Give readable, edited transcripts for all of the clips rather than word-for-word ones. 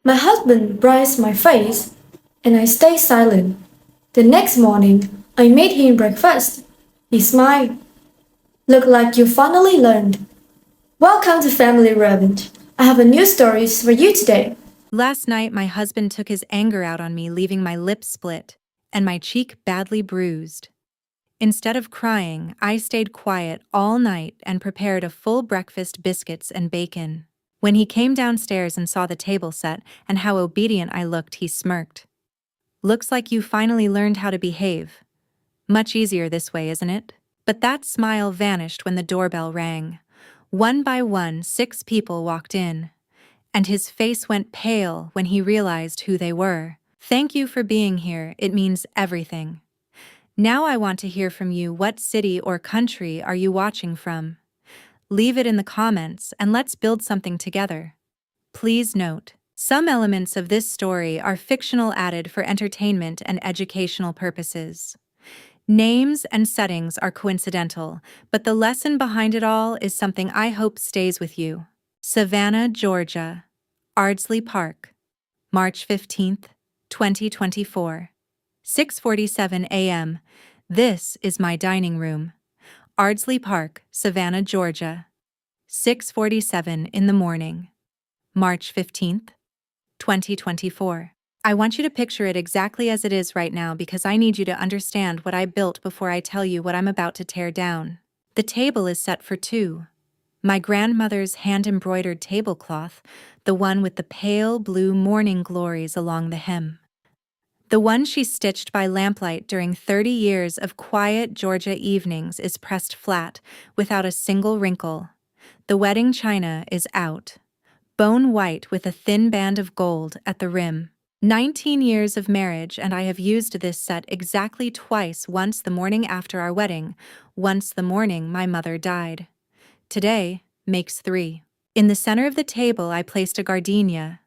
My husband brushed my face, and I stayed silent. The next morning, I made him breakfast. He smiled. Look like you finally learned. Welcome to Family Revenge. I have a new stories for you today. Last night, my husband took his anger out on me, leaving my lip split and my cheek badly bruised. Instead of crying, I stayed quiet all night and prepared a full breakfast, biscuits and bacon. When he came downstairs and saw the table set and how obedient I looked, he smirked. Looks like you finally learned how to behave. Much easier this way, isn't it? But that smile vanished when the doorbell rang. One by one, 6 people walked in, and his face went pale when he realized who they were. Thank you for being here, it means everything. Now I want to hear from you. What city or country are you watching from? Leave it in the comments and let's build something together. Please note, some elements of this story are fictional, added for entertainment and educational purposes. Names and settings are coincidental, but the lesson behind it all is something I hope stays with you. Savannah, Georgia. Ardsley Park. March 15th, 2024. 6:47 a.m. This is my dining room. Ardsley Park, Savannah, Georgia. 6:47 in the morning. March 15th, 2024. I want you to picture it exactly as it is right now because I need you to understand what I built before I tell you what I'm about to tear down. The table is set for 2. My grandmother's hand-embroidered tablecloth, the one with the pale blue morning glories along the hem. The one she stitched by lamplight during 30 years of quiet Georgia evenings, is pressed flat, without a single wrinkle. The wedding china is out, bone white with a thin band of gold at the rim. 19 years of marriage, and I have used this set exactly twice, once the morning after our wedding, once the morning my mother died. Today makes 3. In the center of the table I placed a gardenia,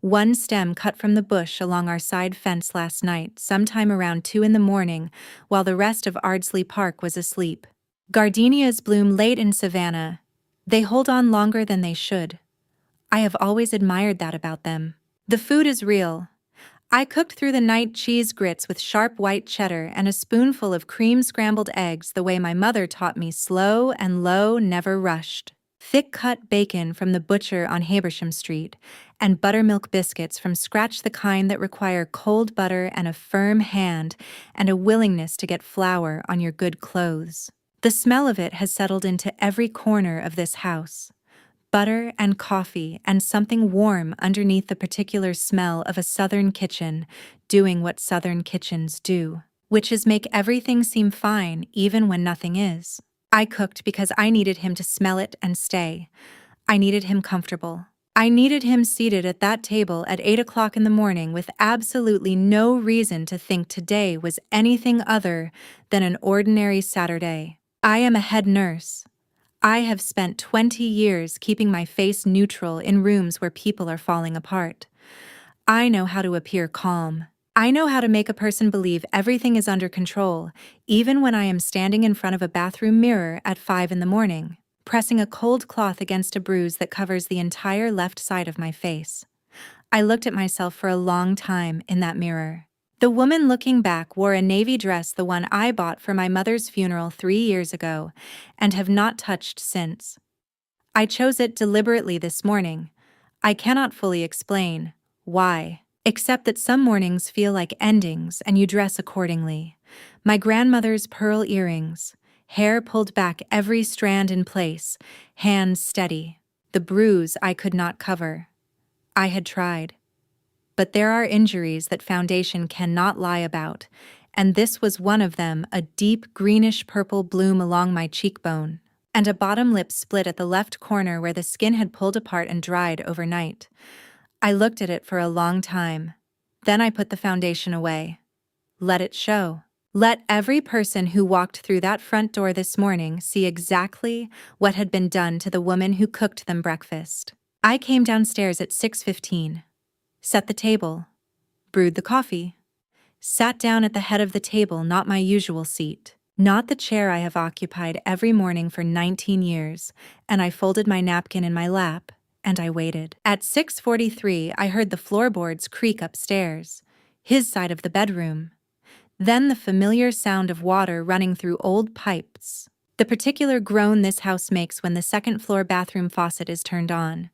one stem cut from the bush along our side fence last night, sometime around 2 in the morning, while the rest of Ardsley Park was asleep. Gardenias bloom late in Savannah. They hold on longer than they should. I have always admired that about them. The food is real. I cooked through the night cheese grits with sharp white cheddar and a spoonful of cream scrambled eggs, the way my mother taught me, slow and low, never rushed. Thick-cut bacon from the butcher on Habersham Street, and buttermilk biscuits from scratch, the kind that require cold butter and a firm hand and a willingness to get flour on your good clothes. The smell of it has settled into every corner of this house. Butter and coffee and something warm underneath, the particular smell of a southern kitchen doing what southern kitchens do, which is make everything seem fine even when nothing is. I cooked because I needed him to smell it and stay. I needed him comfortable. I needed him seated at that table at 8 o'clock in the morning with absolutely no reason to think today was anything other than an ordinary Saturday. I am a head nurse. I have spent 20 years keeping my face neutral in rooms where people are falling apart. I know how to appear calm. I know how to make a person believe everything is under control, even when I am standing in front of a bathroom mirror at 5 in the morning, pressing a cold cloth against a bruise that covers the entire left side of my face. I looked at myself for a long time in that mirror. The woman looking back wore a navy dress, the one I bought for my mother's funeral 3 years ago, and have not touched since. I chose it deliberately this morning. I cannot fully explain why, except that some mornings feel like endings and you dress accordingly. My grandmother's pearl earrings, hair pulled back, every strand in place, hands steady. The bruise I could not cover. I had tried. But there are injuries that foundation cannot lie about, and this was one of them, a deep greenish-purple bloom along my cheekbone, and a bottom lip split at the left corner where the skin had pulled apart and dried overnight. I looked at it for a long time. Then I put the foundation away. Let it show. Let every person who walked through that front door this morning see exactly what had been done to the woman who cooked them breakfast. I came downstairs at 6:15. Set the table, brewed the coffee, sat down at the head of the table, not my usual seat, not the chair I have occupied every morning for 19 years, and I folded my napkin in my lap and I waited. At 6:43, I heard the floorboards creak upstairs, his side of the bedroom. Then the familiar sound of water running through old pipes. The particular groan this house makes when the second-floor bathroom faucet is turned on.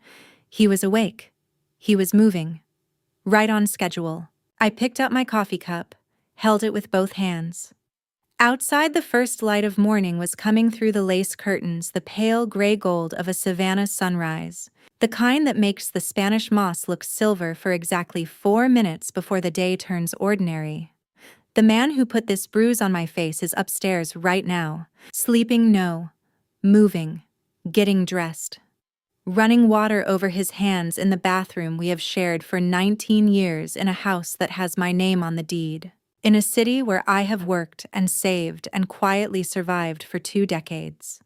He was awake. He was moving. Right on schedule. I picked up my coffee cup, held it with both hands. Outside, the first light of morning was coming through the lace curtains, the pale gray gold of a Savannah sunrise, the kind that makes the Spanish moss look silver for exactly 4 minutes before the day turns ordinary. The man who put this bruise on my face is upstairs right now, sleeping, no, moving, getting dressed. Running water over his hands in the bathroom we have shared for 19 years in a house that has my name on the deed. In a city where I have worked and saved and quietly survived for 2 decades.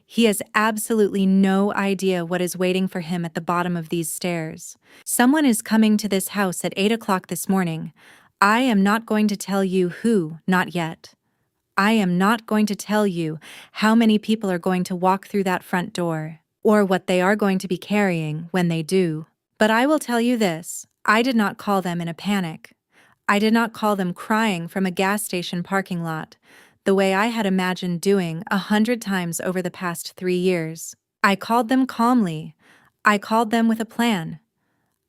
He has absolutely no idea what is waiting for him at the bottom of these stairs. Someone is coming to this house at 8 o'clock this morning. I am not going to tell you who, not yet. I am not going to tell you how many people are going to walk through that front door, or what they are going to be carrying when they do. But I will tell you this, I did not call them in a panic. I did not call them crying from a gas station parking lot, the way I had imagined doing 100 times over the past 3 years. I called them calmly. I called them with a plan.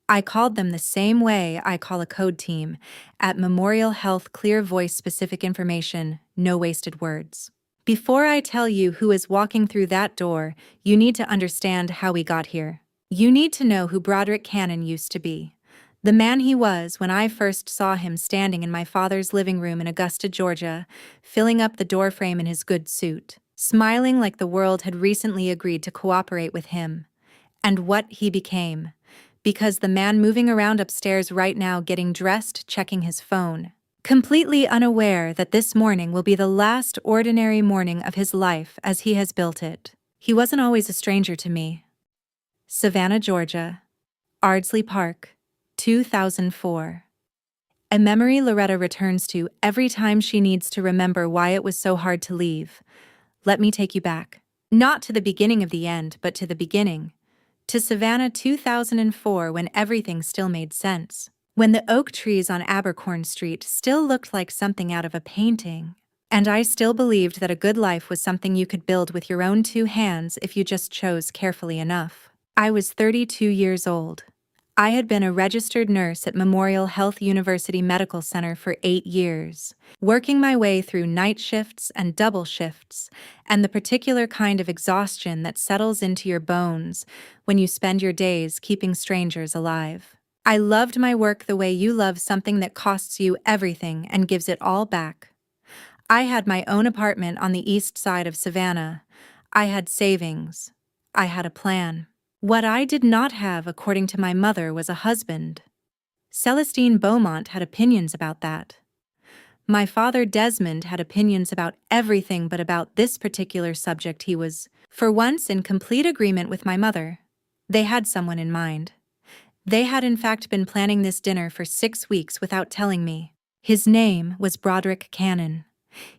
I called them the same way I call a code team, at Memorial Health, clear voice, specific information, no wasted words. Before I tell you who is walking through that door, you need to understand how we got here. You need to know who Broderick Cannon used to be. The man he was when I first saw him standing in my father's living room in Augusta, Georgia, filling up the doorframe in his good suit, smiling like the world had recently agreed to cooperate with him. And what he became. Because the man moving around upstairs right now getting dressed, checking his phone, completely unaware that this morning will be the last ordinary morning of his life as he has built it. He wasn't always a stranger to me. Savannah, Georgia. Ardsley Park, 2004. A memory Loretta returns to every time she needs to remember why it was so hard to leave. Let me take you back. Not to the beginning of the end, but to the beginning. To Savannah 2004, when everything still made sense. When the oak trees on Abercorn Street still looked like something out of a painting. And I still believed that a good life was something you could build with your own 2 hands if you just chose carefully enough. I was 32 years old. I had been a registered nurse at Memorial Health University Medical Center for 8 years, working my way through night shifts and double shifts, and the particular kind of exhaustion that settles into your bones when you spend your days keeping strangers alive. I loved my work the way you love something that costs you everything and gives it all back. I had my own apartment on the east side of Savannah. I had savings. I had a plan. What I did not have, according to my mother, was a husband. Celestine Beaumont had opinions about that. My father, Desmond, had opinions about everything but about this particular subject. He was, for once, in complete agreement with my mother. They had someone in mind. They had in fact been planning this dinner for 6 weeks without telling me. His name was Broderick Cannon.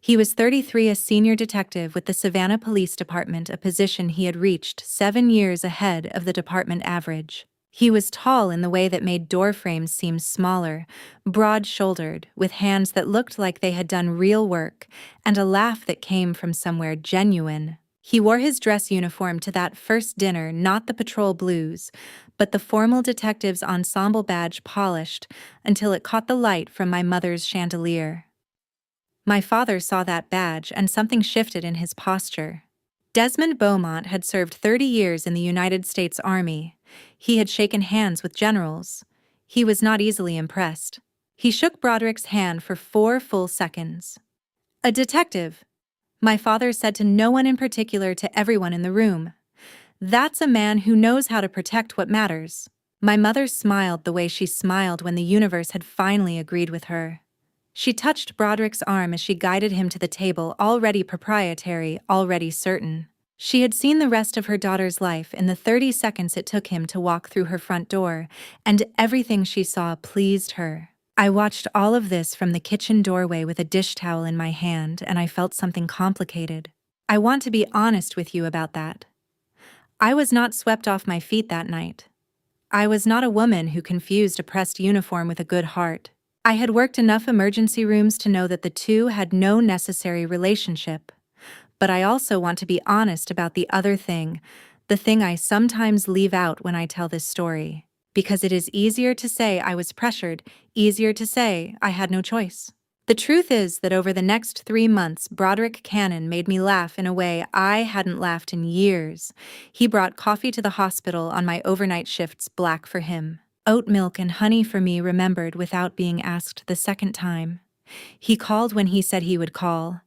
He was 33, a senior detective with the Savannah Police Department, a position he had reached 7 years ahead of the department average. He was tall in the way that made door frames seem smaller, broad-shouldered, with hands that looked like they had done real work, and a laugh that came from somewhere genuine. He wore his dress uniform to that first dinner, not the patrol blues, but the formal detective's ensemble badge, polished until it caught the light from my mother's chandelier. My father saw that badge, and something shifted in his posture. Desmond Beaumont had served 30 years in the United States Army. He had shaken hands with generals. He was not easily impressed. He shook Broderick's hand for 4 full seconds. "A detective," my father said to no one in particular, to everyone in the room. "That's a man who knows how to protect what matters." My mother smiled the way she smiled when the universe had finally agreed with her. She touched Broderick's arm as she guided him to the table, already proprietary, already certain. She had seen the rest of her daughter's life in the 30 seconds it took him to walk through her front door, and everything she saw pleased her. I watched all of this from the kitchen doorway with a dish towel in my hand, and I felt something complicated. I want to be honest with you about that. I was not swept off my feet that night. I was not a woman who confused a pressed uniform with a good heart. I had worked enough emergency rooms to know that the two had no necessary relationship. But I also want to be honest about the other thing, the thing I sometimes leave out when I tell this story. Because it is easier to say I was pressured, easier to say I had no choice. The truth is that over the next 3 months, Broderick Cannon made me laugh in a way I hadn't laughed in years. He brought coffee to the hospital on my overnight shifts black for him. Oat milk and honey for me remembered without being asked the second time. He called when he said he would call.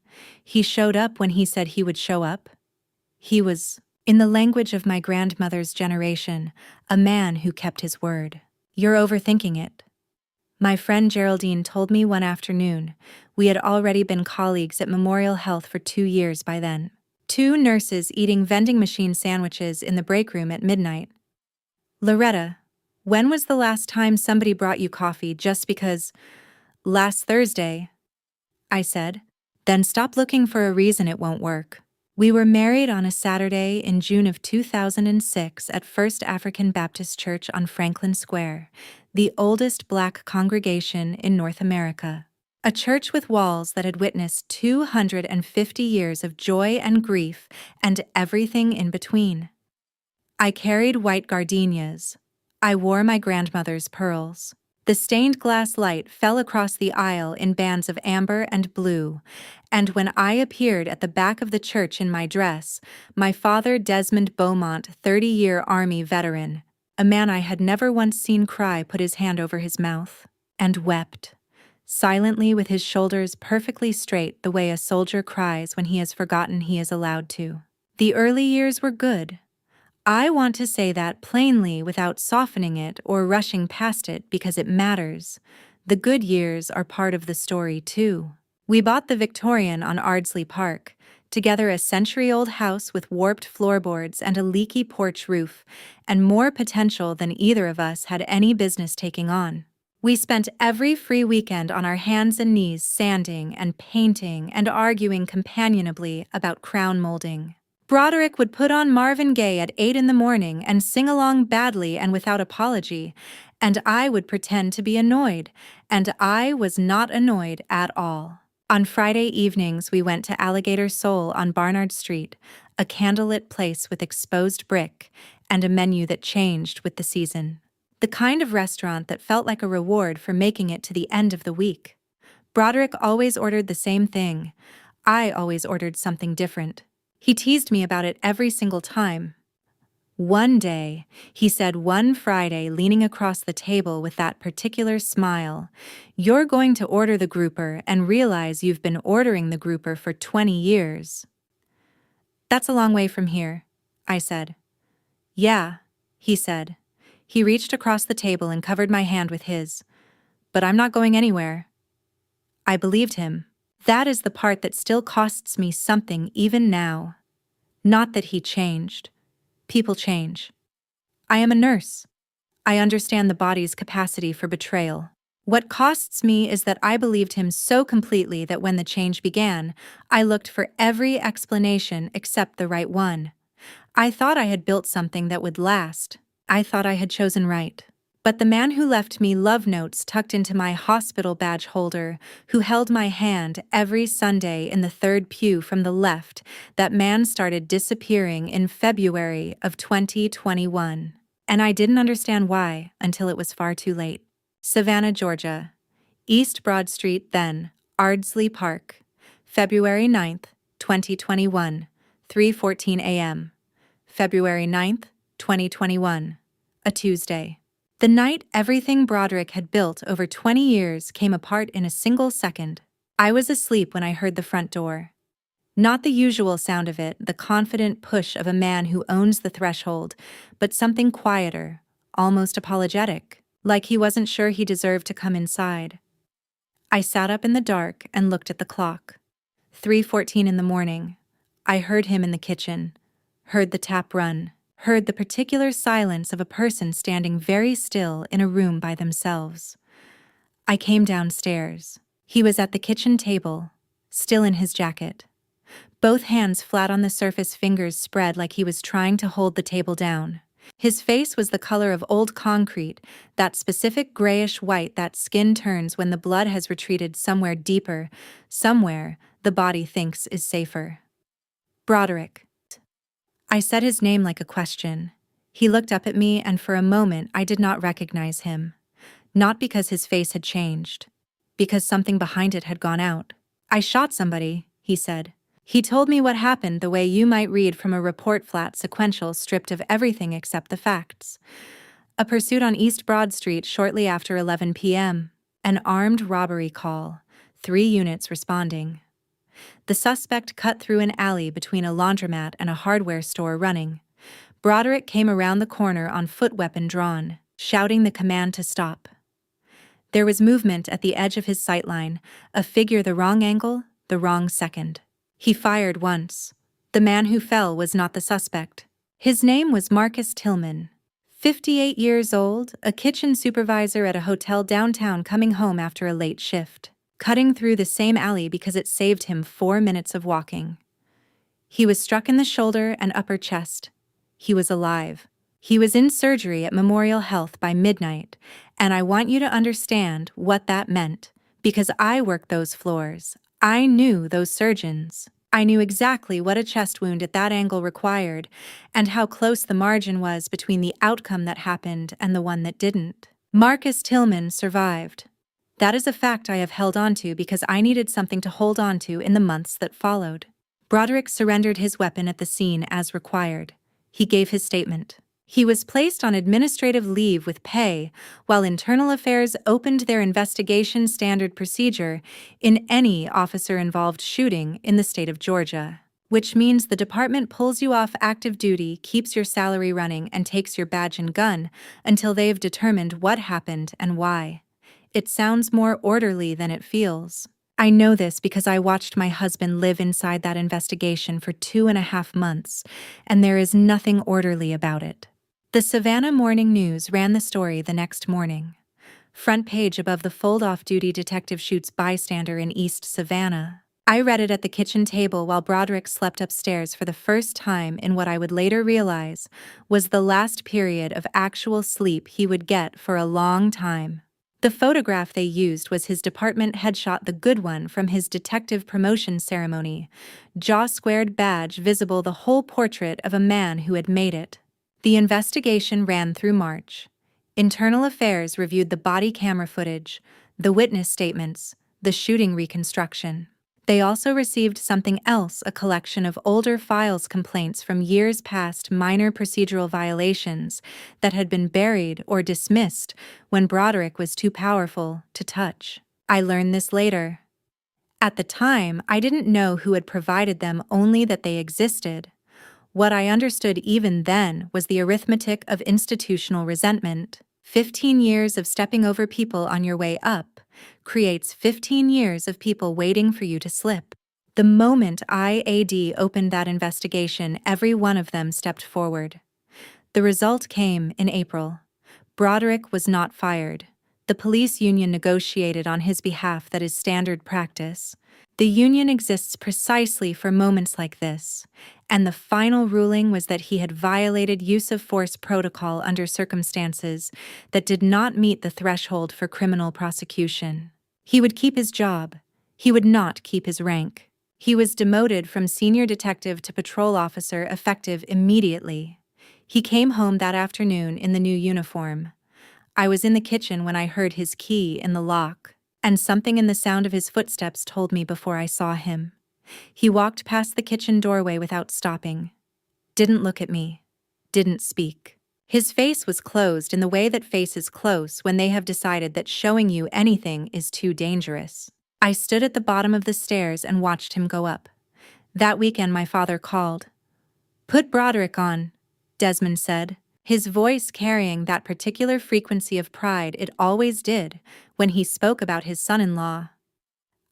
He showed up when he said he would show up. He was, in the language of my grandmother's generation, a man who kept his word. You're overthinking it. My friend Geraldine told me one afternoon. We had already been colleagues at Memorial Health for 2 years by then. 2 nurses eating vending machine sandwiches in the break room at midnight. Loretta, when was the last time somebody brought you coffee just because? Last Thursday, I said. Then stop looking for a reason it won't work. We were married on a Saturday in June of 2006 at First African Baptist Church on Franklin Square, the oldest Black congregation in North America. A church with walls that had witnessed 250 years of joy and grief and everything in between. I carried white gardenias. I wore my grandmother's pearls. The stained glass light fell across the aisle in bands of amber and blue, and when I appeared at the back of the church in my dress, my father Desmond Beaumont, 30-year Army veteran, a man I had never once seen cry, put his hand over his mouth and wept, silently with his shoulders perfectly straight, the way a soldier cries when he has forgotten he is allowed to. The early years were good. I want to say that plainly without softening it or rushing past it because it matters. The good years are part of the story too. We bought the Victorian on Ardsley Park, together a century-old house with warped floorboards and a leaky porch roof, and more potential than either of us had any business taking on. We spent every free weekend on our hands and knees sanding and painting and arguing companionably about crown molding. Broderick would put on Marvin Gaye at 8 in the morning and sing along badly and without apology, and I would pretend to be annoyed, and I was not annoyed at all. On Friday evenings, we went to Alligator Soul on Barnard Street, a candlelit place with exposed brick and a menu that changed with the season. The kind of restaurant that felt like a reward for making it to the end of the week. Broderick always ordered the same thing. I always ordered something different. He teased me about it every single time. One day, he said one Friday, leaning across the table with that particular smile, "You're going to order the grouper and realize you've been ordering the grouper for 20 years. That's a long way from here, I said. Yeah, he said. He reached across the table and covered my hand with his. But I'm not going anywhere. I believed him. That is the part that still costs me something even now. Not that he changed. People change. I am a nurse. I understand the body's capacity for betrayal. What costs me is that I believed him so completely that when the change began, I looked for every explanation except the right one. I thought I had built something that would last. I thought I had chosen right. But the man who left me love notes tucked into my hospital badge holder, who held my hand every Sunday in the third pew from the left, that man started disappearing in February of 2021. And I didn't understand why until it was far too late. Savannah, Georgia. East Broad Street then, Ardsley Park. February 9th, 2021, 3:14 a.m. February 9th, 2021, a Tuesday. The night everything Broderick had built over 20 years came apart in a single second. I was asleep when I heard the front door. Not the usual sound of it, the confident push of a man who owns the threshold, but something quieter, almost apologetic, like he wasn't sure he deserved to come inside. I sat up in the dark and looked at the clock. 3:14 in the morning. I heard him in the kitchen, heard the tap run. Heard the particular silence of a person standing very still in a room by themselves. I came downstairs. He was at the kitchen table, still in his jacket. both hands flat on the surface, fingers spread like he was trying to hold the table down. His face was the color of old concrete, that specific grayish white that skin turns when the blood has retreated somewhere deeper, somewhere the body thinks is safer. Broderick. I said his name like a question. He looked up at me, and for a moment I did not recognize him. Not because his face had changed. Because something behind it had gone out. I shot somebody, he said. He told me what happened the way you might read from a report, flat, sequential, stripped of everything except the facts. A pursuit on East Broad Street shortly after 11 p.m. An armed robbery call. 3 units responding. The suspect cut through an alley between a laundromat and a hardware store running. Broderick came around the corner on foot, weapon drawn, shouting the command to stop. There was movement at the edge of his sightline, a figure the wrong angle, the wrong second. He fired once. The man who fell was not the suspect. His name was Marcus Tillman. 58 years old, a kitchen supervisor at a hotel downtown, coming home after a late shift, cutting through the same alley because it saved him 4 minutes of walking. He was struck in the shoulder and upper chest. He was alive. He was in surgery at Memorial Health by midnight, and I want you to understand what that meant, because I worked those floors. I knew those surgeons. I knew exactly what a chest wound at that angle required, and how close the margin was between the outcome that happened and the one that didn't. Marcus Tillman survived. That is a fact I have held on to because I needed something to hold on to in the months that followed. Broderick surrendered his weapon at the scene as required. He gave his statement. He was placed on administrative leave with pay while Internal Affairs opened their investigation standard procedure in any officer-involved shooting in the state of Georgia, which means the department pulls you off active duty, keeps your salary running, and takes your badge and gun until they've determined what happened and why. It sounds more orderly than it feels. I know this because I watched my husband live inside that investigation for 2.5 months, and there is nothing orderly about it. The Savannah Morning News ran the story the next morning. Front page above the fold-off-duty detective shoots bystander in East Savannah. I read it at the kitchen table while Broderick slept upstairs for the first time in what I would later realize was the last period of actual sleep he would get for a long time. The photograph they used was his department headshot, the good one from his detective promotion ceremony. Jaw-squared badge visible, the whole portrait of a man who had made it. The investigation ran through March. Internal Affairs reviewed the body camera footage, the witness statements, the shooting reconstruction. They also received something else, a collection of older files, complaints from years past, minor procedural violations that had been buried or dismissed when Broderick was too powerful to touch. I learned this later. At the time, I didn't know who had provided them, only that they existed. What I understood even then was the arithmetic of institutional resentment. 15 years of stepping over people on your way up creates 15 years of people waiting for you to slip. The moment IAD opened that investigation, every one of them stepped forward. The result came in April. Broderick was not fired. The police union negotiated on his behalf. That is standard practice. The union exists precisely for moments like this, and the final ruling was that he had violated use of force protocol under circumstances that did not meet the threshold for criminal prosecution. He would keep his job. He would not keep his rank. He was demoted from senior detective to patrol officer, effective immediately. He came home that afternoon in the new uniform. I was in the kitchen when I heard his key in the lock, and something in the sound of his footsteps told me before I saw him. He walked past the kitchen doorway without stopping. Didn't look at me. Didn't speak. His face was closed in the way that faces close when they have decided that showing you anything is too dangerous. I stood at the bottom of the stairs and watched him go up. That weekend my father called. "Put Broderick on," Desmond said, his voice carrying that particular frequency of pride it always did when he spoke about his son-in-law.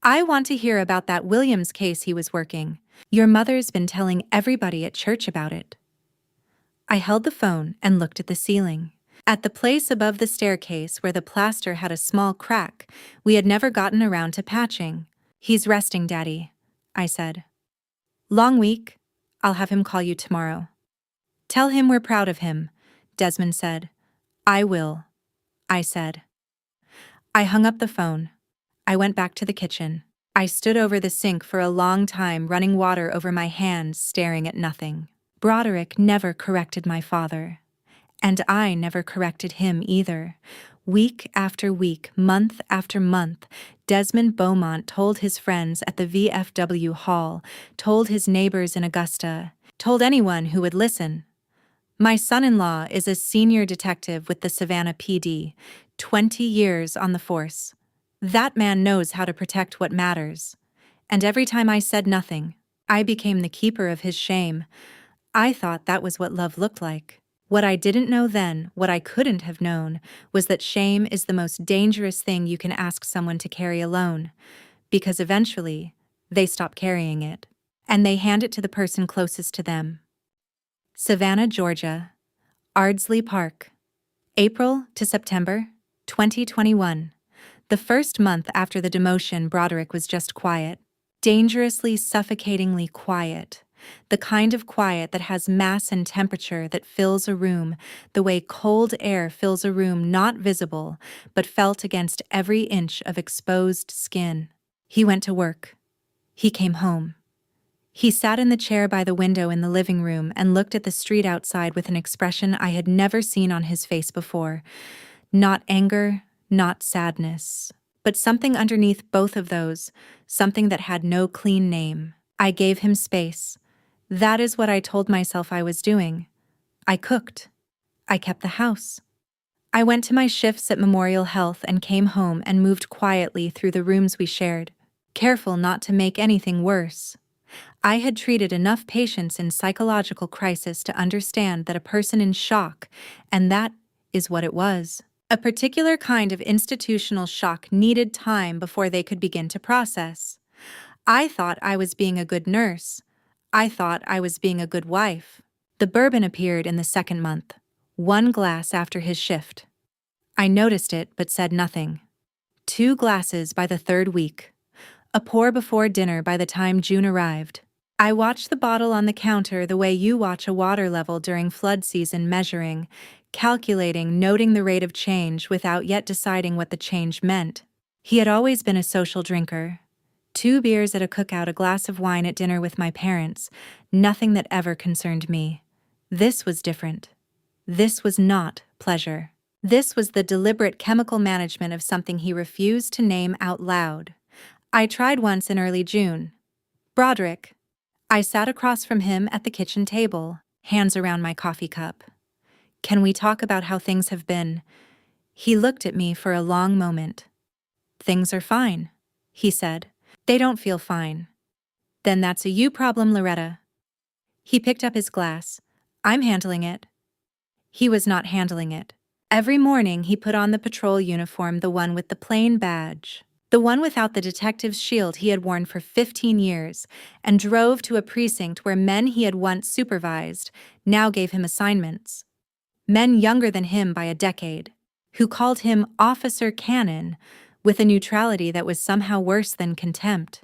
"I want to hear about that Williams case he was working. Your mother's been telling everybody at church about it." I held the phone and looked at the ceiling. At the place above the staircase where the plaster had a small crack, we had never gotten around to patching. "He's resting, Daddy," I said. Long week? I'll have him call you tomorrow. Tell him we're proud of him, Desmond said. I will, I said. I hung up the phone. I went back to the kitchen. I stood over the sink for a long time, running water over my hands, staring at nothing. Broderick never corrected my father. And I never corrected him either. Week after week, month after month, Desmond Beaumont told his friends at the VFW hall, told his neighbors in Augusta, told anyone who would listen. My son-in-law is a senior detective with the Savannah PD, 20 years on the force. That man knows how to protect what matters. And every time I said nothing, I became the keeper of his shame. I thought that was what love looked like. What I didn't know then, what I couldn't have known, was that shame is the most dangerous thing you can ask someone to carry alone, because eventually, they stop carrying it, and they hand it to the person closest to them. Savannah, Georgia, Ardsley Park, April to September, 2021. The first month after the demotion, Broderick was just quiet, dangerously, suffocatingly quiet. The kind of quiet that has mass and temperature, that fills a room, the way cold air fills a room, not visible, but felt against every inch of exposed skin. He went to work. He came home. He sat in the chair by the window in the living room and looked at the street outside with an expression I had never seen on his face before. Not anger, not sadness, but something underneath both of those, something that had no clean name. I gave him space. That is what I told myself I was doing. I cooked. I kept the house. I went to my shifts at Memorial Health and came home and moved quietly through the rooms we shared, careful not to make anything worse. I had treated enough patients in psychological crisis to understand that a person in shock, and that is what it was. A particular kind of institutional shock needed time before they could begin to process. I thought I was being a good nurse. I thought I was being a good wife. The bourbon appeared in the second month, 1 glass after his shift. I noticed it but said nothing. 2 glasses by the third week. A pour before dinner by the time June arrived. I watched the bottle on the counter the way you watch a water level during flood season, measuring, calculating, noting the rate of change without yet deciding what the change meant. He had always been a social drinker. 2 beers at a cookout, a glass of wine at dinner with my parents, nothing that ever concerned me. This was different. This was not pleasure. This was the deliberate chemical management of something he refused to name out loud. I tried once in early June. Broderick. I sat across from him at the kitchen table, hands around my coffee cup. Can we talk about how things have been? He looked at me for a long moment. Things are fine, he said. They don't feel fine. Then that's a you problem, Loretta. He picked up his glass. I'm handling it. He was not handling it. Every morning he put on the patrol uniform, the one with the plain badge, the one without the detective's shield he had worn for 15 years, and drove to a precinct where men he had once supervised now gave him assignments. Men younger than him by a decade, who called him Officer Cannon, with a neutrality that was somehow worse than contempt.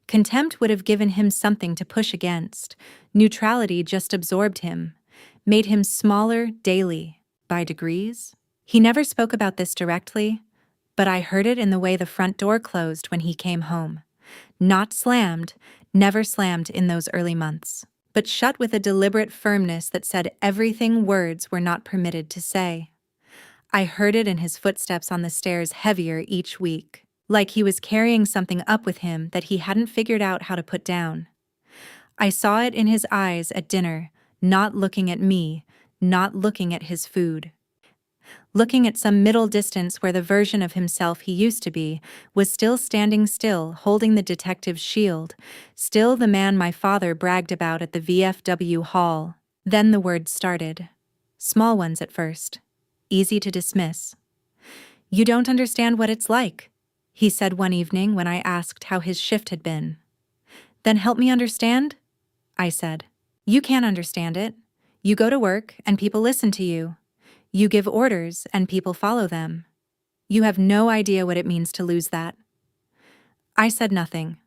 Contempt would have given him something to push against. Neutrality just absorbed him, made him smaller daily, by degrees. He never spoke about this directly, but I heard it in the way the front door closed when he came home. Not slammed, never slammed in those early months, but shut with a deliberate firmness that said everything words were not permitted to say. I heard it in his footsteps on the stairs, heavier each week, like he was carrying something up with him that he hadn't figured out how to put down. I saw it in his eyes at dinner, not looking at me, not looking at his food. Looking at some middle distance where the version of himself he used to be was still standing still, holding the detective's shield, still the man my father bragged about at the VFW hall. Then the words started. Small ones at first. Easy to dismiss. You don't understand what it's like, he said one evening when I asked how his shift had been. Then help me understand, I said. You can't understand it. You go to work and people listen to you. You give orders and people follow them. You have no idea what it means to lose that. I said nothing.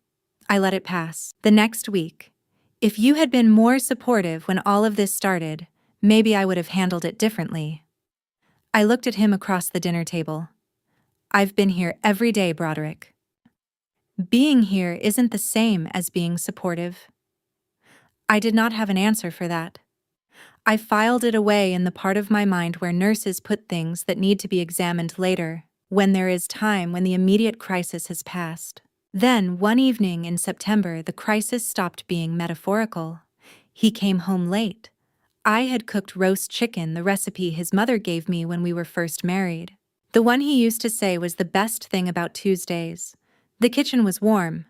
I let it pass. The next week, If you had been more supportive when all of this started, maybe I would have handled it differently. I looked at him across the dinner table. I've been here every day, Broderick. Being here isn't the same as being supportive. I did not have an answer for that. I filed it away in the part of my mind where nurses put things that need to be examined later, when there is time when the immediate crisis has passed. Then, one evening in September, the crisis stopped being metaphorical. He came home late. I had cooked roast chicken, the recipe his mother gave me when we were first married. The one he used to say was the best thing about Tuesdays. The kitchen was warm.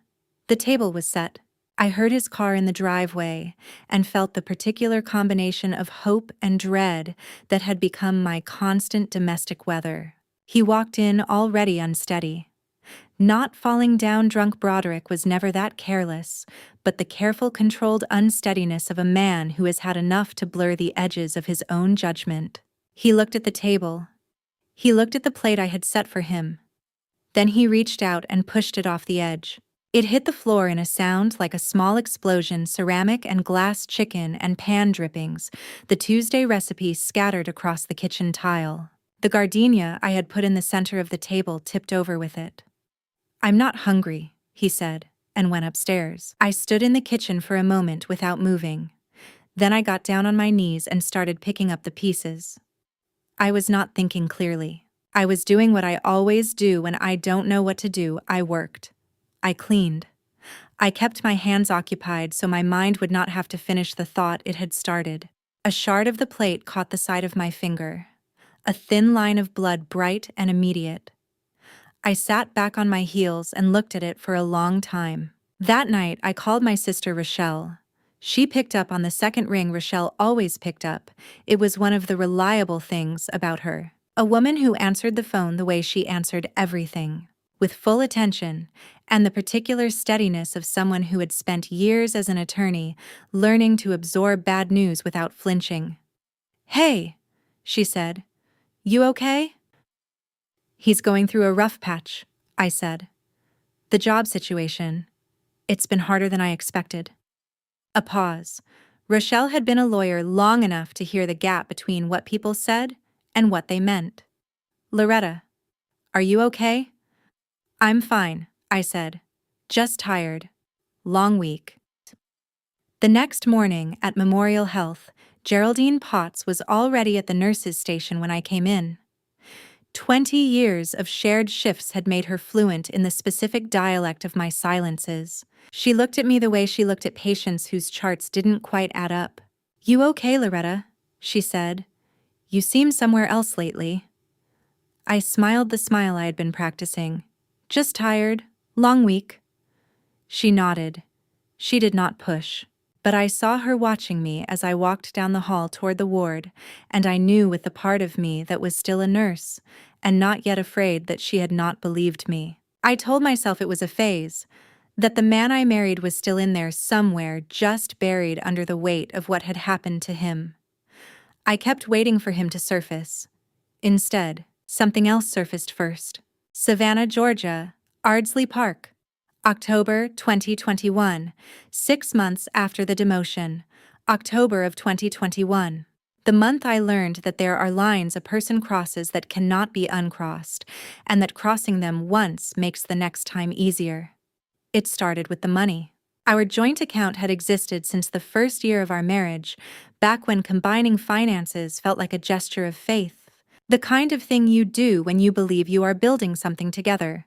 The table was set. I heard his car in the driveway and felt the particular combination of hope and dread that had become my constant domestic weather. He walked in already unsteady. Not falling down drunk Broderick was never that careless, but the careful, controlled unsteadiness of a man who has had enough to blur the edges of his own judgment. He looked at the table. He looked at the plate I had set for him. Then he reached out and pushed it off the edge. It hit the floor in a sound like a small explosion, ceramic and glass chicken and pan drippings, the Tuesday recipe scattered across the kitchen tile. The gardenia I had put in the center of the table tipped over with it. "I'm not hungry," he said, and went upstairs. I stood in the kitchen for a moment without moving. Then I got down on my knees and started picking up the pieces. I was not thinking clearly. I was doing what I always do when I don't know what to do. I worked. I cleaned. I kept my hands occupied so my mind would not have to finish the thought it had started. A shard of the plate caught the side of my finger. A thin line of blood, bright and immediate. I sat back on my heels and looked at it for a long time. That night, I called my sister Rochelle. She picked up on the second ring Rochelle always picked up. It was one of the reliable things about her. A woman who answered the phone the way she answered everything, with full attention, and the particular steadiness of someone who had spent years as an attorney, learning to absorb bad news without flinching. "Hey," she said. "You okay?" "He's going through a rough patch," I said. "The job situation. It's been harder than I expected." A pause. Rochelle had been a lawyer long enough to hear the gap between what people said and what they meant. "Loretta, are you okay?" "I'm fine," I said. "Just tired. Long week." The next morning at Memorial Health, Geraldine Potts was already at the nurses' station when I came in. 20 years of shared shifts had made her fluent in the specific dialect of my silences. She looked at me the way she looked at patients whose charts didn't quite add up. "You okay, Loretta?" she said. "You seem somewhere else lately." I smiled the smile I had been practicing. "Just tired. Long week." She nodded. She did not push. But I saw her watching me as I walked down the hall toward the ward, and I knew with the part of me that was still a nurse, and not yet afraid that she had not believed me. I told myself it was a phase, that the man I married was still in there somewhere, just buried under the weight of what had happened to him. I kept waiting for him to surface. Instead, something else surfaced first. Savannah, Georgia, Ardsley Park. October 2021, 6 months after the demotion. October of 2021. The month I learned that there are lines a person crosses that cannot be uncrossed, and that crossing them once makes the next time easier. It started with the money. Our joint account had existed since the first year of our marriage, back when combining finances felt like a gesture of faith, the kind of thing you do when you believe you are building something together.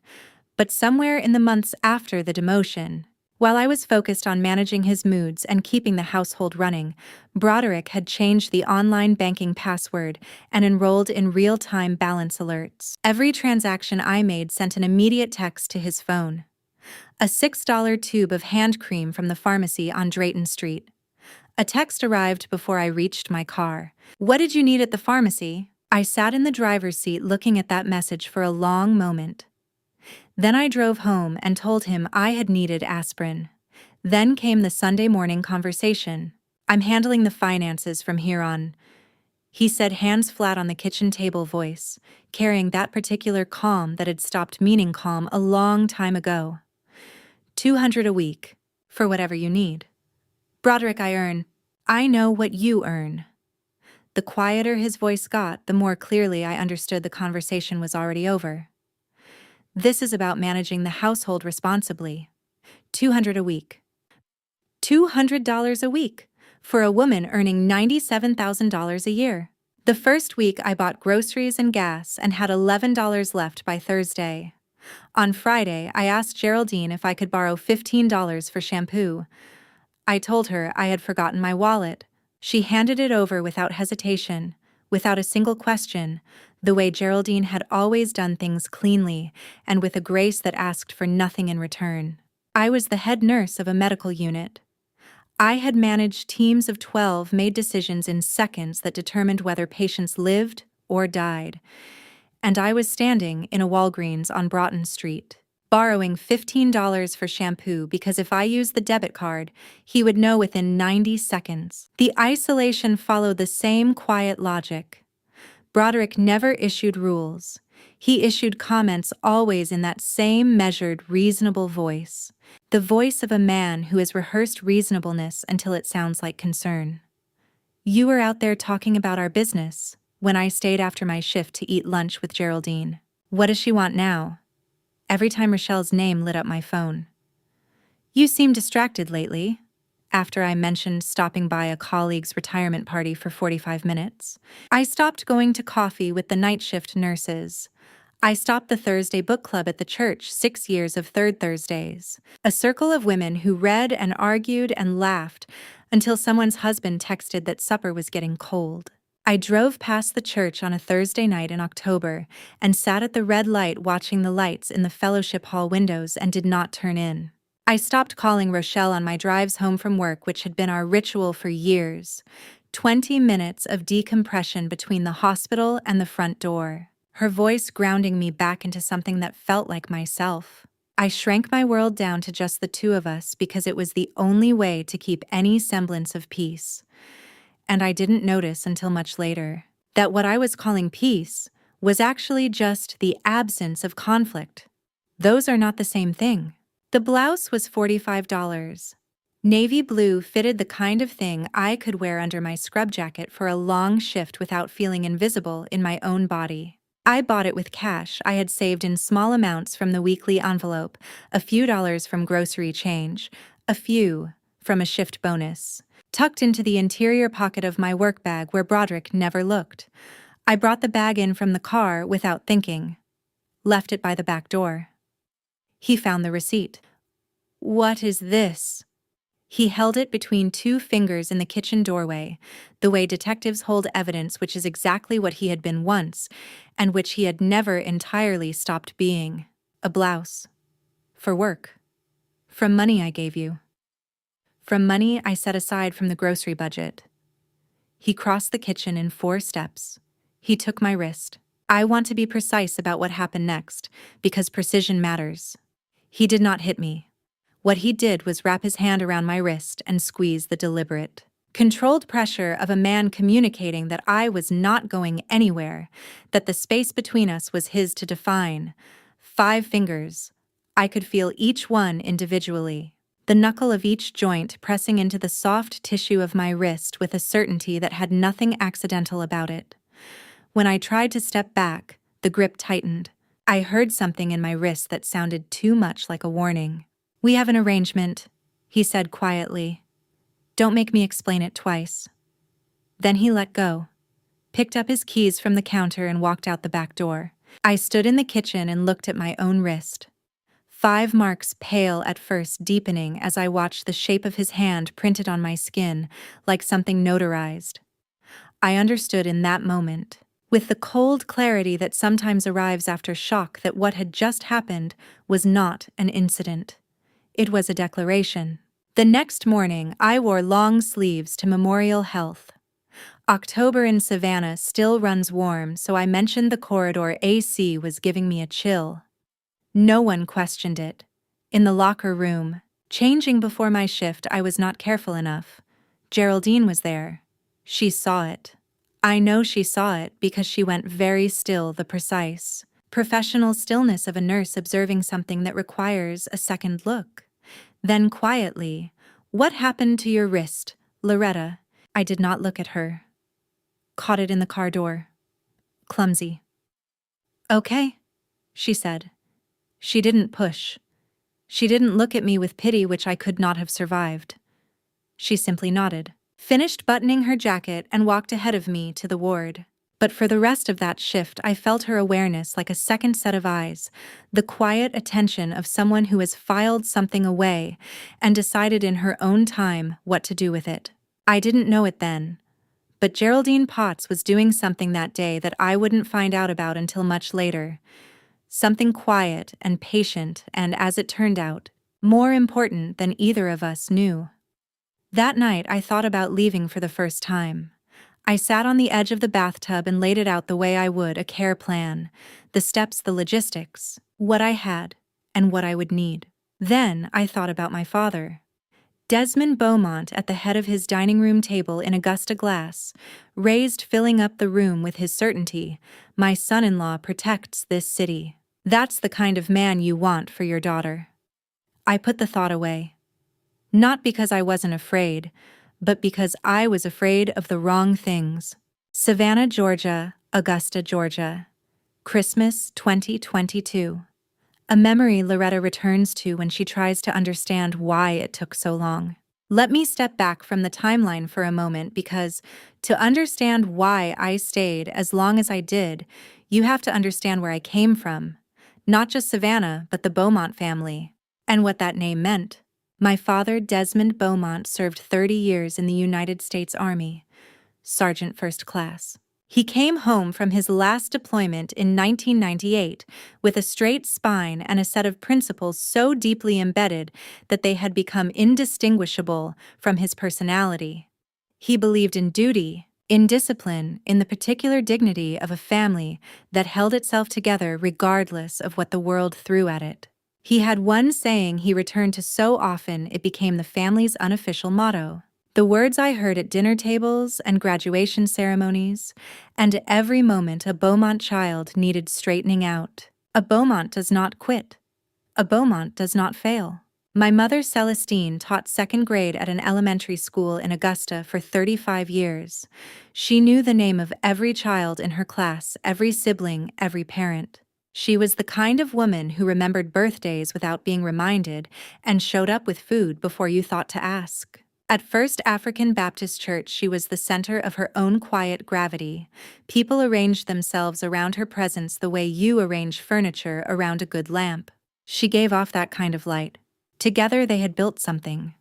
But somewhere in the months after the demotion, while I was focused on managing his moods and keeping the household running, Broderick had changed the online banking password and enrolled in real-time balance alerts. Every transaction I made sent an immediate text to his phone. A $6 tube of hand cream from the pharmacy on Drayton Street. A text arrived before I reached my car. "What did you need at the pharmacy?" I sat in the driver's seat looking at that message for a long moment. Then I drove home and told him I had needed aspirin. Then came the Sunday morning conversation. "I'm handling the finances from here on," he said, hands flat on the kitchen table, voice carrying that particular calm that had stopped meaning calm a long time ago. "200 a week, for whatever you need." Broderick, I know what you earn. The quieter his voice got, the more clearly I understood the conversation was already over. This is about managing the household responsibly. $200 a week. $200 a week for a woman earning $97,000 a year. The first week I bought groceries and gas and had $11 left by Thursday. On Friday, I asked Geraldine if I could borrow $15 for shampoo. I told her I had forgotten my wallet. She handed it over without hesitation, without a single question, the way Geraldine had always done things cleanly and with a grace that asked for nothing in return. I was the head nurse of a medical unit. I had managed teams of 12, made decisions in seconds that determined whether patients lived or died. And I was standing in a Walgreens on Broughton Street, borrowing $15 for shampoo because if I used the debit card, he would know within 90 seconds. The isolation followed the same quiet logic. Broderick never issued rules. He issued comments always in that same measured, reasonable voice. The voice of a man who has rehearsed reasonableness until it sounds like concern. You were out there talking about our business when I stayed after my shift to eat lunch with Geraldine. What does she want now? Every time Rochelle's name lit up my phone. You seem distracted lately, after I mentioned stopping by a colleague's retirement party for 45 minutes. I stopped going to coffee with the night shift nurses. I stopped the Thursday book club at the church, 6 years of third Thursdays. A circle of women who read and argued and laughed until someone's husband texted that supper was getting cold. I drove past the church on a Thursday night in October and sat at the red light watching the lights in the fellowship hall windows and did not turn in. I stopped calling Rochelle on my drives home from work, which had been our ritual for years. 20 minutes of decompression between the hospital and the front door. Her voice grounding me back into something that felt like myself. I shrank my world down to just the two of us because it was the only way to keep any semblance of peace. And I didn't notice until much later that what I was calling peace was actually just the absence of conflict. Those are not the same thing. The blouse was $45. Navy blue fitted the kind of thing I could wear under my scrub jacket for a long shift without feeling invisible in my own body. I bought it with cash I had saved in small amounts from the weekly envelope, a few dollars from grocery change, a few from a shift bonus, tucked into the interior pocket of my work bag where Broderick never looked. I brought the bag in from the car without thinking. Left it by the back door. He found the receipt. What is this? He held it between two fingers in the kitchen doorway, the way detectives hold evidence, which is exactly what he had been once, and which he had never entirely stopped being. A blouse. For work. From money I gave you. From money I set aside from the grocery budget. He crossed the kitchen in 4 steps. He took my wrist. I want to be precise about what happened next, because precision matters. He did not hit me. What he did was wrap his hand around my wrist and squeeze the deliberate, controlled pressure of a man communicating that I was not going anywhere, that the space between us was his to define. 5 fingers. I could feel each one individually, the knuckle of each joint pressing into the soft tissue of my wrist with a certainty that had nothing accidental about it. When I tried to step back, the grip tightened. I heard something in my wrist that sounded too much like a warning. We have an arrangement, he said quietly. Don't make me explain it twice. Then he let go, picked up his keys from the counter and walked out the back door. I stood in the kitchen and looked at my own wrist. 5 marks, pale at first, deepening as I watched the shape of his hand printed on my skin like something notarized. I understood in that moment, with the cold clarity that sometimes arrives after shock, that what had just happened was not an incident. It was a declaration. The next morning, I wore long sleeves to Memorial Health. October in Savannah still runs warm, so I mentioned the corridor AC was giving me a chill. No one questioned it. In the locker room, changing before my shift, I was not careful enough. Geraldine was there. She saw it. I know she saw it because she went very still, the precise, professional stillness of a nurse observing something that requires a second look. Then quietly, What happened to your wrist, Loretta? I did not look at her. Caught it in the car door. Clumsy. Okay, she said. She didn't push. She didn't look at me with pity, which I could not have survived. She simply nodded, finished buttoning her jacket, and walked ahead of me to the ward. But for the rest of that shift, I felt her awareness like a second set of eyes, the quiet attention of someone who has filed something away and decided in her own time what to do with it. I didn't know it then, but Geraldine Potts was doing something that day that I wouldn't find out about until much later. Something quiet and patient and, as it turned out, more important than either of us knew. That night, I thought about leaving for the first time. I sat on the edge of the bathtub and laid it out the way I would a care plan, the steps, the logistics, what I had, and what I would need. Then I thought about my father. Desmond Beaumont at the head of his dining room table in Augusta glass, raised filling up the room with his certainty, my son-in-law protects this city. That's the kind of man you want for your daughter. I put the thought away. Not because I wasn't afraid, but because I was afraid of the wrong things. Savannah, Georgia, Augusta, Georgia. Christmas 2022. A memory Loretta returns to when she tries to understand why it took so long. Let me step back from the timeline for a moment because to understand why I stayed as long as I did, you have to understand where I came from. Not just Savannah, but the Beaumont family, and what that name meant. My father, Desmond Beaumont, served 30 years in the United States Army, Sergeant First Class. He came home from his last deployment in 1998 with a straight spine and a set of principles so deeply embedded that they had become indistinguishable from his personality. He believed in duty, in discipline, in the particular dignity of a family that held itself together regardless of what the world threw at it. He had one saying he returned to so often it became the family's unofficial motto. The words I heard at dinner tables and graduation ceremonies, and every moment a Beaumont child needed straightening out. A Beaumont does not quit. A Beaumont does not fail. My mother, Celestine, taught second grade at an elementary school in Augusta for 35 years. She knew the name of every child in her class, every sibling, every parent. She was the kind of woman who remembered birthdays without being reminded and showed up with food before you thought to ask. At First African Baptist Church, she was the center of her own quiet gravity. People arranged themselves around her presence the way you arrange furniture around a good lamp. She gave off that kind of light. Together they had built something.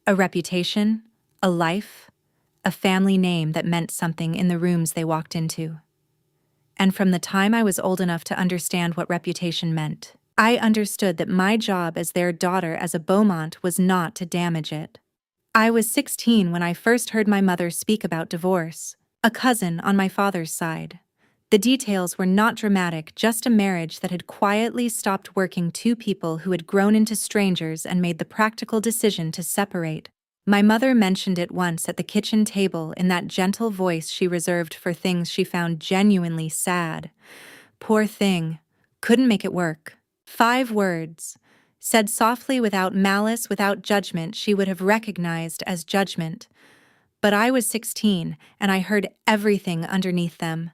A reputation, a life, a family name that meant something in the rooms they walked into. And from the time I was old enough to understand what reputation meant, I understood that my job as their daughter as a Beaumont was not to damage it. I was 16 when I first heard my mother speak about divorce, a cousin on my father's side. The details were not dramatic, just a marriage that had quietly stopped working, two people who had grown into strangers and made the practical decision to separate. My mother mentioned it once at the kitchen table in that gentle voice she reserved for things she found genuinely sad. Poor thing, couldn't make it work. 5 words. Said softly, without malice, without judgment, she would have recognized as judgment. But I was 16, and I heard everything underneath them.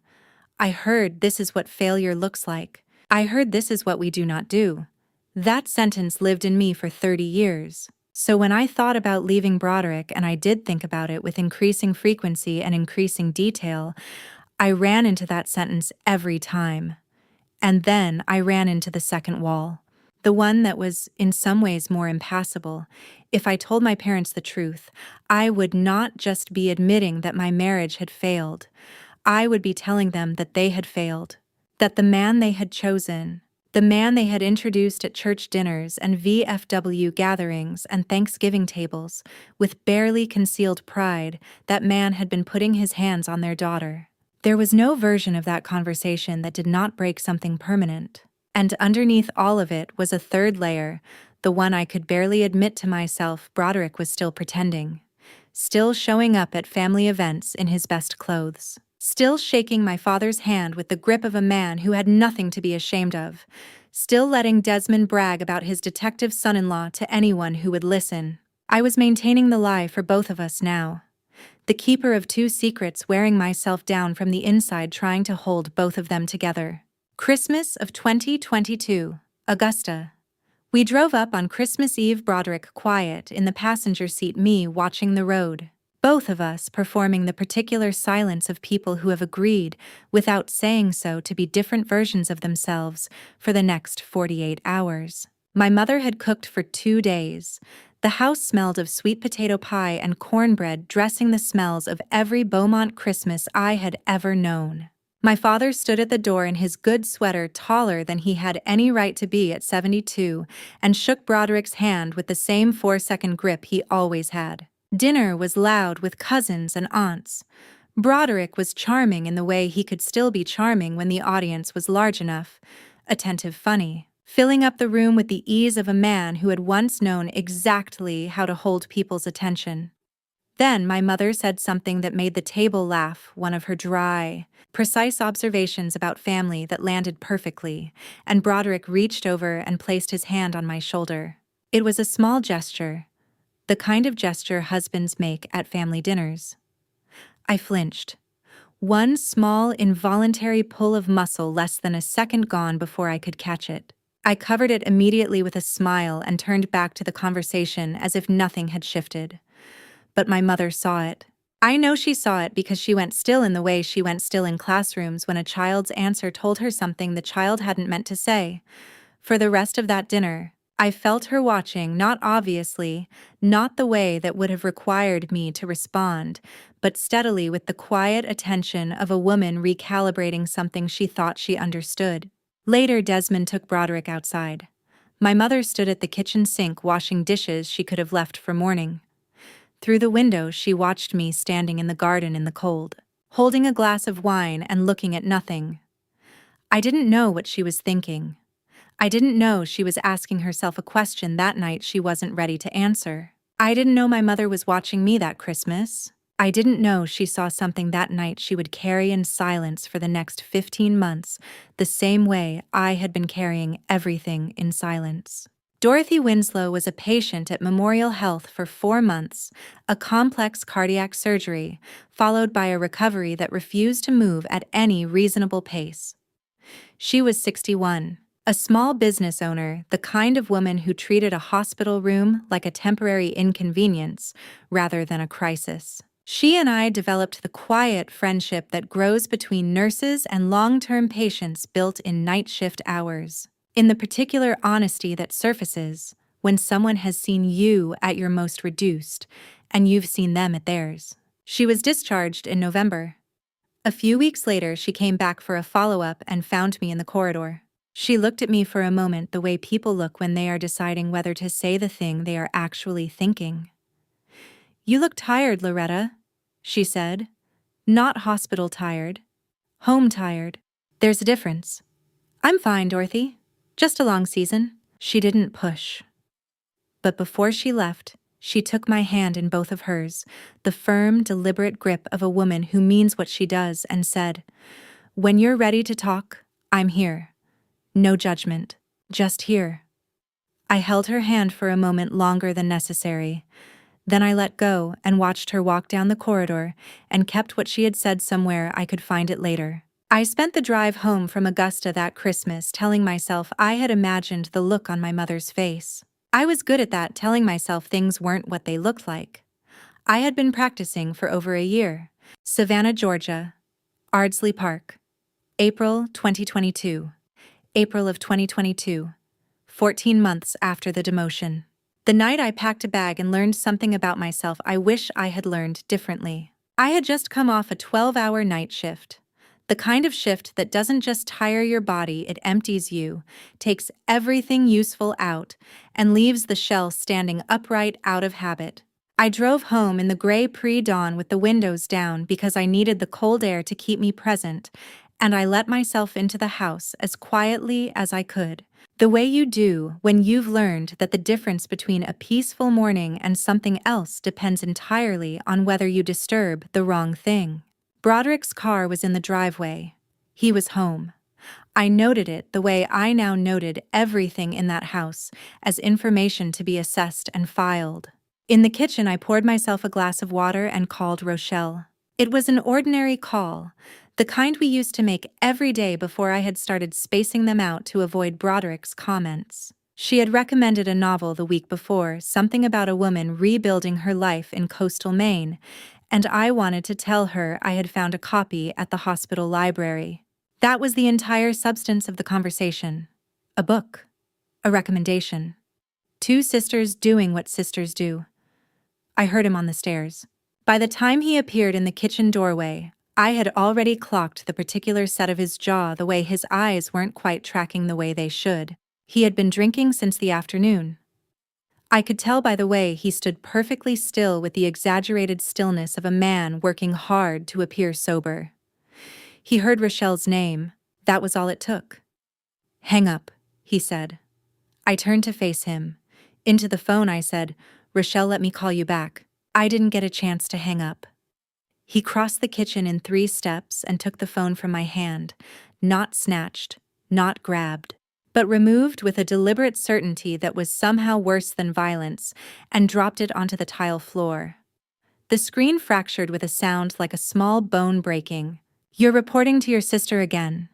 I heard this is what failure looks like. I heard this is what we do not do. That sentence lived in me for 30 years. So when I thought about leaving Broderick, and I did think about it with increasing frequency and increasing detail, I ran into that sentence every time. And then I ran into the second wall. The one that was in some ways more impassable. If I told my parents the truth, I would not just be admitting that my marriage had failed. I would be telling them that they had failed. That the man they had chosen, the man they had introduced at church dinners and VFW gatherings and Thanksgiving tables, with barely concealed pride, that man had been putting his hands on their daughter. There was no version of that conversation that did not break something permanent. And underneath all of it was a third layer, the one I could barely admit to myself. Broderick was still pretending. Still showing up at family events in his best clothes. Still shaking my father's hand with the grip of a man who had nothing to be ashamed of. Still letting Desmond brag about his detective son-in-law to anyone who would listen. I was maintaining the lie for both of us now. The keeper of two secrets, wearing myself down from the inside, trying to hold both of them together. Christmas of 2022, Augusta. We drove up on Christmas Eve, Broderick quiet in the passenger seat, me watching the road. Both of us performing the particular silence of people who have agreed, without saying so, to be different versions of themselves for the next 48 hours. My mother had cooked for 2 days. The house smelled of sweet potato pie and cornbread, dressing the smells of every Beaumont Christmas I had ever known. My father stood at the door in his good sweater, taller than he had any right to be at 72, and shook Broderick's hand with the same 4-second grip he always had. Dinner was loud with cousins and aunts. Broderick was charming in the way he could still be charming when the audience was large enough, attentive, funny, filling up the room with the ease of a man who had once known exactly how to hold people's attention. Then my mother said something that made the table laugh, one of her dry, precise observations about family that landed perfectly, and Broderick reached over and placed his hand on my shoulder. It was a small gesture, the kind of gesture husbands make at family dinners. I flinched. One small, involuntary pull of muscle, less than a second gone before I could catch it. I covered it immediately with a smile and turned back to the conversation as if nothing had shifted. But my mother saw it. I know she saw it because she went still in the way she went still in classrooms when a child's answer told her something the child hadn't meant to say. For the rest of that dinner, I felt her watching, not obviously, not the way that would have required me to respond, but steadily, with the quiet attention of a woman recalibrating something she thought she understood. Later, Desmond took Broderick outside. My mother stood at the kitchen sink washing dishes she could have left for morning. Through the window, she watched me standing in the garden in the cold, holding a glass of wine and looking at nothing. I didn't know what she was thinking. I didn't know she was asking herself a question that night she wasn't ready to answer. I didn't know my mother was watching me that Christmas. I didn't know she saw something that night she would carry in silence for the next 15 months, the same way I had been carrying everything in silence. Dorothy Winslow was a patient at Memorial Health for 4 months, a complex cardiac surgery, followed by a recovery that refused to move at any reasonable pace. She was 61, a small business owner, the kind of woman who treated a hospital room like a temporary inconvenience rather than a crisis. She and I developed the quiet friendship that grows between nurses and long-term patients, built in night shift hours. In the particular honesty that surfaces when someone has seen you at your most reduced and you've seen them at theirs. She was discharged in November. A few weeks later, she came back for a follow-up and found me in the corridor. She looked at me for a moment the way people look when they are deciding whether to say the thing they are actually thinking. "You look tired, Loretta," she said. "Not hospital tired. Home tired. There's a difference." "I'm fine, Dorothy. Just a long season." She didn't push. But before she left, she took my hand in both of hers, the firm, deliberate grip of a woman who means what she does, and said, "When you're ready to talk, I'm here. No judgment, just here." I held her hand for a moment longer than necessary. Then I let go and watched her walk down the corridor and kept what she had said somewhere I could find it later. I spent the drive home from Augusta that Christmas telling myself I had imagined the look on my mother's face. I was good at that, telling myself things weren't what they looked like. I had been practicing for over a year. Savannah, Georgia. Ardsley Park. April 2022. April of 2022. 14 months after the demotion. The night I packed a bag and learned something about myself I wish I had learned differently. I had just come off a 12-hour night shift. The kind of shift that doesn't just tire your body, it empties you, takes everything useful out, and leaves the shell standing upright out of habit. I drove home in the gray pre-dawn with the windows down because I needed the cold air to keep me present, and I let myself into the house as quietly as I could. The way you do when you've learned that the difference between a peaceful morning and something else depends entirely on whether you disturb the wrong thing. Broderick's car was in the driveway. He was home. I noted it the way I now noted everything in that house, as information to be assessed and filed. In the kitchen, I poured myself a glass of water and called Rochelle. It was an ordinary call, the kind we used to make every day before I had started spacing them out to avoid Broderick's comments. She had recommended a novel the week before, something about a woman rebuilding her life in coastal Maine, and I wanted to tell her I had found a copy at the hospital library. That was the entire substance of the conversation. A book. A recommendation. Two sisters doing what sisters do. I heard him on the stairs. By the time he appeared in the kitchen doorway, I had already clocked the particular set of his jaw, the way his eyes weren't quite tracking the way they should. He had been drinking since the afternoon. I could tell by the way he stood perfectly still with the exaggerated stillness of a man working hard to appear sober. He heard Rochelle's name. That was all it took. "Hang up," he said. I turned to face him. Into the phone I said, "Rochelle, let me call you back." I didn't get a chance to hang up. He crossed the kitchen in 3 steps and took the phone from my hand, not snatched, not grabbed, but removed with a deliberate certainty that was somehow worse than violence, and dropped it onto the tile floor. The screen fractured with a sound like a small bone breaking. "You're reporting to your sister again."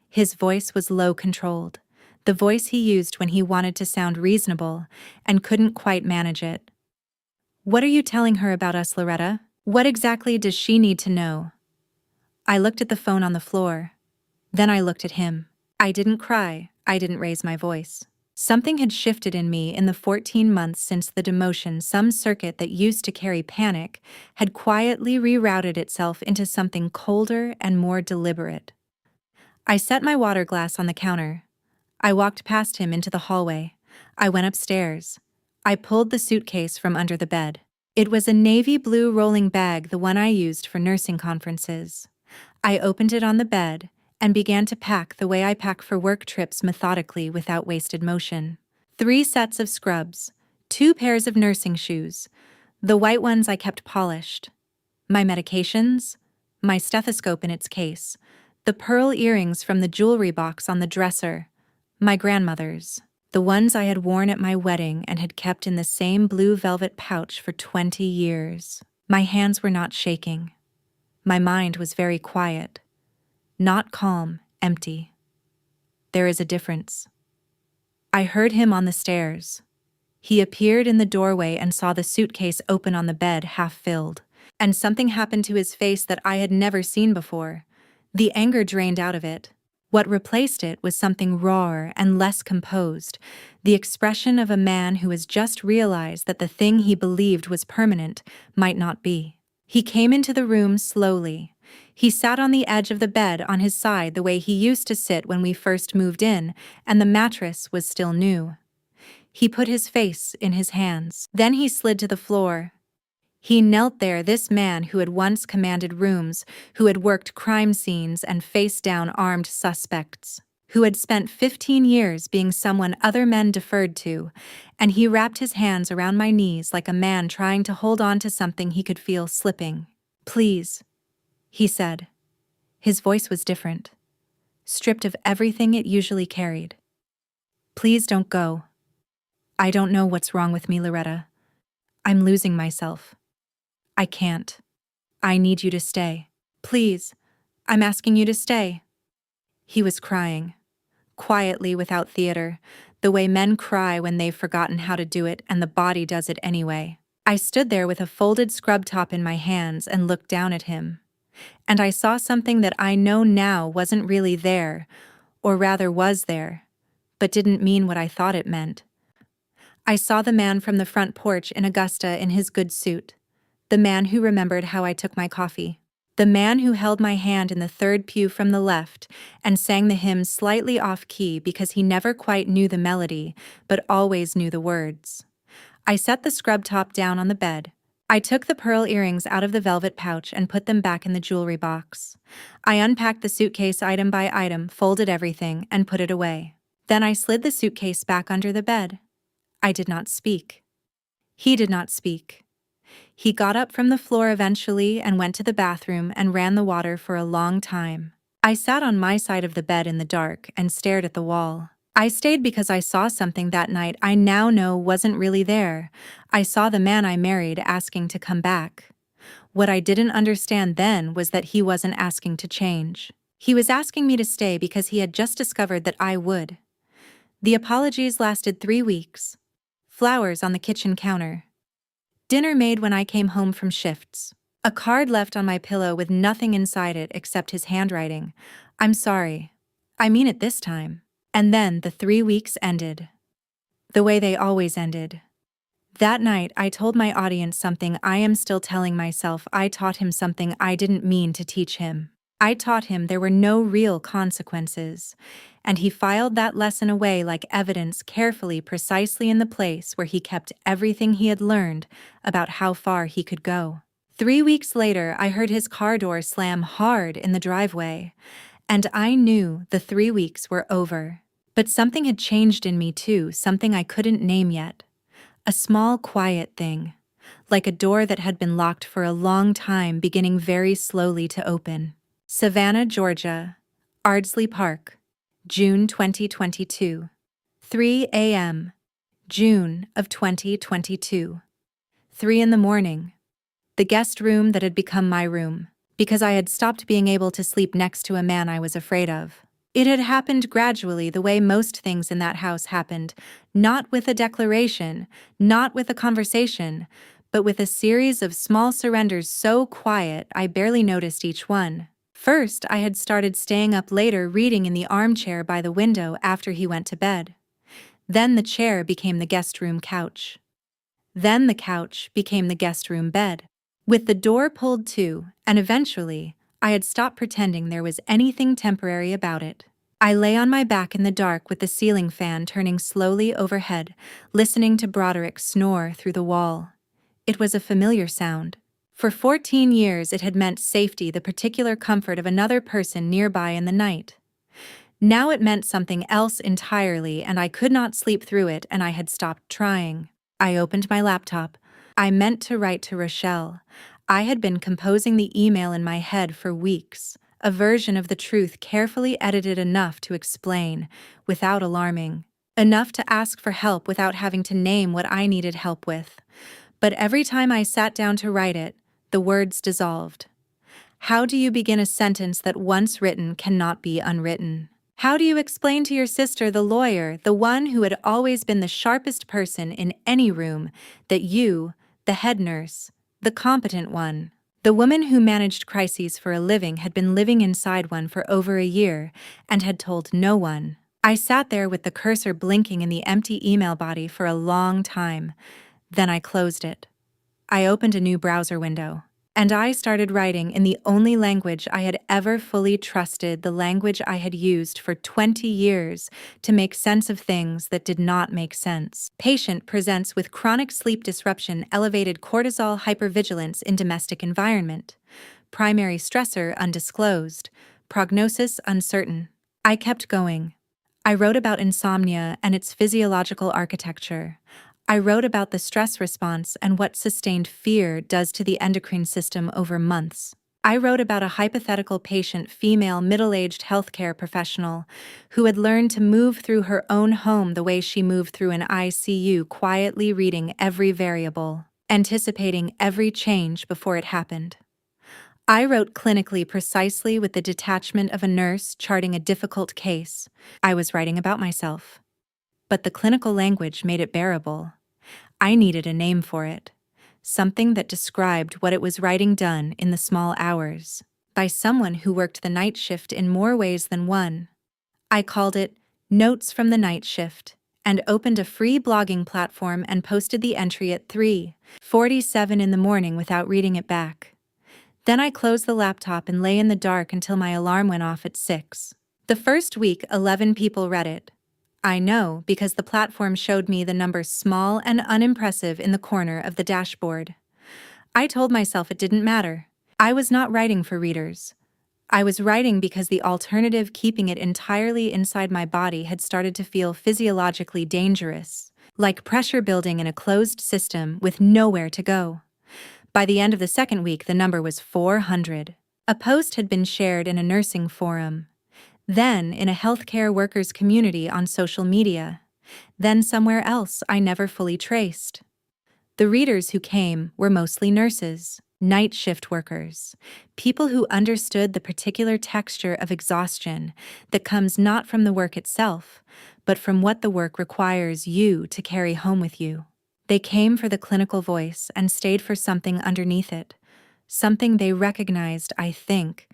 His voice was low-controlled, the voice he used when he wanted to sound reasonable and couldn't quite manage it. "What are you telling her about us, Loretta? What exactly does she need to know?" I looked at the phone on the floor. Then I looked at him. I didn't cry. I didn't raise my voice. Something had shifted in me in the 14 months since the demotion. Some circuit that used to carry panic had quietly rerouted itself into something colder and more deliberate. I set my water glass on the counter. I walked past him into the hallway. I went upstairs. I pulled the suitcase from under the bed. It was a navy blue rolling bag, the one I used for nursing conferences. I opened it on the bed and began to pack the way I pack for work trips, methodically, without wasted motion. 3 sets of scrubs, 2 pairs of nursing shoes, the white ones I kept polished, my medications, my stethoscope in its case, the pearl earrings from the jewelry box on the dresser, my grandmother's, the ones I had worn at my wedding and had kept in the same blue velvet pouch for 20 years. My hands were not shaking. My mind was very quiet. Not calm, empty. There is a difference. I heard him on the stairs. He appeared in the doorway and saw the suitcase open on the bed, half filled. And something happened to his face that I had never seen before. The anger drained out of it. What replaced it was something rawer and less composed, the expression of a man who has just realized that the thing he believed was permanent might not be. He came into the room slowly. He sat on the edge of the bed on his side the way he used to sit when we first moved in, and the mattress was still new. He put his face in his hands. Then he slid to the floor. He knelt there, this man who had once commanded rooms, who had worked crime scenes and faced down armed suspects, who had spent 15 years being someone other men deferred to, and he wrapped his hands around my knees like a man trying to hold on to something he could feel slipping. "Please," he said. His voice was different, stripped of everything it usually carried. "Please don't go. I don't know what's wrong with me, Loretta. I'm losing myself. I can't. I need you to stay. Please, I'm asking you to stay." He was crying, quietly, without theater, the way men cry when they've forgotten how to do it and the body does it anyway. I stood there with a folded scrub top in my hands and looked down at him. And I saw something that I know now wasn't really there, or rather was there, but didn't mean what I thought it meant. I saw the man from the front porch in Augusta in his good suit. The man who remembered how I took my coffee. The man who held my hand in the 3rd pew from the left and sang the hymn slightly off-key because he never quite knew the melody, but always knew the words. I set the scrub top down on the bed. I took the pearl earrings out of the velvet pouch and put them back in the jewelry box. I unpacked the suitcase item by item, folded everything, and put it away. Then I slid the suitcase back under the bed. I did not speak. He did not speak. He got up from the floor eventually and went to the bathroom and ran the water for a long time. I sat on my side of the bed in the dark and stared at the wall. I stayed because I saw something that night I now know wasn't really there. I saw the man I married asking to come back. What I didn't understand then was that he wasn't asking to change. He was asking me to stay because he had just discovered that I would. The apologies lasted 3 weeks. Flowers on the kitchen counter. Dinner made when I came home from shifts. A card left on my pillow with nothing inside it except his handwriting. I'm sorry. I mean it this time. And then the 3 weeks ended. The way they always ended. That night, I told my audience something I am still telling myself. I taught him something I didn't mean to teach him. I taught him there were no real consequences. And he filed that lesson away like evidence carefully, precisely in the place where he kept everything he had learned about how far he could go. 3 weeks later, I heard his car door slam hard in the driveway. And I knew the 3 weeks were over. But something had changed in me too, something I couldn't name yet. A small, quiet thing, like a door that had been locked for a long time beginning very slowly to open. Savannah, Georgia, Ardsley Park, June 2022. 3 a.m., June of 2022. 3 in the morning. The guest room that had become my room, because I had stopped being able to sleep next to a man I was afraid of. It had happened gradually, the way most things in that house happened, not with a declaration, not with a conversation, but with a series of small surrenders so quiet I barely noticed each one. First, I had started staying up later reading in the armchair by the window after he went to bed. Then the chair became the guest room couch. Then the couch became the guest room bed. With the door pulled to, and eventually, I had stopped pretending there was anything temporary about it. I lay on my back in the dark with the ceiling fan turning slowly overhead, listening to Broderick snore through the wall. It was a familiar sound. For 14 years it had meant safety, the particular comfort of another person nearby in the night. Now it meant something else entirely, and I could not sleep through it, and I had stopped trying. I opened my laptop. I meant to write to Rochelle. I had been composing the email in my head for weeks, a version of the truth carefully edited enough to explain, without alarming, enough to ask for help without having to name what I needed help with. But every time I sat down to write it, the words dissolved. How do you begin a sentence that once written cannot be unwritten? How do you explain to your sister, the lawyer, the one who had always been the sharpest person in any room, that you, the head nurse, the competent one, the woman who managed crises for a living, had been living inside one for over a year and had told no one? I sat there with the cursor blinking in the empty email body for a long time. Then I closed it. I opened a new browser window. And I started writing in the only language I had ever fully trusted, the language I had used for 20 years to make sense of things that did not make sense. Patient presents with chronic sleep disruption, elevated cortisol, hypervigilance in domestic environment. Primary stressor undisclosed. Prognosis uncertain. I kept going. I wrote about insomnia and its physiological architecture. I wrote about the stress response and what sustained fear does to the endocrine system over months. I wrote about a hypothetical patient, female middle-aged healthcare professional, who had learned to move through her own home the way she moved through an ICU, quietly reading every variable, anticipating every change before it happened. I wrote clinically, precisely, with the detachment of a nurse charting a difficult case. I was writing about myself. But the clinical language made it bearable. I needed a name for it, something that described what it was writing done in the small hours, by someone who worked the night shift in more ways than one. I called it Notes from the Night Shift, and opened a free blogging platform and posted the entry at 3:47 in the morning without reading it back. Then I closed the laptop and lay in the dark until my alarm went off at 6. The first week, 11 people read it. I know because the platform showed me the number small and unimpressive in the corner of the dashboard. I told myself it didn't matter. I was not writing for readers. I was writing because the alternative, keeping it entirely inside my body, had started to feel physiologically dangerous, like pressure building in a closed system with nowhere to go. By the end of the second week, the number was 400. A post had been shared in a nursing forum. then in a healthcare workers community on social media, then somewhere else I never fully traced. The readers who came were mostly nurses, night shift workers, people who understood the particular texture of exhaustion that comes not from the work itself, but from what the work requires you to carry home with you. They came for the clinical voice and stayed for something underneath it, something they recognized, I think,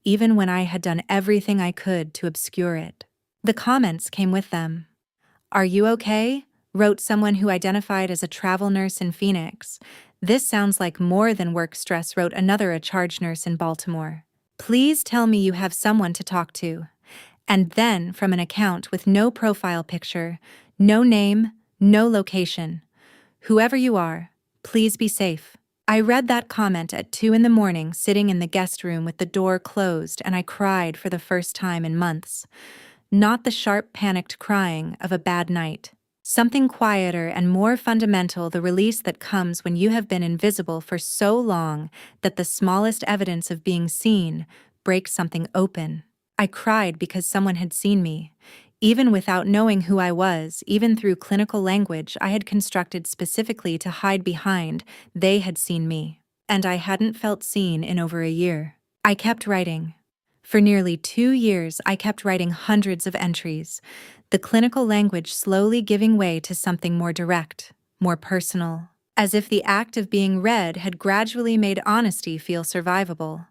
even when I had done everything I could to obscure it. The comments came with them. "Are you okay?" wrote someone who identified as a travel nurse in Phoenix. "This sounds like more than work stress," wrote another, a charge nurse in Baltimore. "Please tell me you have someone to talk to." And then, from an account with no profile picture, no name, no location, "Whoever you are, please be safe." I read that comment at 2 in the morning, sitting in the guest room with the door closed, and I cried for the first time in months. Not the sharp, panicked crying of a bad night. Something quieter and more fundamental, the release that comes when you have been invisible for so long that the smallest evidence of being seen breaks something open. I cried because someone had seen me. Even without knowing who I was, even through clinical language I had constructed specifically to hide behind, they had seen me. And I hadn't felt seen in over a year. I kept writing. For nearly 2 years, I kept writing hundreds of entries, the clinical language slowly giving way to something more direct, more personal, as if the act of being read had gradually made honesty feel survivable.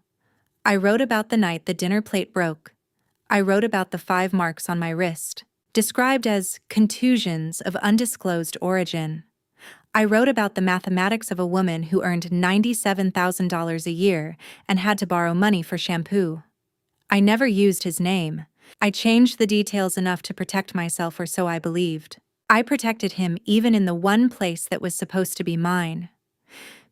I wrote about the night the dinner plate broke. I wrote about the 5 marks on my wrist, described as contusions of undisclosed origin. I wrote about the mathematics of a woman who earned $97,000 a year and had to borrow money for shampoo. I never used his name. I changed the details enough to protect myself, or so I believed. I protected him even in the one place that was supposed to be mine.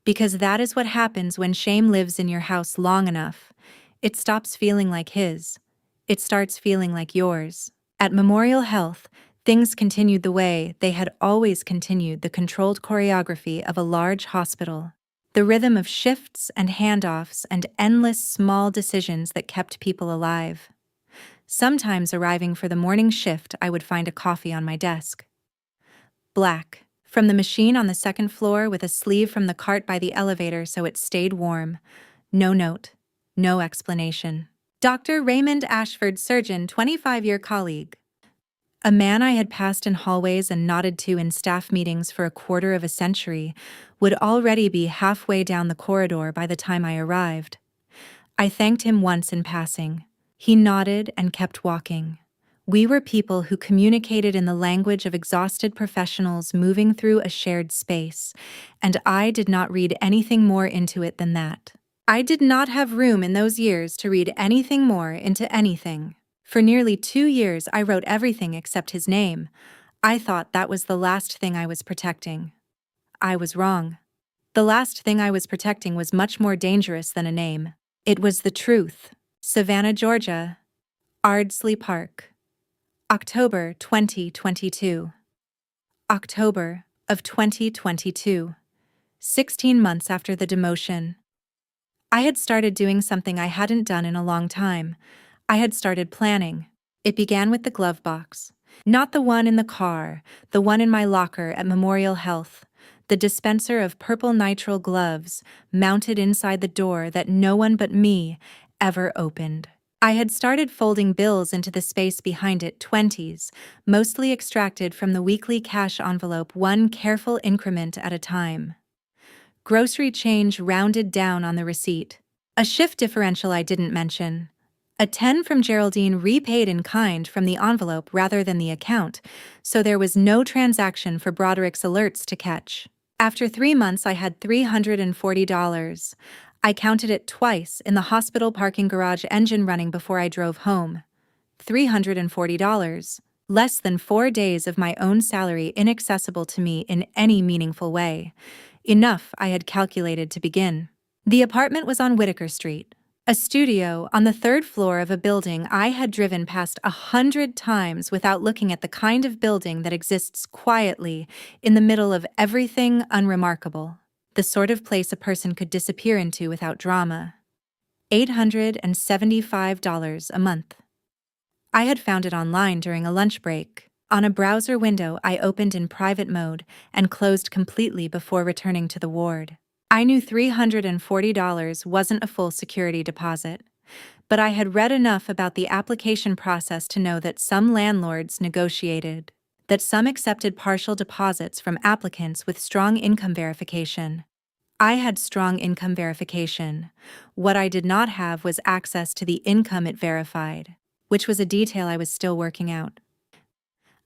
Because that is what happens when shame lives in your house long enough. It stops feeling like his. It starts feeling like yours. At Memorial Health, things continued the way they had always continued, the controlled choreography of a large hospital. The rhythm of shifts and handoffs and endless small decisions that kept people alive. Sometimes arriving for the morning shift, I would find a coffee on my desk. Black, from the machine on the second floor, with a sleeve from the cart by the elevator so it stayed warm. No note, no explanation. Dr. Raymond Ashford, surgeon, 25-year colleague. A man I had passed in hallways and nodded to in staff meetings for a quarter of a century would already be halfway down the corridor by the time I arrived. I thanked him once in passing. He nodded and kept walking. We were people who communicated in the language of exhausted professionals moving through a shared space, and I did not read anything more into it than that. I did not have room in those years to read anything more into anything. For nearly 2 years, I wrote everything except his name. I thought that was the last thing I was protecting. I was wrong. The last thing I was protecting was much more dangerous than a name. It was the truth. Savannah, Georgia. Ardsley Park. October 2022. October of 2022. 16 months after the demotion. I had started doing something I hadn't done in a long time. I had started planning. It began with the glove box. Not the one in the car, the one in my locker at Memorial Health. The dispenser of purple nitrile gloves mounted inside the door that no one but me ever opened. I had started folding bills into the space behind it, 20s, mostly extracted from the weekly cash envelope, one careful increment at a time. Grocery change rounded down on the receipt. A shift differential I didn't mention. A 10 from Geraldine repaid in kind from the envelope rather than the account, so there was no transaction for Broderick's alerts to catch. After 3 months, I had $340. I counted it twice in the hospital parking garage, engine running before I drove home. $340. Less than 4 days of my own salary inaccessible to me in any meaningful way. Enough, I had calculated, to begin. The apartment was on Whitaker Street, a studio on the 3rd floor of a building I had driven past 100 times without looking at, the kind of building that exists quietly in the middle of everything unremarkable, the sort of place a person could disappear into without drama. $875 a month. I had found it online during a lunch break. On a browser window I opened in private mode and closed completely before returning to the ward. I knew $340 wasn't a full security deposit, but I had read enough about the application process to know that some landlords negotiated, that some accepted partial deposits from applicants with strong income verification. I had strong income verification. What I did not have was access to the income it verified, which was a detail I was still working out.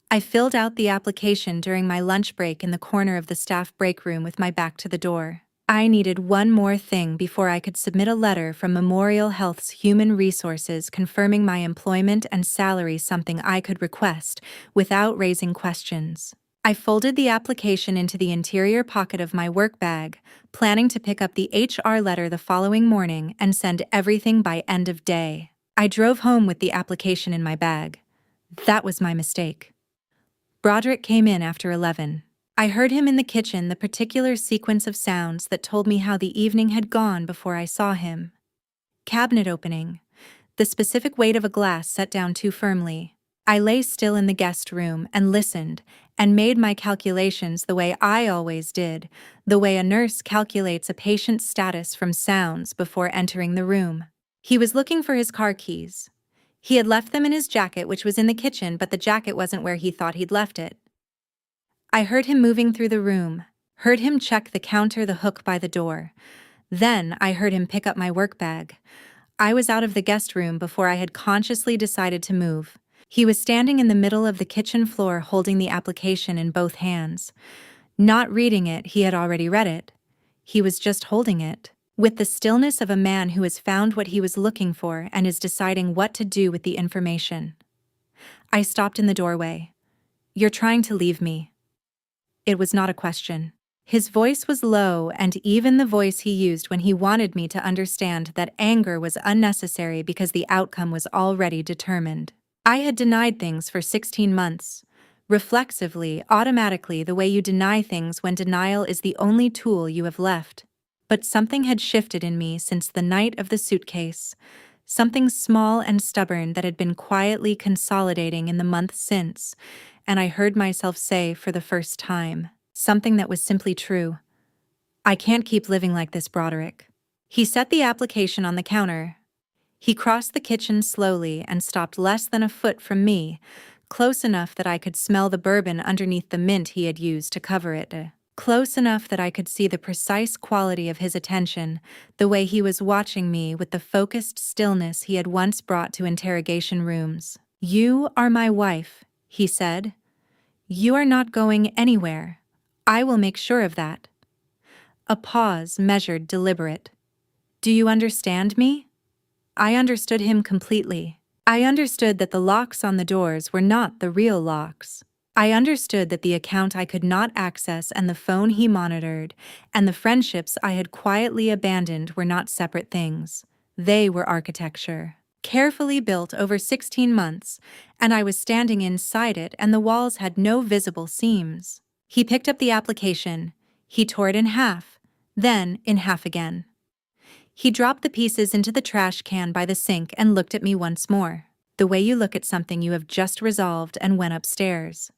I filled out the application during my lunch break in the corner of the staff break room with my back to the door. I needed one more thing before I could submit a letter from Memorial Health's Human Resources confirming my employment and salary, something I could request without raising questions. I folded the application into the interior pocket of my work bag, planning to pick up the HR letter the following morning and send everything by end of day. I drove home with the application in my bag. That was my mistake. Broderick came in after 11. I heard him in the kitchen, the particular sequence of sounds that told me how the evening had gone before I saw him. Cabinet opening. The specific weight of a glass set down too firmly. I lay still in the guest room and listened, and made my calculations the way I always did, the way a nurse calculates a patient's status from sounds before entering the room. He was looking for his car keys. He had left them in his jacket, which was in the kitchen, but the jacket wasn't where he thought he'd left it. I heard him moving through the room, heard him check the counter, the hook by the door. Then I heard him pick up my work bag. I was out of the guest room before I had consciously decided to move. He was standing in the middle of the kitchen floor holding the application in both hands. Not reading it, he had already read it. He was just holding it, with the stillness of a man who has found what he was looking for and is deciding what to do with the information. I stopped in the doorway. "You're trying to leave me." It was not a question. His voice was low, and even the voice he used when he wanted me to understand that anger was unnecessary because the outcome was already determined. I had denied things for 16 months. Reflexively, automatically, the way you deny things when denial is the only tool you have left. But something had shifted in me since the night of the suitcase. Something small and stubborn that had been quietly consolidating in the months since, and I heard myself say for the first time, something that was simply true. "I can't keep living like this, Broderick." He set the application on the counter. He crossed the kitchen slowly and stopped less than a foot from me, close enough that I could smell the bourbon underneath the mint he had used to cover it. Close enough that I could see the precise quality of his attention, the way he was watching me with the focused stillness he had once brought to interrogation rooms. "You are my wife," he said. "You are not going anywhere. I will make sure of that." A pause, measured, deliberate. "Do you understand me?" I understood him completely. I understood that the locks on the doors were not the real locks. I understood that the account I could not access and the phone he monitored, and the friendships I had quietly abandoned were not separate things. They were architecture, carefully built over 16 months, and I was standing inside it, and the walls had no visible seams. He picked up the application. He tore it in half, then in half again. He dropped the pieces into the trash can by the sink and looked at me once more, the way you look at something you have just resolved, and went upstairs.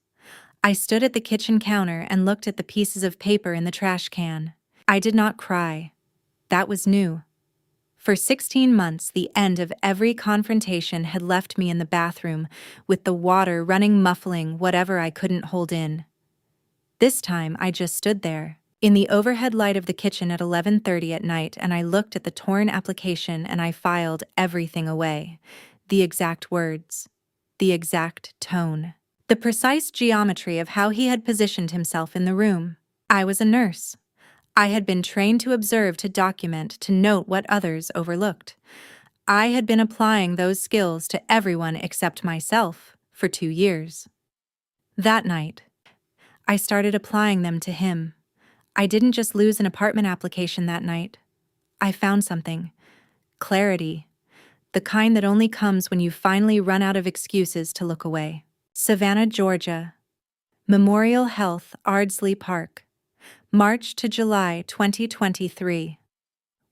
I stood at the kitchen counter and looked at the pieces of paper in the trash can. I did not cry. That was new. For 16 months, the end of every confrontation had left me in the bathroom, with the water running, muffling whatever I couldn't hold in. This time, I just stood there, in the overhead light of the kitchen at 11:30 at night, and I looked at the torn application and I filed everything away. The exact words, the exact tone, the precise geometry of how he had positioned himself in the room. I was a nurse. I had been trained to observe, to document, to note what others overlooked. I had been applying those skills to everyone except myself for 2 years. That night, I started applying them to him. I didn't just lose an apartment application that night. I found something. Clarity. The kind that only comes when you finally run out of excuses to look away. Savannah, Georgia. Memorial Health, Ardsley Park. March to July 2023.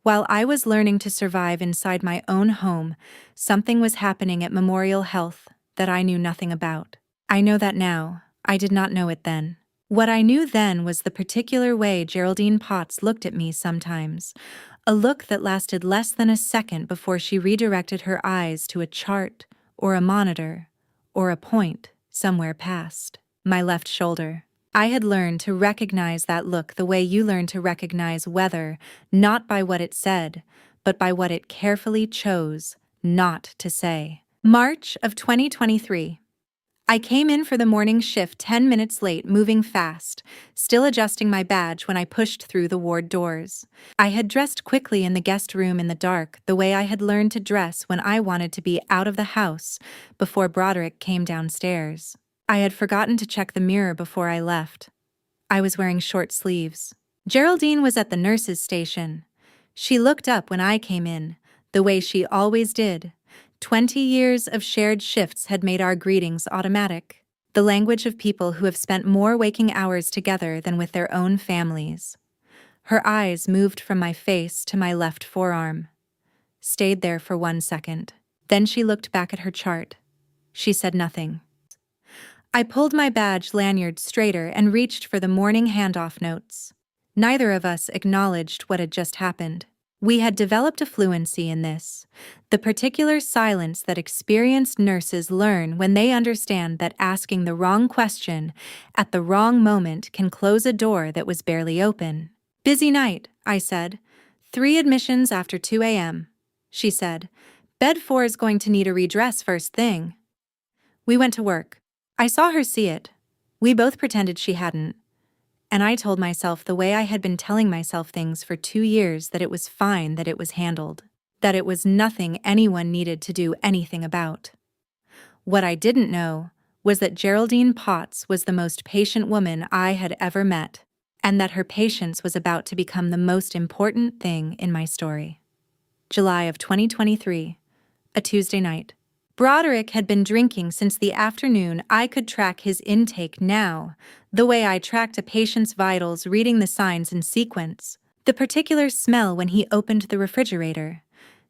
While I was learning to survive inside my own home, something was happening at Memorial Health. that I knew nothing about. I know that now. I did not know it then. What I knew then was the particular way Geraldine Potts looked at me sometimes, a look that lasted less than a second before she redirected her eyes to a chart or a monitor or a point somewhere past my left shoulder. I had learned to recognize that look the way you learn to recognize weather, not by what it said, but by what it carefully chose not to say. March of 2023. I came in for the morning shift 10 minutes late, moving fast, still adjusting my badge when I pushed through the ward doors. I had dressed quickly in the guest room in the dark, the way I had learned to dress when I wanted to be out of the house before Broderick came downstairs. I had forgotten to check the mirror before I left. I was wearing short sleeves. Geraldine was at the nurse's station. She looked up when I came in, the way she always did. 20 years of shared shifts had made our greetings automatic, the language of people who have spent more waking hours together than with their own families. Her eyes moved from my face to my left forearm, stayed there for 1 second. Then she looked back at her chart. She said nothing. I pulled my badge lanyard straighter and reached for the morning handoff notes. Neither of us acknowledged what had just happened. We had developed a fluency in this, the particular silence that experienced nurses learn when they understand that asking the wrong question at the wrong moment can close a door that was barely open. "Busy night," I said. 3 admissions after 2 a.m. She said, "Bed 4 is going to need a redress first thing." We went to work. I saw her see it. We both pretended she hadn't. And I told myself the way I had been telling myself things for 2 years, that it was fine, that it was handled, that it was nothing anyone needed to do anything about. What I didn't know was that Geraldine Potts was the most patient woman I had ever met, and that her patience was about to become the most important thing in my story. July of 2023, a Tuesday night. Broderick had been drinking since the afternoon. I could track his intake now, the way I tracked a patient's vitals, reading the signs in sequence. The particular smell when he opened the refrigerator,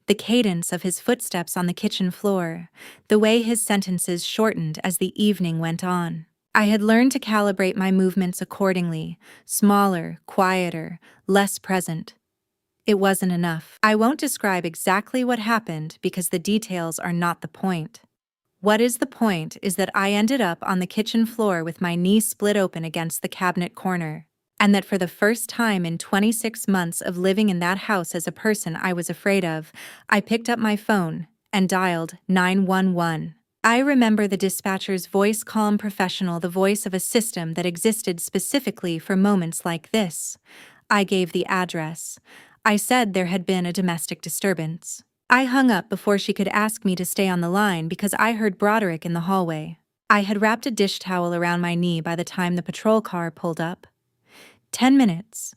the cadence of his footsteps on the kitchen floor, the way his sentences shortened as the evening went on. I had learned to calibrate my movements accordingly, smaller, quieter, less present. It wasn't enough. I won't describe exactly what happened because the details are not the point. What is the point is that I ended up on the kitchen floor with my knee split open against the cabinet corner, and that for the first time in 26 months of living in that house as a person I was afraid of, I picked up my phone and dialed 911. I remember the dispatcher's voice, calm, professional, the voice of a system that existed specifically for moments like this. I gave the address. I said there had been a domestic disturbance. I hung up before she could ask me to stay on the line because I heard Broderick in the hallway. I had wrapped a dish towel around my knee by the time the patrol car pulled up. 10 minutes.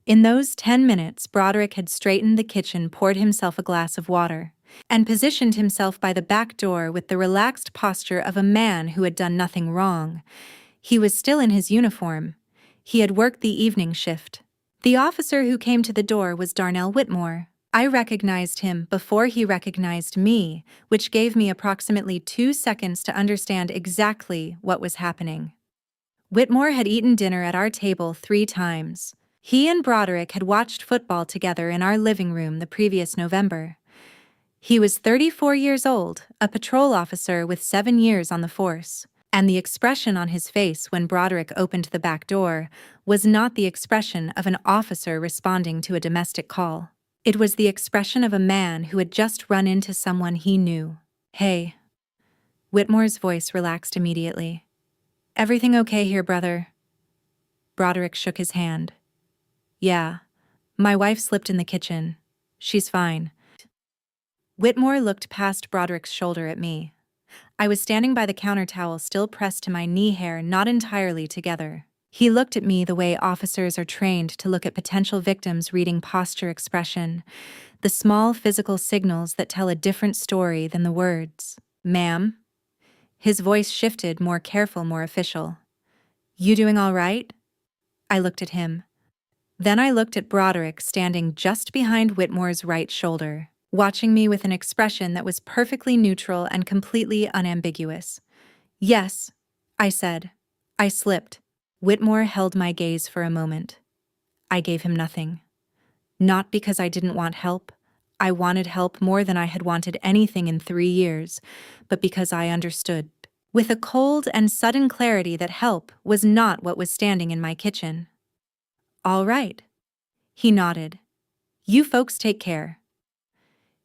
In those 10 minutes, Broderick had straightened the kitchen, poured himself a glass of water, and positioned himself by the back door with the relaxed posture of a man who had done nothing wrong. He was still in his uniform. He had worked the evening shift. The officer who came to the door was Darnell Whitmore. I recognized him before he recognized me, which gave me approximately 2 seconds to understand exactly what was happening. Whitmore had eaten dinner at our table 3 times. He and Broderick had watched football together in our living room the previous November. He was 34 years old, a patrol officer with 7 years on the force. And the expression on his face when Broderick opened the back door was not the expression of an officer responding to a domestic call. It was the expression of a man who had just run into someone he knew. "Hey." Whitmore's voice relaxed immediately. "Everything okay here, brother?" Broderick shook his hand. "Yeah. My wife slipped in the kitchen. She's fine." Whitmore looked past Broderick's shoulder at me. I was standing by the counter towel, still pressed to my knee hair, not entirely together. He looked at me the way officers are trained to look at potential victims, reading posture, expression, the small physical signals that tell a different story than the words. "Ma'am?" His voice shifted, more careful, more official. "You doing all right?" I looked at him. Then I looked at Broderick standing just behind Whitmore's right shoulder. watching me with an expression that was perfectly neutral and completely unambiguous. "Yes," I said. I slipped. Whitmore held my gaze for a moment. I gave him nothing. Not because I didn't want help. I wanted help more than I had wanted anything in 3 years, but because I understood, with a cold and sudden clarity, that help was not what was standing in my kitchen. "All right." He nodded. "You folks take care."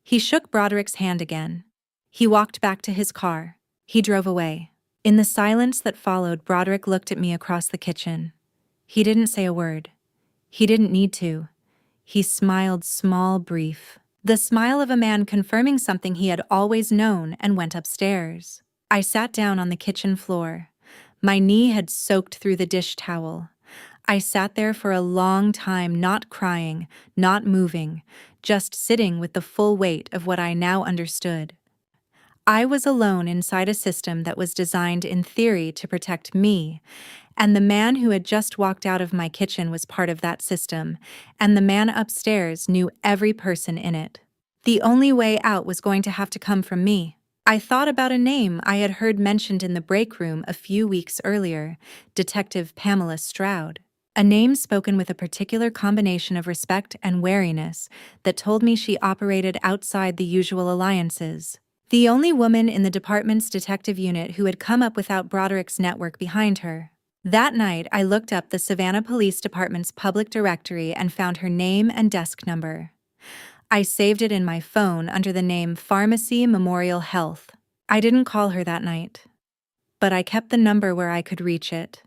He shook Broderick's hand again. He walked back to his car. He drove away. In the silence that followed, Broderick looked at me across the kitchen. He didn't say a word. He didn't need to. He smiled, small, brief. The smile of a man confirming something he had always known, and went upstairs. I sat down on the kitchen floor. My knee had soaked through the dish towel. I sat there for a long time, not crying, not moving, just sitting with the full weight of what I now understood. I was alone inside a system that was designed in theory to protect me, and the man who had just walked out of my kitchen was part of that system, and the man upstairs knew every person in it. The only way out was going to have to come from me. I thought about a name I had heard mentioned in the break room a few weeks earlier, Detective Pamela Stroud. A name spoken with a particular combination of respect and wariness that told me she operated outside the usual alliances. The only woman in the department's detective unit who had come up without Broderick's network behind her. That night, I looked up the Savannah Police Department's public directory and found her name and desk number. I saved it in my phone under the name Pharmacy Memorial Health. I didn't call her that night, but I kept the number where I could reach it.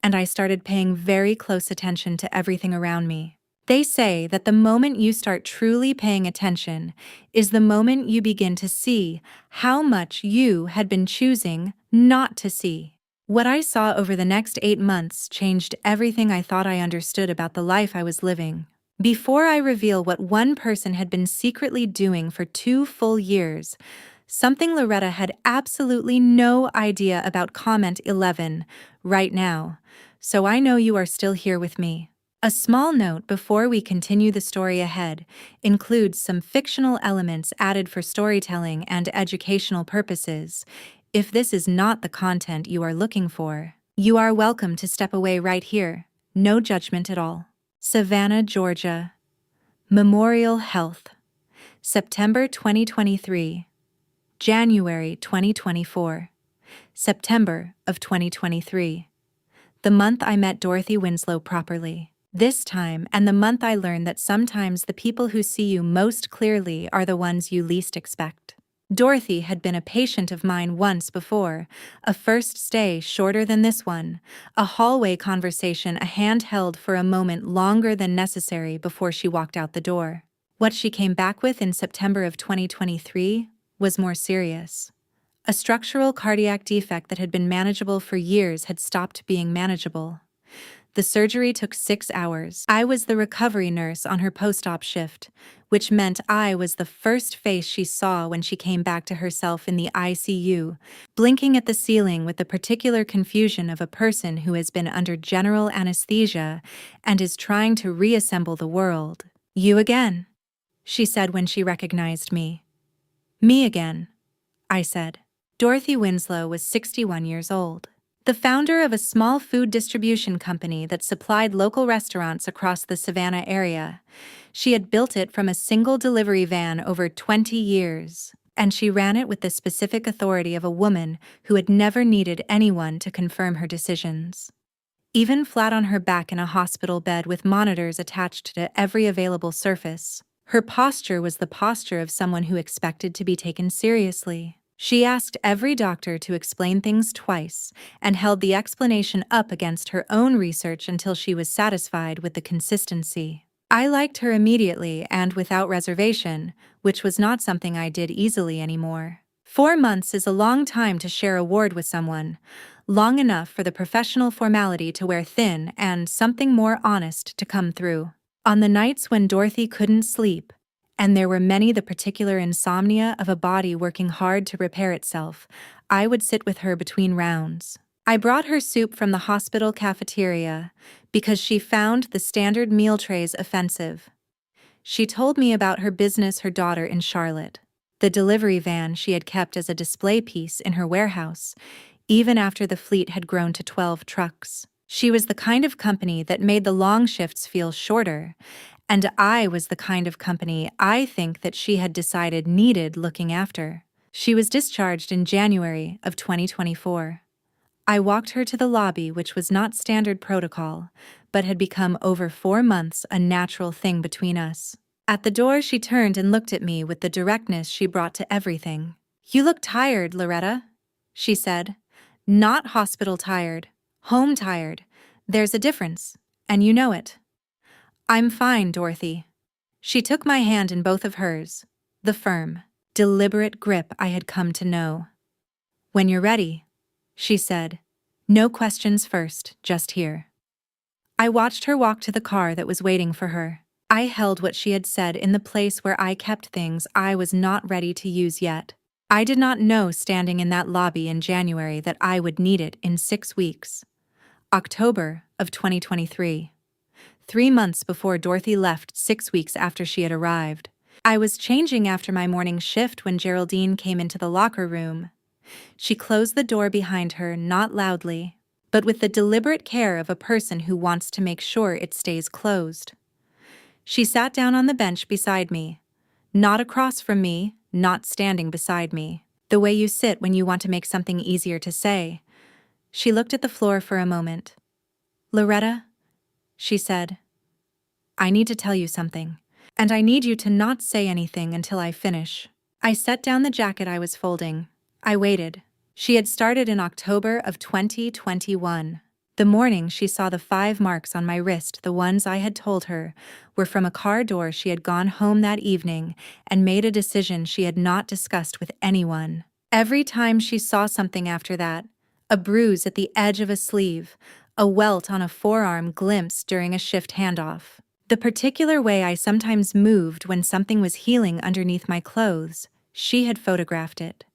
And I started paying very close attention to everything around me. They say that the moment you start truly paying attention is the moment you begin to see how much you had been choosing not to see. What I saw over the next 8 months changed everything I thought I understood about the life I was living. Before I reveal what one person had been secretly doing for 2 full years, something Loretta had absolutely no idea about. Comment 11, right now. So I know you are still here with me. A small note before we continue the story ahead includes some fictional elements added for storytelling and educational purposes. If this is not the content you are looking for, you are welcome to step away right here. No judgment at all. Savannah, Georgia. Memorial Health. September 2023. January 2024. September of 2023. The month I met Dorothy Winslow properly. This time, and the month I learned that sometimes the people who see you most clearly are the ones you least expect. Dorothy had been a patient of mine once before, a first stay shorter than this one, a hallway conversation a hand held for a moment longer than necessary before she walked out the door. What she came back with in September of 2023 was more serious. A structural cardiac defect that had been manageable for years had stopped being manageable. The surgery took 6 hours. I was the recovery nurse on her post-op shift, which meant I was the first face she saw when she came back to herself in the ICU, blinking at the ceiling with the particular confusion of a person who has been under general anesthesia and is trying to reassemble the world. "You again," she said when she recognized me. "Me again," I said. Dorothy Winslow was 61 years old. The founder of a small food distribution company that supplied local restaurants across the Savannah area. She had built it from a single delivery van over 20 years, and she ran it with the specific authority of a woman who had never needed anyone to confirm her decisions. Even flat on her back in a hospital bed with monitors attached to every available surface, her posture was the posture of someone who expected to be taken seriously. She asked every doctor to explain things twice and held the explanation up against her own research until she was satisfied with the consistency. I liked her immediately and without reservation, which was not something I did easily anymore. 4 months is a long time to share a ward with someone, long enough for the professional formality to wear thin and something more honest to come through. On the nights when Dorothy couldn't sleep, and there were many the particular insomnia of a body working hard to repair itself, I would sit with her between rounds. I brought her soup from the hospital cafeteria because she found the standard meal trays offensive. She told me about her business, her daughter in Charlotte, the delivery van she had kept as a display piece in her warehouse, even after the fleet had grown to 12 trucks. She was the kind of company that made the long shifts feel shorter, and I was the kind of company I think that she had decided needed looking after. She was discharged in January of 2024. I walked her to the lobby, which was not standard protocol, but had become over 4 months a natural thing between us. At the door, she turned and looked at me with the directness she brought to everything. "You look tired, Loretta," she said. "Not hospital tired, home tired. There's a difference, and you know it." "I'm fine, Dorothy." She took my hand in both of hers, the firm, deliberate grip I had come to know. "When you're ready," she said. "No questions first, just here." I watched her walk to the car that was waiting for her. I held what she had said in the place where I kept things I was not ready to use yet. I did not know standing in that lobby in January that I would need it in 6 weeks. October of 2023. 3 months before Dorothy left, 6 weeks after she had arrived. I was changing after my morning shift when Geraldine came into the locker room. She closed the door behind her, not loudly, but with the deliberate care of a person who wants to make sure it stays closed. She sat down on the bench beside me, not across from me, not standing beside me, the way you sit when you want to make something easier to say. She looked at the floor for a moment. "Loretta," she said, "I need to tell you something, and I need you to not say anything until I finish." I set down the jacket I was folding. I waited. She had started in October of 2021. The morning she saw the 5 marks on my wrist, the ones I had told her, were from a car door. She had gone home that evening and made a decision she had not discussed with anyone. Every time she saw something after that, a bruise at the edge of a sleeve, a welt on a forearm glimpsed during a shift handoff, the particular way I sometimes moved when something was healing underneath my clothes, she had photographed it.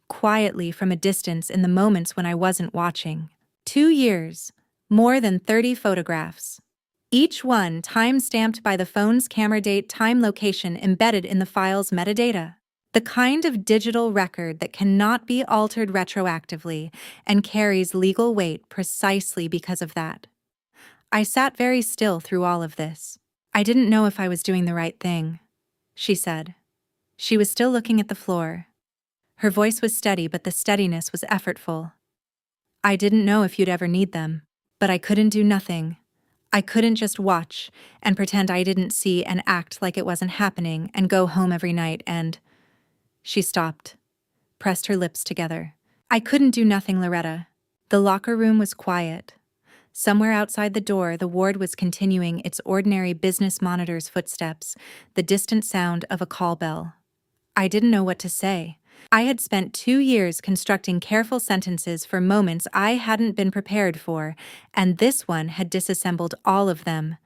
Quietly from a distance in the moments when I wasn't watching. 2 years, more than 30 photographs. Each one time-stamped by the phone's camera date, time, location embedded in the file's metadata. The kind of digital record that cannot be altered retroactively and carries legal weight precisely because of that. I sat very still through all of this. "I didn't know if I was doing the right thing," she said. She was still looking at the floor. Her voice was steady, but the steadiness was effortful. "I didn't know if you'd ever need them, but I couldn't do nothing. I couldn't just watch and pretend I didn't see and act like it wasn't happening and go home every night and—" She stopped, pressed her lips together. "I couldn't do nothing, Loretta." The locker room was quiet. Somewhere outside the door, the ward was continuing its ordinary business monitor's footsteps, the distant sound of a call bell. I didn't know what to say. I had spent 2 years constructing careful sentences for moments I hadn't been prepared for, and this one had disassembled all of them.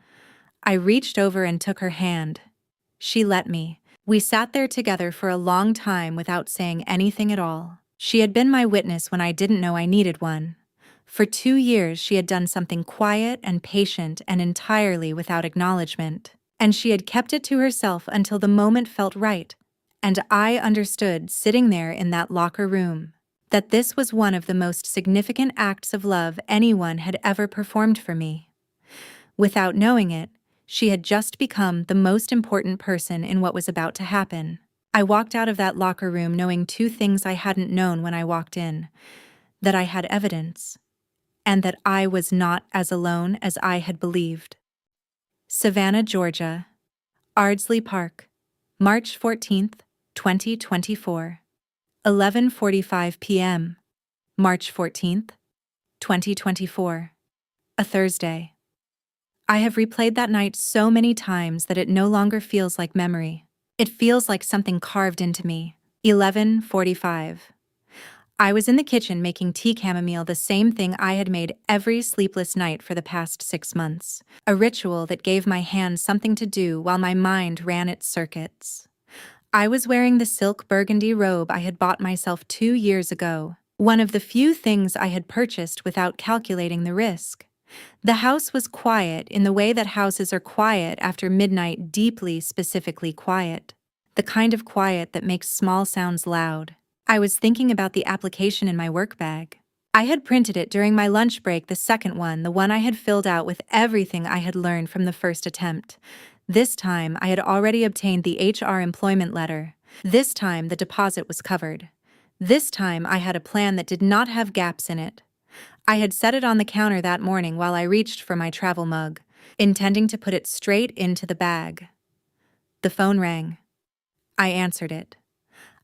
I reached over and took her hand. She let me. We sat there together for a long time without saying anything at all. She had been my witness when I didn't know I needed one. For 2 years she had done something quiet and patient and entirely without acknowledgement, and she had kept it to herself until the moment felt right. And I understood, sitting there in that locker room, that this was one of the most significant acts of love anyone had ever performed for me. Without knowing it, she had just become the most important person in what was about to happen. I walked out of that locker room knowing 2 things I hadn't known when I walked in: that I had evidence, and that I was not as alone as I had believed. Savannah, Georgia. Ardsley Park, March 14th, 2024. 11:45 p.m. March 14th, 2024. A Thursday. I have replayed that night so many times that it no longer feels like memory. It feels like something carved into me. 11:45. I was in the kitchen making tea chamomile, the same thing I had made every sleepless night for the past 6 months. A ritual that gave my hands something to do while my mind ran its circuits. I was wearing the silk burgundy robe I had bought myself 2 years ago, one of the few things I had purchased without calculating the risk. The house was quiet in the way that houses are quiet after midnight, deeply, specifically quiet. The kind of quiet that makes small sounds loud. I was thinking about the application in my work bag. I had printed it during my lunch break, the second one, the one I had filled out with everything I had learned from the first attempt. This time, I had already obtained the HR employment letter. This time, the deposit was covered. This time, I had a plan that did not have gaps in it. I had set it on the counter that morning while I reached for my travel mug, intending to put it straight into the bag. The phone rang. I answered it.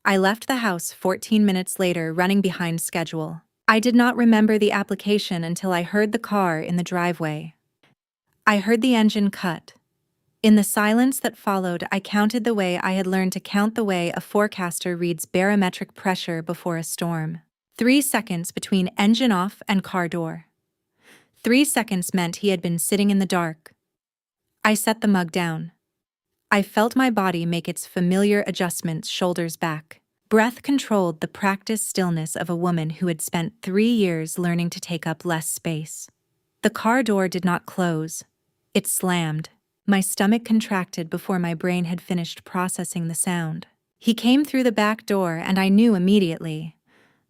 I left the house 14 minutes later, running behind schedule. I did not remember the application until I heard the car in the driveway. I heard the engine cut. In the silence that followed, I counted the way I had learned to count the way a forecaster reads barometric pressure before a storm. 3 seconds between engine off and car door. 3 seconds meant he had been sitting in the dark. I set the mug down. I felt my body make its familiar adjustments, shoulders back. Breath controlled the practiced stillness of a woman who had spent 3 years learning to take up less space. The car door did not close. It slammed. My stomach contracted before my brain had finished processing the sound. He came through the back door, and I knew immediately.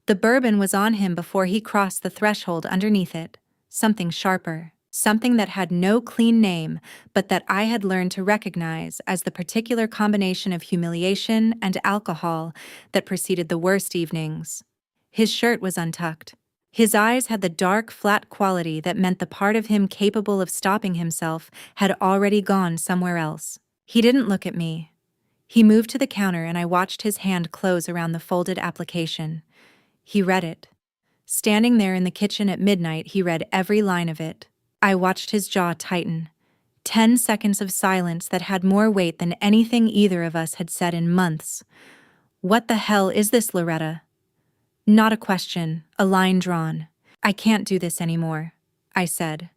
The bourbon was on him before he crossed the threshold underneath it. Something sharper. Something that had no clean name, but that I had learned to recognize as the particular combination of humiliation and alcohol that preceded the worst evenings. His shirt was untucked. His eyes had the dark, flat quality that meant the part of him capable of stopping himself had already gone somewhere else. He didn't look at me. He moved to the counter, and I watched his hand close around the folded application. He read it. Standing there in the kitchen at midnight, he read every line of it. I watched his jaw tighten. 10 seconds of silence that had more weight than anything either of us had said in months. What the hell is this, Loretta? Not a question, a line drawn. I can't do this anymore, I said.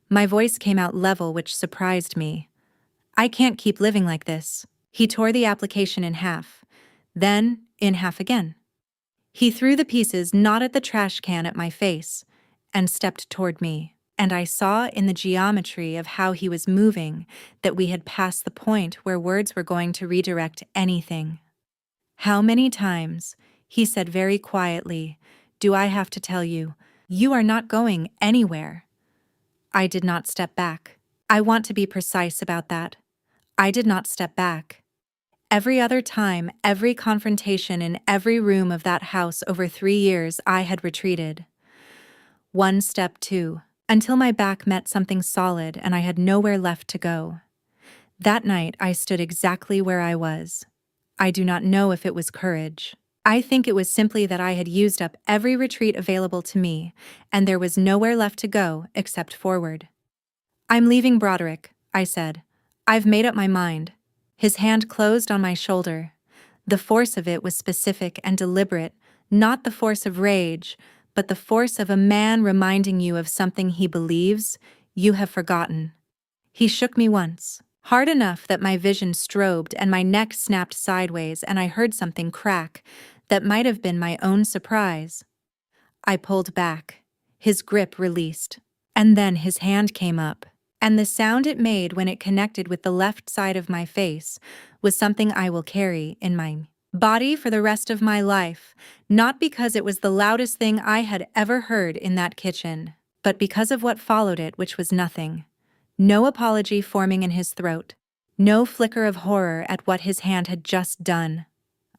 My voice came out level, which surprised me. I can't keep living like this. He tore the application in half, then in half again. He threw the pieces not at the trash can, at my face, and stepped toward me. And I saw in the geometry of how he was moving that we had passed the point where words were going to redirect anything. How many times, he said very quietly, do I have to tell you, you are not going anywhere? I did not step back. I want to be precise about that. I did not step back. Every other time, every confrontation in every room of that house over 3 years, I had retreated. 1 step, 2. Until my back met something solid and I had nowhere left to go. That night, I stood exactly where I was. I do not know if it was courage. I think it was simply that I had used up every retreat available to me, and there was nowhere left to go except forward. I'm leaving Broderick, I said. I've made up my mind. His hand closed on my shoulder. The force of it was specific and deliberate, not the force of rage, but the force of a man reminding you of something he believes you have forgotten. He shook me once, hard enough that my vision strobed and my neck snapped sideways, and I heard something crack that might have been my own surprise. I pulled back. His grip released. And then his hand came up, and the sound it made when it connected with the left side of my face was something I will carry in my body for the rest of my life, not because it was the loudest thing I had ever heard in that kitchen, but because of what followed it, which was nothing. No apology forming in his throat. No flicker of horror at what his hand had just done.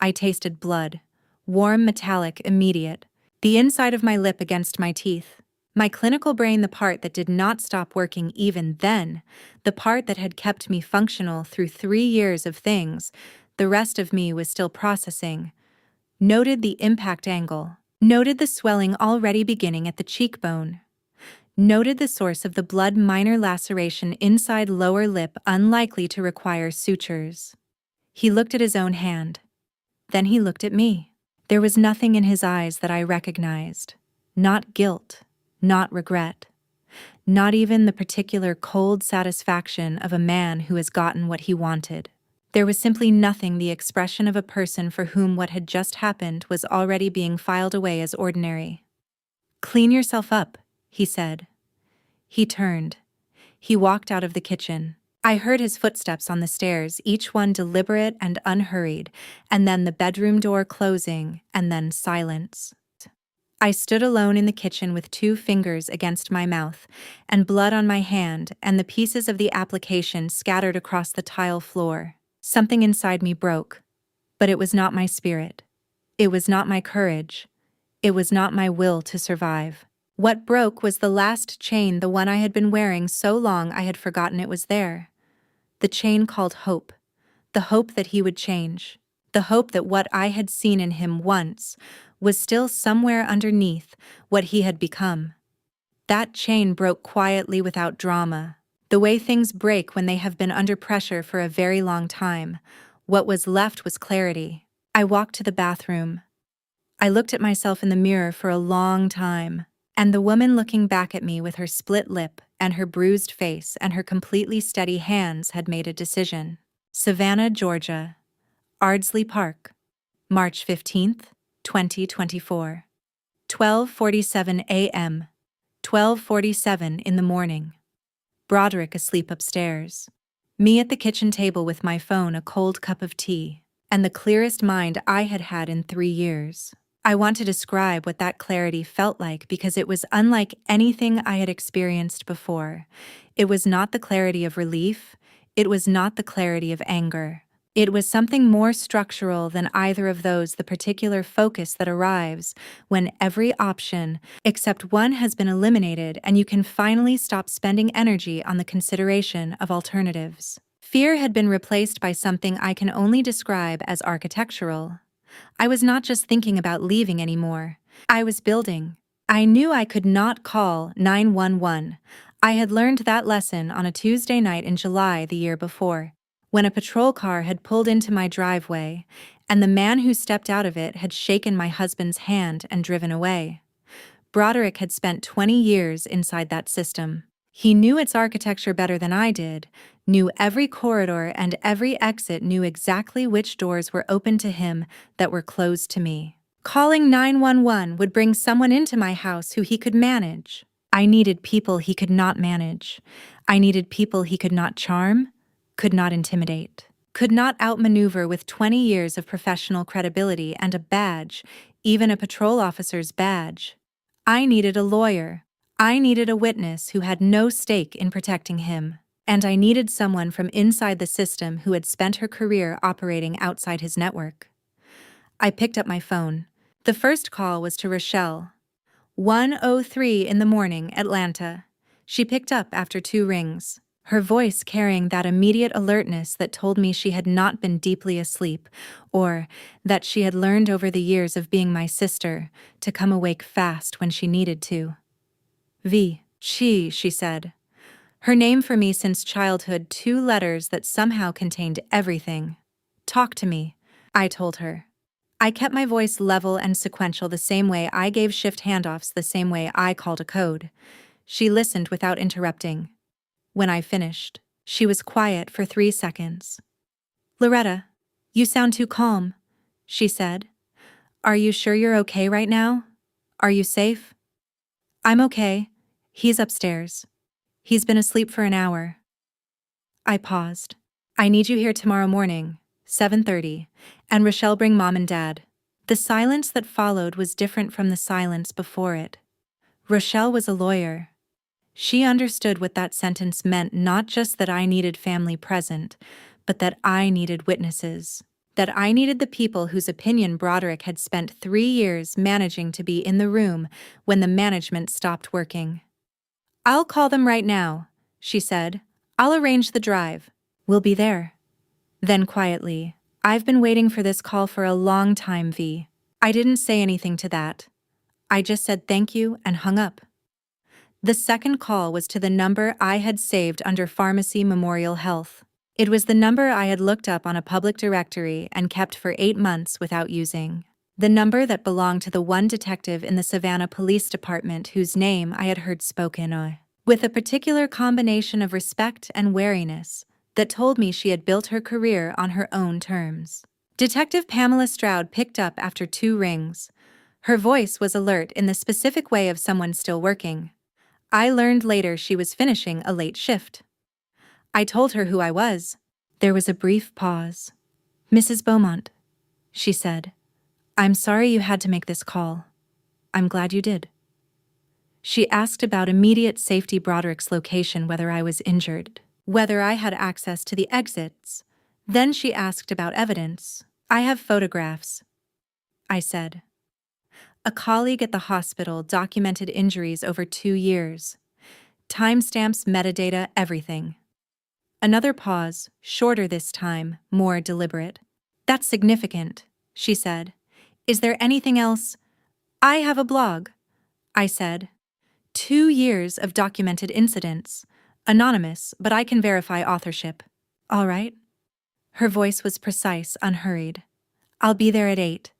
I tasted blood. Warm, metallic, immediate. The inside of my lip against my teeth. My clinical brain, the part that did not stop working even then, the part that had kept me functional through 3 years of things the rest of me was still processing, noted the impact angle, noted the swelling already beginning at the cheekbone, noted the source of the blood, minor laceration inside lower lip unlikely to require sutures. He looked at his own hand. Then he looked at me. There was nothing in his eyes that I recognized. Not guilt, not regret, not even the particular cold satisfaction of a man who has gotten what he wanted. There was simply nothing, the expression of a person for whom what had just happened was already being filed away as ordinary. Clean yourself up, he said. He turned. He walked out of the kitchen. I heard his footsteps on the stairs, each one deliberate and unhurried, and then the bedroom door closing, and then silence. I stood alone in the kitchen with 2 fingers against my mouth, and blood on my hand, and the pieces of the application scattered across the tile floor. Something inside me broke. But it was not my spirit. It was not my courage. It was not my will to survive. What broke was the last chain, the one I had been wearing so long I had forgotten it was there. The chain called hope. The hope that he would change. The hope that what I had seen in him once was still somewhere underneath what he had become. That chain broke quietly without drama, the way things break when they have been under pressure for a very long time. What was left was clarity. I walked to the bathroom. I looked at myself in the mirror for a long time, and the woman looking back at me with her split lip and her bruised face and her completely steady hands had made a decision. Savannah, Georgia. Ardsley Park. March 15th, 2024. 12:47 a.m. 12:47 in the morning. Broderick asleep upstairs. Me at the kitchen table with my phone, a cold cup of tea, and the clearest mind I had had in 3 years. I want to describe what that clarity felt like because it was unlike anything I had experienced before. It was not the clarity of relief. It was not the clarity of anger. It was something more structural than either of those, the particular focus that arrives when every option except one has been eliminated and you can finally stop spending energy on the consideration of alternatives. Fear had been replaced by something I can only describe as architectural. I was not just thinking about leaving anymore. I was building. I knew I could not call 911. I had learned that lesson on a Tuesday night in July the year before, when a patrol car had pulled into my driveway, and the man who stepped out of it had shaken my husband's hand and driven away. Broderick had spent 20 years inside that system. He knew its architecture better than I did, knew every corridor and every exit, knew exactly which doors were open to him that were closed to me. Calling 911 would bring someone into my house who he could manage. I needed people he could not manage. I needed people he could not charm, could not intimidate, could not outmaneuver with 20 years of professional credibility and a badge, even a patrol officer's badge. I needed a lawyer. I needed a witness who had no stake in protecting him. And I needed someone from inside the system who had spent her career operating outside his network. I picked up my phone. The first call was to Rochelle. 1:03 in the morning, Atlanta. She picked up after 2 rings, her voice carrying that immediate alertness that told me she had not been deeply asleep, or that she had learned over the years of being my sister to come awake fast when she needed to. She said. Her name for me since childhood, 2 letters that somehow contained everything. Talk to me, I told her. I kept my voice level and sequential, the same way I gave shift handoffs, the same way I called a code. She listened without interrupting. When I finished, she was quiet for 3 seconds. Loretta, you sound too calm, she said. Are you sure you're okay right now? Are you safe? I'm okay. He's upstairs. He's been asleep for an hour. I paused. I need you here tomorrow morning, 7:30, and Rochelle, bring mom and dad. The silence that followed was different from the silence before it. Rochelle was a lawyer. She understood what that sentence meant, not just that I needed family present, but that I needed witnesses. That I needed the people whose opinion Broderick had spent 3 years managing to be in the room when the management stopped working. I'll call them right now, she said. I'll arrange the drive. We'll be there. Then quietly, I've been waiting for this call for a long time, V. I didn't say anything to that. I just said thank you and hung up. The second call was to the number I had saved under Pharmacy Memorial Health. It was the number I had looked up on a public directory and kept for 8 months without using. The number that belonged to the one detective in the Savannah Police Department whose name I had heard spoken, with a particular combination of respect and wariness that told me she had built her career on her own terms. Detective Pamela Stroud picked up after 2 rings. Her voice was alert in the specific way of someone still working. I learned later she was finishing a late shift. I told her who I was. There was a brief pause. "Mrs. Beaumont," she said. "I'm sorry you had to make this call. I'm glad you did." She asked about immediate safety Broderick's location, whether I was injured, whether I had access to the exits. Then she asked about evidence. "I have photographs," I said. A colleague at the hospital documented injuries over 2 years. Timestamps, metadata, everything. Another pause, shorter this time, more deliberate. "That's significant," she said. "Is there anything else?" "I have a blog," I said. 2 years of documented incidents. Anonymous, but I can verify authorship. "All right." Her voice was precise, unhurried. "I'll be there at 8.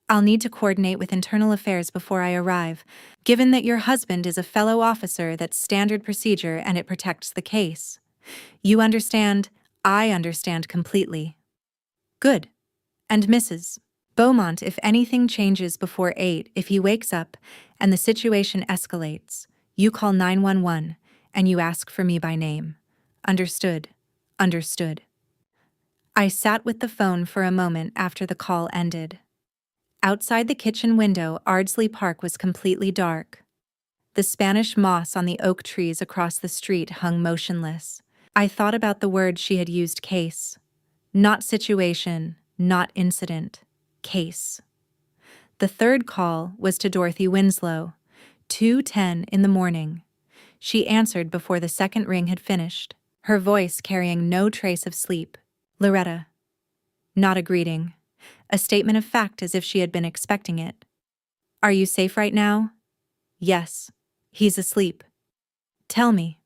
I'll need to coordinate with internal affairs before I arrive. Given that your husband is a fellow officer, that's standard procedure and it protects the case. You understand? I understand completely." "Good. And Mrs. Beaumont, if anything changes before 8, if he wakes up and the situation escalates, you call 911 and you ask for me by name. Understood. Understood." I sat with the phone for a moment after the call ended. Outside the kitchen window, Ardsley Park was completely dark. The Spanish moss on the oak trees across the street hung motionless. I thought about the word she had used: case. Not situation, not incident. Case. The third call was to Dorothy Winslow, 2:10 in the morning. She answered before the second ring had finished, her voice carrying no trace of sleep. "Loretta." Not a greeting. A statement of fact, as if she had been expecting it. "Are you safe right now?" "Yes. He's asleep." "Tell me."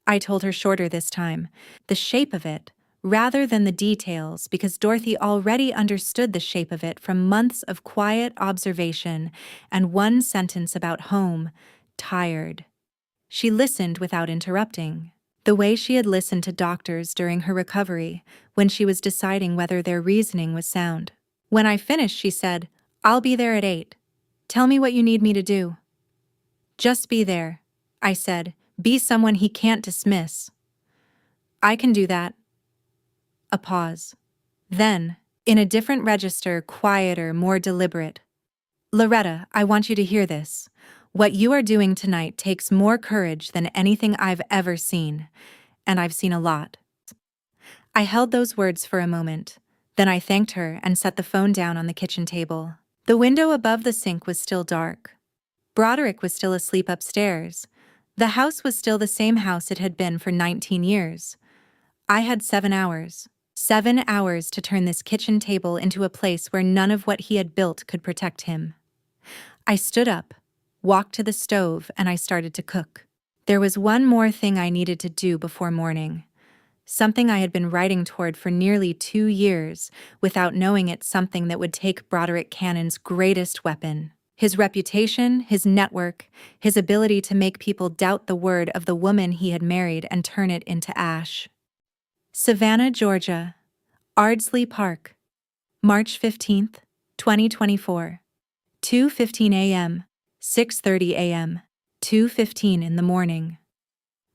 I told her shorter this time, the shape of it, rather than the details, because Dorothy already understood the shape of it from months of quiet observation and one sentence about home: tired. She listened without interrupting, the way she had listened to doctors during her recovery, when she was deciding whether their reasoning was sound. When I finished, she said, "I'll be there at 8. Tell me what you need me to do." "Just be there," I said. "Be someone he can't dismiss." "I can do that." A pause. Then, in a different register, quieter, more deliberate, "Loretta, I want you to hear this. What you are doing tonight takes more courage than anything I've ever seen, and I've seen a lot." I held those words for a moment. Then I thanked her and set the phone down on the kitchen table. The window above the sink was still dark. Broderick was still asleep upstairs. The house was still the same house it had been for 19 years. I had 7 hours. 7 hours to turn this kitchen table into a place where none of what he had built could protect him. I stood up, walked to the stove, and I started to cook. There was one more thing I needed to do before morning. Something I had been writing toward for nearly 2 years, without knowing it's something that would take Broderick Cannon's greatest weapon. His reputation, his network, his ability to make people doubt the word of the woman he had married and turn it into ash. Savannah, Georgia. Ardsley Park. March 15th, 2024. 2:15 a.m. 6:30 a.m. 2:15 in the morning.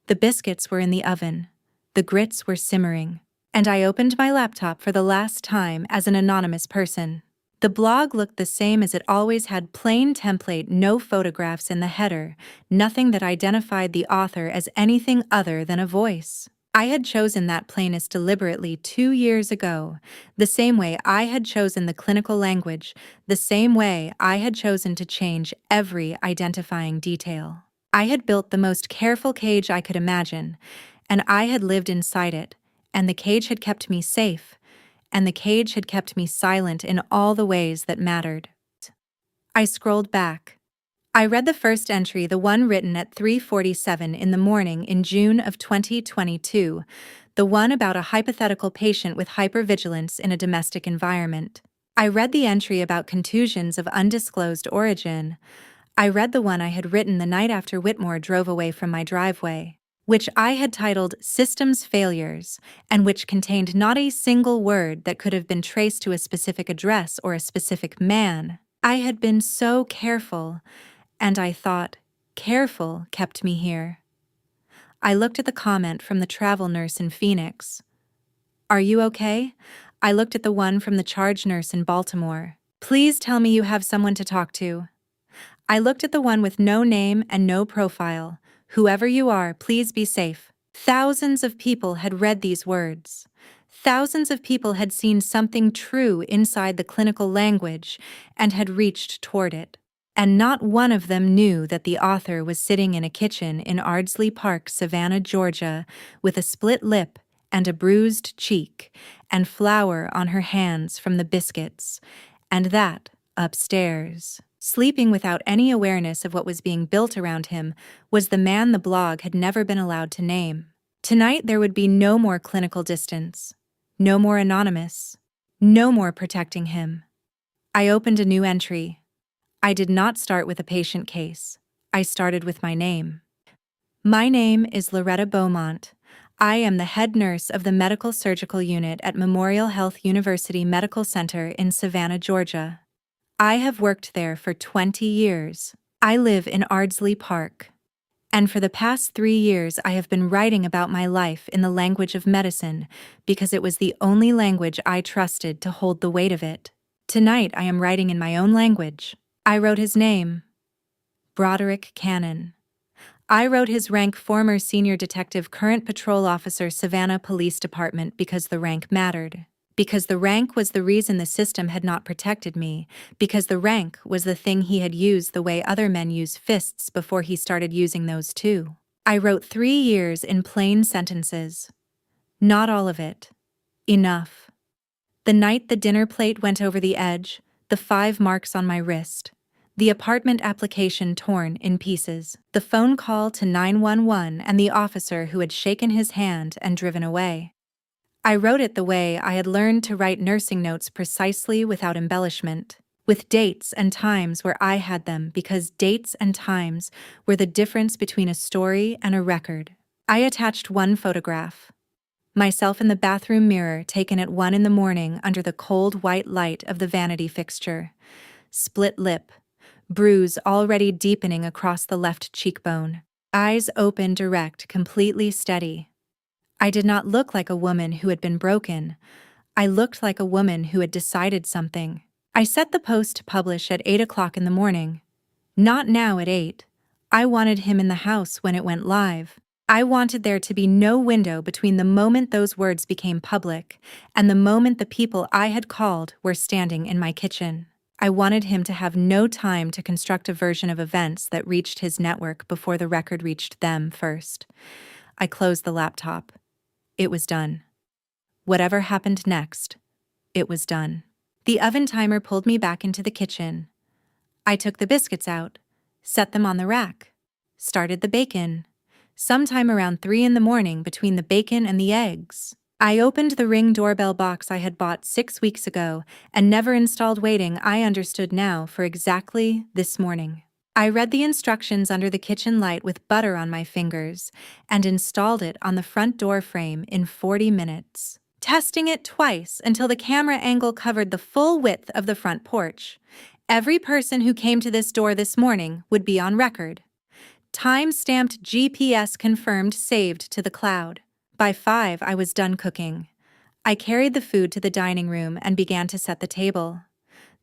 The biscuits were in the oven. The grits were simmering. And I opened my laptop for the last time as an anonymous person. The blog looked the same as it always had: plain template, no photographs in the header, nothing that identified the author as anything other than a voice. I had chosen that plainness deliberately 2 years ago, the same way I had chosen the clinical language, the same way I had chosen to change every identifying detail. I had built the most careful cage I could imagine, and I had lived inside it, and the cage had kept me safe, and the cage had kept me silent in all the ways that mattered. I scrolled back. I read the first entry, the one written at 3:47 in the morning in June of 2022, the one about a hypothetical patient with hypervigilance in a domestic environment. I read the entry about contusions of undisclosed origin. I read the one I had written the night after Whitmore drove away from my driveway, which I had titled "Systems Failures," and which contained not a single word that could have been traced to a specific address or a specific man. I had been so careful, and I thought, Careful kept me here. I looked at the comment from the travel nurse in Phoenix. Are you okay? I looked at the one from the charge nurse in Baltimore. Please tell me you have someone to talk to. I looked at the one with no name and no profile. Whoever you are, please be safe. Thousands of people had read these words. Thousands of people had seen something true inside the clinical language and had reached toward it. And not one of them knew that the author was sitting in a kitchen in Ardsley Park, Savannah, Georgia, with a split lip and a bruised cheek, and flour on her hands from the biscuits, and that, upstairs, sleeping without any awareness of what was being built around him, was the man the blog had never been allowed to name. Tonight there would be no more clinical distance, no more anonymous, no more protecting him. I opened a new entry. I did not start with a patient case. I started with my name. My name is Loretta Beaumont. I am the head nurse of the Medical Surgical Unit at Memorial Health University Medical Center in Savannah, Georgia. I have worked there for 20 years. I live in Ardsley Park. And for the past 3 years, I have been writing about my life in the language of medicine because it was the only language I trusted to hold the weight of it. Tonight, I am writing in my own language. I wrote his name, Broderick Cannon. I wrote his rank, former senior detective, current patrol officer, Savannah Police Department, because the rank mattered. Because the rank was the reason the system had not protected me. Because the rank was the thing he had used the way other men use fists before he started using those too. I wrote 3 years in plain sentences. Not all of it. Enough. The night the dinner plate went over the edge, the 5 marks on my wrist, the apartment application torn in pieces, the phone call to 911 and the officer who had shaken his hand and driven away. I wrote it the way I had learned to write nursing notes, precisely, without embellishment, with dates and times where I had them, because dates and times were the difference between a story and a record. I attached one photograph. Myself in the bathroom mirror, taken at 1 a.m. under the cold white light of the vanity fixture. Split lip, bruise already deepening across the left cheekbone. Eyes open, direct, completely steady. I did not look like a woman who had been broken. I looked like a woman who had decided something. I set the post to publish at 8 o'clock in the morning. Not now at 8. I wanted him in the house when it went live. I wanted there to be no window between the moment those words became public and the moment the people I had called were standing in my kitchen. I wanted him to have no time to construct a version of events that reached his network before the record reached them first. I closed the laptop. It was done. Whatever happened next, it was done. The oven timer pulled me back into the kitchen. I took the biscuits out, set them on the rack, started the bacon. Sometime around 3 a.m, between the bacon and the eggs, I opened the Ring doorbell box I had bought 6 weeks ago and never installed, waiting, I understood now, for exactly this morning. I read the instructions under the kitchen light with butter on my fingers and installed it on the front door frame in 40 minutes, testing it twice until the camera angle covered the full width of the front porch. Every person who came to this door this morning would be on record. Time-stamped, GPS confirmed, saved to the cloud. By 5, I was done cooking. I carried the food to the dining room and began to set the table.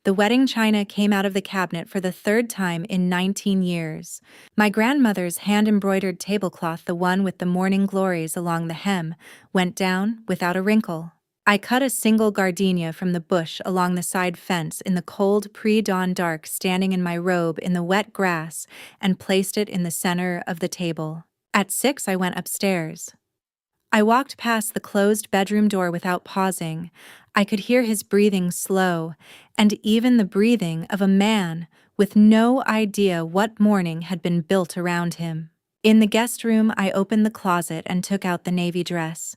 The wedding china came out of the cabinet for the 3rd time in 19 years. My grandmother's hand-embroidered tablecloth, the one with the morning glories along the hem, went down without a wrinkle. I cut a single gardenia from the bush along the side fence in the cold pre-dawn dark, standing in my robe in the wet grass, and placed it in the center of the table. At 6, I went upstairs. I walked past the closed bedroom door without pausing. I could hear his breathing slow, and even the breathing of a man with no idea what morning had been built around him. In the guest room, I opened the closet and took out the navy dress,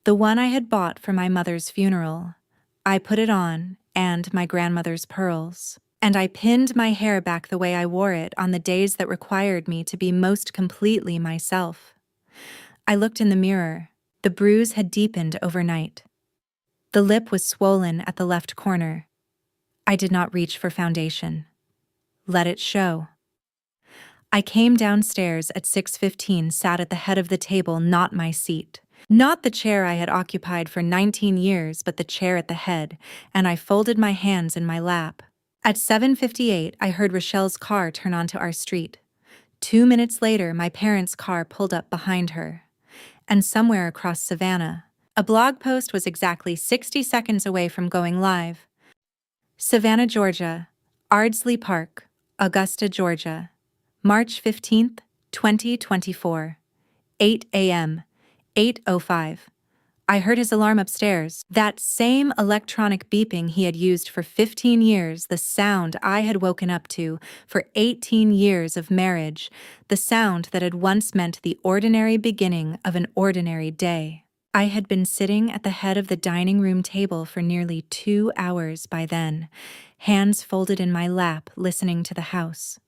the one I had bought for my mother's funeral. I put it on, and my grandmother's pearls, and I pinned my hair back the way I wore it on the days that required me to be most completely myself. I looked in the mirror. The bruise had deepened overnight. The lip was swollen at the left corner. I did not reach for foundation. Let it show. I came downstairs at 6:15, sat at the head of the table, not my seat. Not the chair I had occupied for 19 years, but the chair at the head, and I folded my hands in my lap. At 7:58, I heard Rochelle's car turn onto our street. 2 minutes later, my parents' car pulled up behind her. And somewhere across Savannah, a blog post was exactly 60 seconds away from going live. Savannah, Georgia, Ardsley Park, Augusta, Georgia, March 15th, 2024, 8 a.m., 8:05. I heard his alarm upstairs, that same electronic beeping he had used for 15 years, the sound I had woken up to for 18 years of marriage, the sound that had once meant the ordinary beginning of an ordinary day. I had been sitting at the head of the dining room table for nearly 2 hours by then, hands folded in my lap, listening to the house.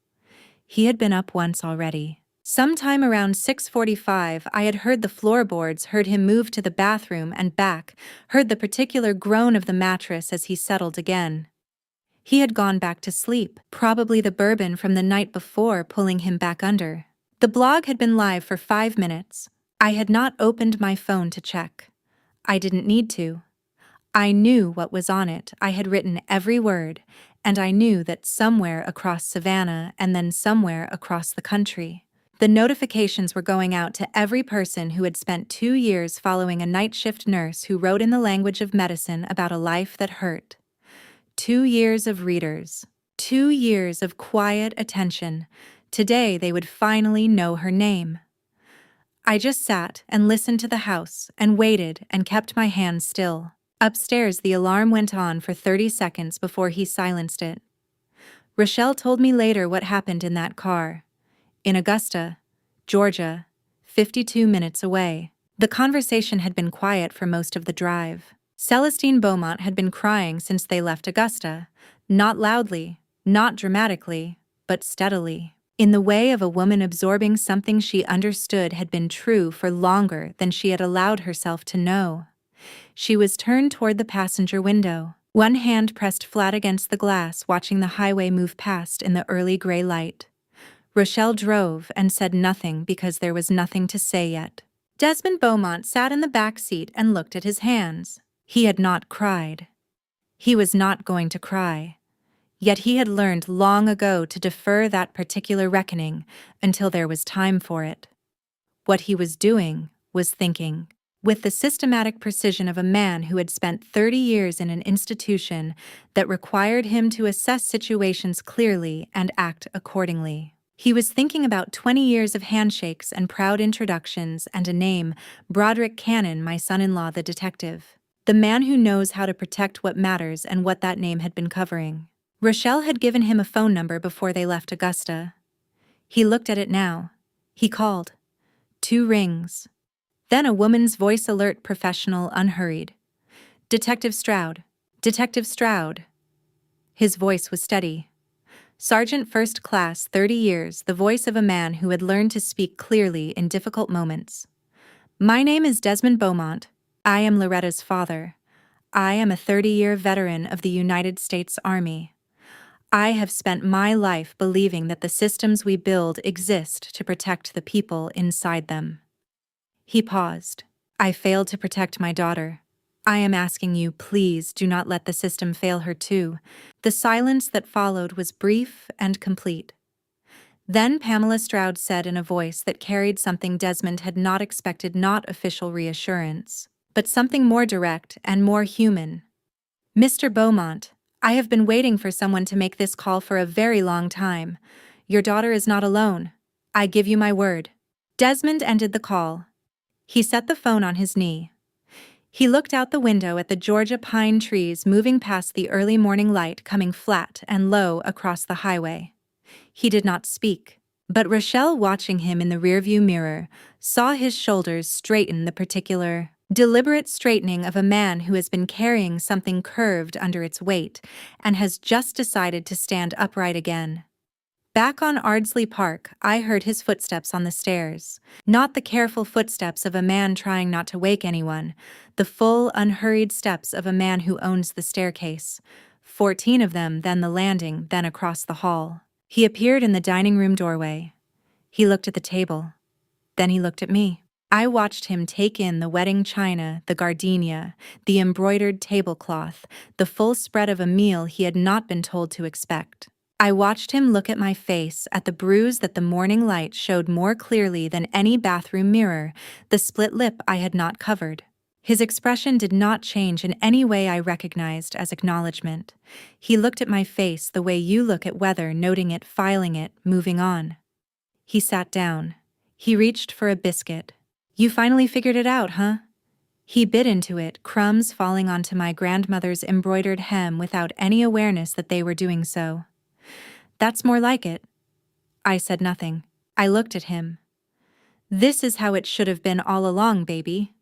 He had been up once already. Sometime around 6:45, I had heard the floorboards, heard him move to the bathroom and back, heard the particular groan of the mattress as he settled again. He had gone back to sleep, probably the bourbon from the night before pulling him back under. The blog had been live for 5 minutes. I had not opened my phone to check. I didn't need to. I knew what was on it. I had written every word, and I knew that somewhere across Savannah and then somewhere across the country, the notifications were going out to every person who had spent 2 years following a night shift nurse who wrote in the language of medicine about a life that hurt. 2 years of readers. 2 years of quiet attention. Today they would finally know her name. I just sat and listened to the house and waited and kept my hands still. Upstairs, the alarm went on for 30 seconds before he silenced it. Rochelle told me later what happened in that car. In Augusta, Georgia, 52 minutes away. The conversation had been quiet for most of the drive. Celestine Beaumont had been crying since they left Augusta, not loudly, not dramatically, but steadily. In the way of a woman absorbing something she understood had been true for longer than she had allowed herself to know. She was turned toward the passenger window, one hand pressed flat against the glass, watching the highway move past in the early gray light. Rochelle drove and said nothing because there was nothing to say yet. Desmond Beaumont sat in the back seat and looked at his hands. He had not cried. He was not going to cry. Yet he had learned long ago to defer that particular reckoning until there was time for it. What he was doing was thinking. With the systematic precision of a man who had spent 30 years in an institution that required him to assess situations clearly and act accordingly. He was thinking about 20 years of handshakes and proud introductions and a name, Broderick Cannon, my son-in-law, the detective. The man who knows how to protect what matters and what that name had been covering. Rochelle had given him a phone number before they left Augusta. He looked at it now. He called. 2 rings. Then a woman's voice, alert, professional, unhurried. Detective Stroud. Detective Stroud. His voice was steady. Sergeant First Class, 30 years, the voice of a man who had learned to speak clearly in difficult moments. My name is Desmond Beaumont. I am Loretta's father. I am a 30-year veteran of the United States Army. I have spent my life believing that the systems we build exist to protect the people inside them. He paused. I failed to protect my daughter. I am asking you, please do not let the system fail her too. The silence that followed was brief and complete. Then Pamela Stroud said in a voice that carried something Desmond had not expected, not official reassurance, but something more direct and more human. Mr. Beaumont, I have been waiting for someone to make this call for a very long time. Your daughter is not alone. I give you my word. Desmond ended the call. He set the phone on his knee. He looked out the window at the Georgia pine trees moving past the early morning light, coming flat and low across the highway. He did not speak, but Rochelle, watching him in the rearview mirror, saw his shoulders straighten, the particular, deliberate straightening of a man who has been carrying something curved under its weight and has just decided to stand upright again. Back on Ardsley Park, I heard his footsteps on the stairs. Not the careful footsteps of a man trying not to wake anyone, the full, unhurried steps of a man who owns the staircase. 14 of them, then the landing, then across the hall. He appeared in the dining room doorway. He looked at the table. Then he looked at me. I watched him take in the wedding china, the gardenia, the embroidered tablecloth, the full spread of a meal he had not been told to expect. I watched him look at my face, at the bruise that the morning light showed more clearly than any bathroom mirror, the split lip I had not covered. His expression did not change in any way I recognized as acknowledgement. He looked at my face the way you look at weather, noting it, filing it, moving on. He sat down. He reached for a biscuit. "You finally figured it out, huh?" He bit into it, crumbs falling onto my grandmother's embroidered hem without any awareness that they were doing so. "That's more like it." I said nothing. I looked at him. "This is how it should have been all along, baby."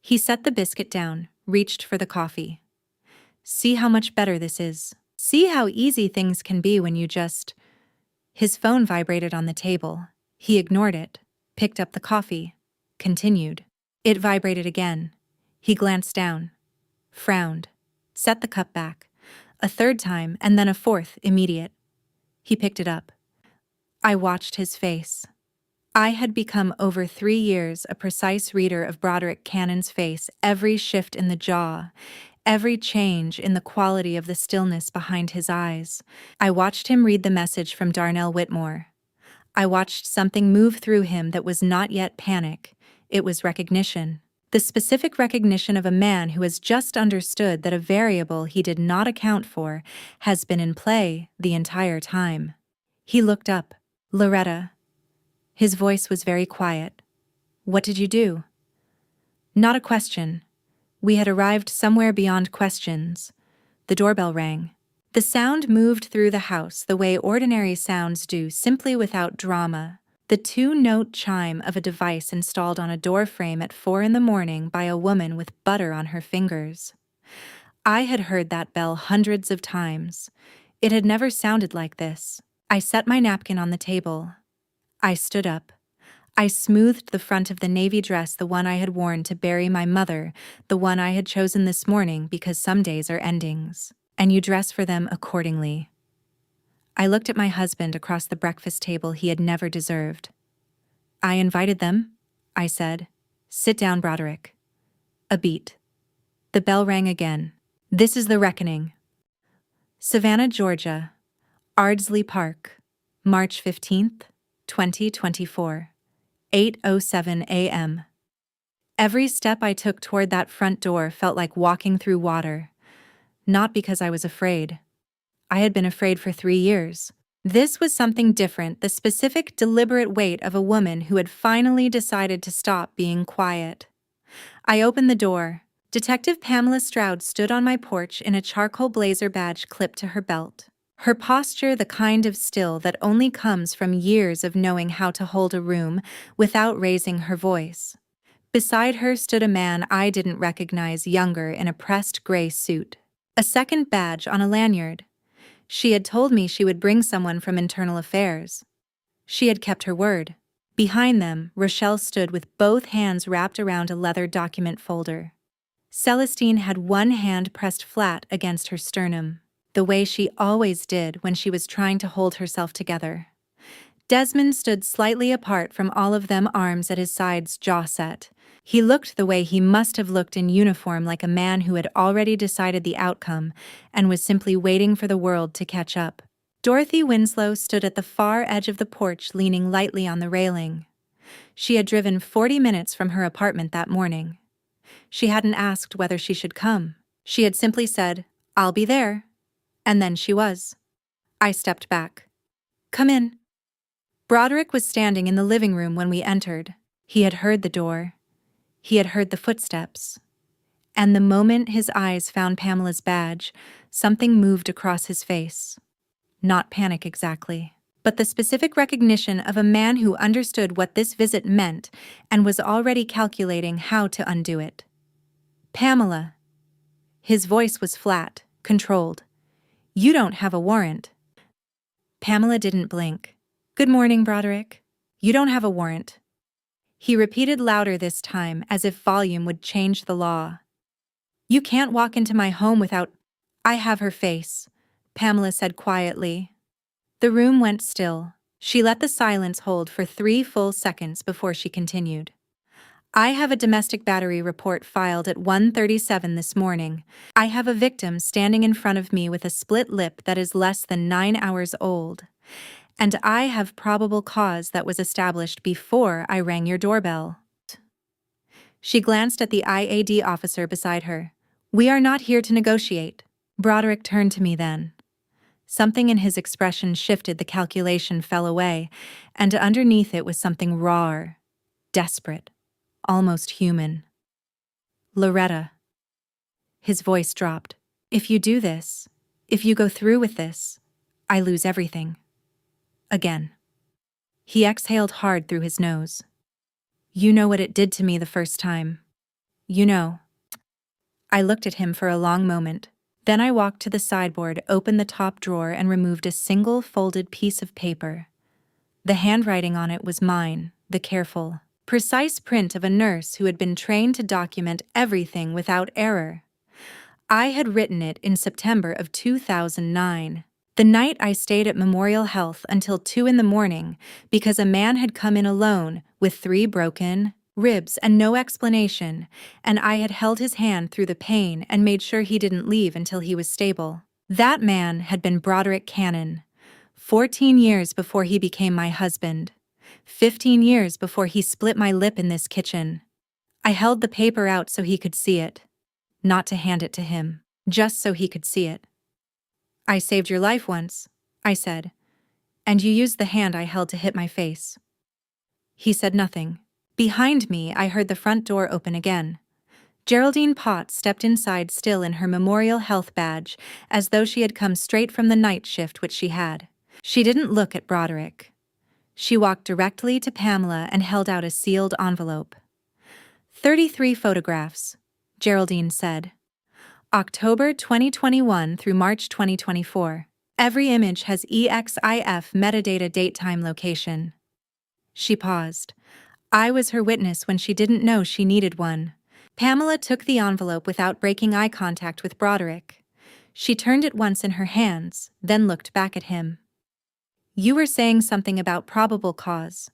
He set the biscuit down, reached for the coffee. "See how much better this is. See how easy things can be when you just—" His phone vibrated on the table. He ignored it, picked up the coffee, continued. It vibrated again. He glanced down, frowned, set the cup back. A third time, and then a fourth, immediate. He picked it up. I watched his face. I had become over 3 years a precise reader of Broderick Cannon's face, every shift in the jaw, every change in the quality of the stillness behind his eyes. I watched him read the message from Darnell Whitmore. I watched something move through him that was not yet panic. It was recognition. The specific recognition of a man who has just understood that a variable he did not account for has been in play the entire time. He looked up. "Loretta." His voice was very quiet. "What did you do?" Not a question. We had arrived somewhere beyond questions. The doorbell rang. The sound moved through the house the way ordinary sounds do, simply without drama. The 2-note chime of a device installed on a door frame at 4 a.m. by a woman with butter on her fingers. I had heard that bell hundreds of times. It had never sounded like this. I set my napkin on the table. I stood up. I smoothed the front of the navy dress, the one I had worn to bury my mother, the one I had chosen this morning because some days are endings, and you dress for them accordingly. I looked at my husband across the breakfast table he had never deserved. "I invited them," I said. "Sit down, Broderick." A beat. The bell rang again. "This is the reckoning." Savannah, Georgia. Ardsley Park. March 15th, 2024. 8:07 a.m. Every step I took toward that front door felt like walking through water. Not because I was afraid. I had been afraid for 3 years. This was something different, the specific, deliberate weight of a woman who had finally decided to stop being quiet. I opened the door. Detective Pamela Stroud stood on my porch in a charcoal blazer badge clipped to her belt. Her posture the kind of still that only comes from years of knowing how to hold a room without raising her voice. Beside her stood a man I didn't recognize, younger, in a pressed gray suit. A second badge on a lanyard. She had told me she would bring someone from Internal Affairs. She had kept her word. Behind them, Rochelle stood with both hands wrapped around a leather document folder. Celestine had one hand pressed flat against her sternum, the way she always did when she was trying to hold herself together. Desmond stood slightly apart from all of them, arms at his sides, jaw set. He looked the way he must have looked in uniform, like a man who had already decided the outcome and was simply waiting for the world to catch up. Dorothy Winslow stood at the far edge of the porch, leaning lightly on the railing. She had driven 40 minutes from her apartment that morning. She hadn't asked whether she should come. She had simply said, "I'll be there." And then she was. I stepped back. "Come in." Broderick was standing in the living room when we entered. He had heard the door. He had heard the footsteps. And the moment his eyes found Pamela's badge, something moved across his face. Not panic exactly, but the specific recognition of a man who understood what this visit meant and was already calculating how to undo it. "Pamela." His voice was flat, controlled. "You don't have a warrant." Pamela didn't blink. "Good morning, Broderick. You don't have a warrant." He repeated louder this time, as if volume would change the law. "You can't walk into my home without—" "I have her face," Pamela said quietly. The room went still. She let the silence hold for 3 full seconds before she continued. I have a domestic battery report filed at 1:37 this morning. I have a victim standing in front of me with a split lip that is less than 9 hours old. And I have probable cause that was established before I rang your doorbell. She glanced at the IAD officer beside her. We are not here to negotiate. Broderick turned to me then. Something in his expression shifted, the calculation fell away, and underneath it was something rawer, desperate, almost human. Loretta. His voice dropped. If you do this, if you go through with this, I lose everything. Again. He exhaled hard through his nose. You know what it did to me the first time. You know. I looked at him for a long moment. Then I walked to the sideboard, opened the top drawer, and removed a single folded piece of paper. The handwriting on it was mine, the careful, precise print of a nurse who had been trained to document everything without error. I had written it in September of 2009, the night I stayed at Memorial Health until 2 in the morning because a man had come in alone with 3 broken ribs and no explanation, and I had held his hand through the pain and made sure he didn't leave until he was stable. That man had been Broderick Cannon, 14 years before he became my husband, 15 years before he split my lip in this kitchen. I held the paper out so he could see it, not to hand it to him, just so he could see it. I saved your life once, I said, and you used the hand I held to hit my face. He said nothing. Behind me, I heard the front door open again. Geraldine Potts stepped inside, still in her Memorial Health badge, as though she had come straight from the night shift which she had. She didn't look at Broderick. She walked directly to Pamela and held out a sealed envelope. 33 photographs, Geraldine said. October 2021 through March 2024. Every image has EXIF metadata, date, time, location. She paused. I was her witness when she didn't know she needed one. Pamela took the envelope without breaking eye contact with Broderick. She turned it once in her hands, then looked back at him. You were saying something about probable cause.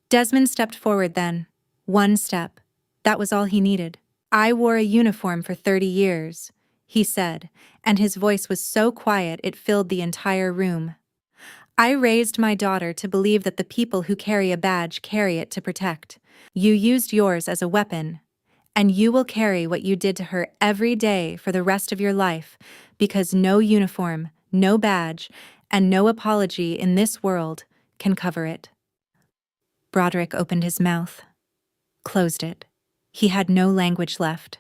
Desmond stepped forward then. 1 step. That was all he needed. I wore a uniform for 30 years, he said, and his voice was so quiet it filled the entire room. I raised my daughter to believe that the people who carry a badge carry it to protect. You used yours as a weapon, and you will carry what you did to her every day for the rest of your life, because no uniform, no badge, and no apology in this world can cover it. Broderick opened his mouth, closed it. He had no language left.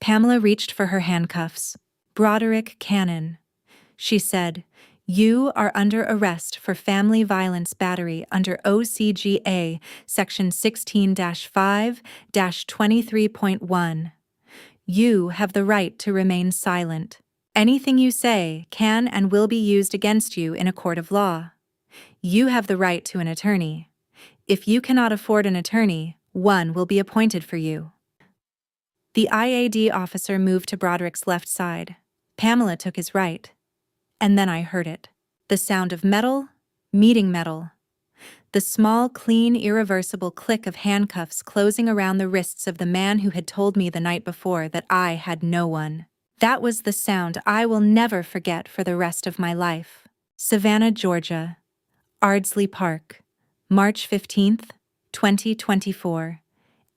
Pamela reached for her handcuffs. Broderick Cannon, she said, you are under arrest for family violence battery under OCGA Section 16-5-23.1. You have the right to remain silent. Anything you say can and will be used against you in a court of law. You have the right to an attorney. If you cannot afford an attorney, one will be appointed for you. The IAD officer moved to Broderick's left side. Pamela took his right. And then I heard it. The sound of metal meeting metal. The small, clean, irreversible click of handcuffs closing around the wrists of the man who had told me the night before that I had no one. That was the sound I will never forget for the rest of my life. Savannah, Georgia. Ardsley Park. March 15th, 2024.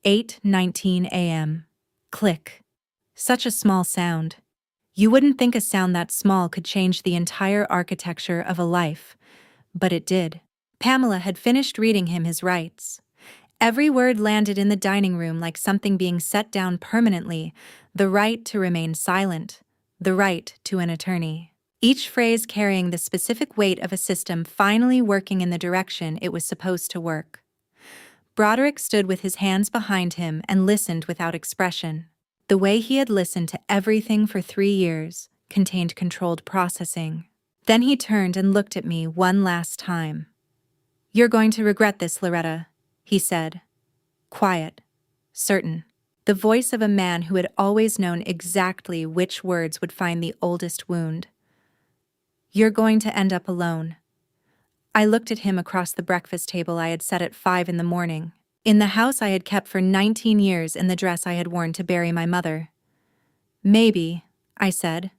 8:19 a.m. Click. Such a small sound. You wouldn't think a sound that small could change the entire architecture of a life, but it did. Pamela had finished reading him his rights. Every word landed in the dining room like something being set down permanently: the right to remain silent, the right to an attorney. Each phrase carrying the specific weight of a system finally working in the direction it was supposed to work. Broderick stood with his hands behind him and listened without expression. The way he had listened to everything for 3 years contained controlled processing. Then he turned and looked at me one last time. You're going to regret this, Loretta, he said. Quiet, certain. The voice of a man who had always known exactly which words would find the oldest wound. You're going to end up alone. I looked at him across the breakfast table I had set at 5 in the morning, in the house I had kept for 19 years in the dress I had worn to bury my mother. Maybe, I said,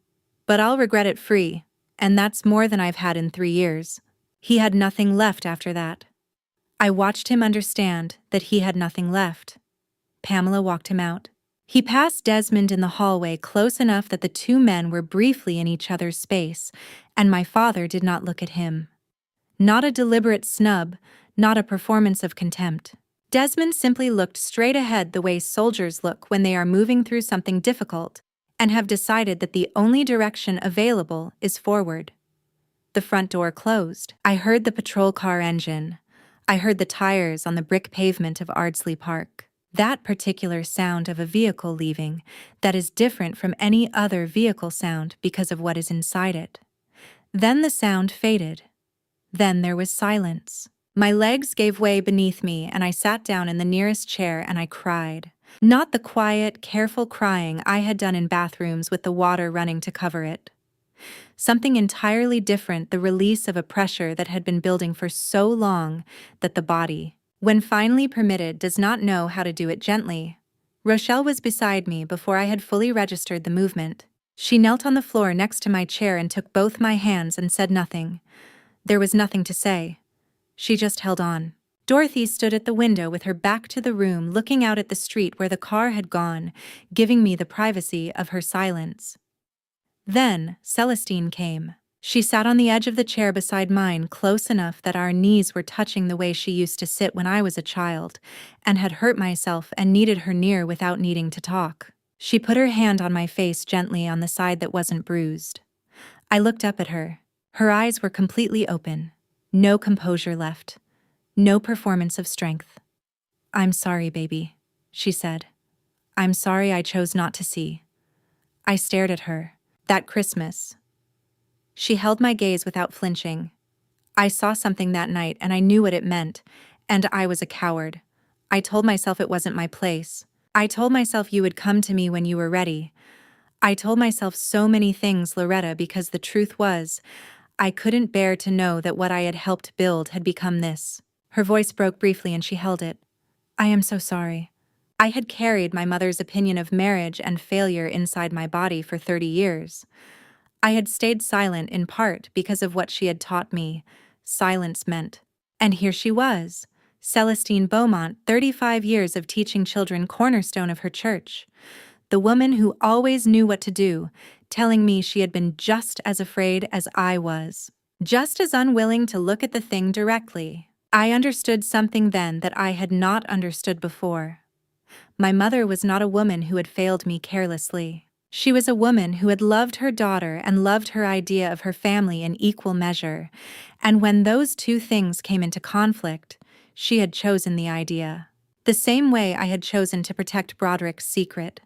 but I'll regret it free, and that's more than I've had in 3 years. He had nothing left after that. I watched him understand that he had nothing left. Pamela walked him out. He passed Desmond in the hallway close enough that the two men were briefly in each other's space, and my father did not look at him. Not a deliberate snub, not a performance of contempt. Desmond simply looked straight ahead the way soldiers look when they are moving through something difficult and have decided that the only direction available is forward. The front door closed. I heard the patrol car engine. I heard the tires on the brick pavement of Ardsley Park. That particular sound of a vehicle leaving that is different from any other vehicle sound because of what is inside it. Then the sound faded. Then there was silence. My legs gave way beneath me and I sat down in the nearest chair and I cried. Not the quiet, careful crying I had done in bathrooms with the water running to cover it. Something entirely different, the release of a pressure that had been building for so long that the body, when finally permitted, does not know how to do it gently. Rochelle was beside me before I had fully registered the movement. She knelt on the floor next to my chair and took both my hands and said nothing. There was nothing to say. She just held on. Dorothy stood at the window with her back to the room, looking out at the street where the car had gone, giving me the privacy of her silence. Then Celestine came. She sat on the edge of the chair beside mine, close enough that our knees were touching the way she used to sit when I was a child, and had hurt myself and needed her near without needing to talk. She put her hand on my face gently on the side that wasn't bruised. I looked up at her. Her eyes were completely open. No composure left. No performance of strength. "I'm sorry, baby," she said. "I'm sorry I chose not to see." I stared at her. That Christmas. She held my gaze without flinching. I saw something that night and I knew what it meant, and I was a coward. I told myself it wasn't my place. I told myself you would come to me when you were ready. I told myself so many things, Loretta, because the truth was, I couldn't bear to know that what I had helped build had become this. Her voice broke briefly and she held it. "I am so sorry." I had carried my mother's opinion of marriage and failure inside my body for 30 years. I had stayed silent in part because of what she had taught me silence meant. And here she was, Celestine Beaumont, 35 years of teaching children, cornerstone of her church. The woman who always knew what to do, telling me she had been just as afraid as I was, just as unwilling to look at the thing directly. I understood something then that I had not understood before. My mother was not a woman who had failed me carelessly. She was a woman who had loved her daughter and loved her idea of her family in equal measure, and when those two things came into conflict, she had chosen the idea. The same way I had chosen to protect Broderick's secret.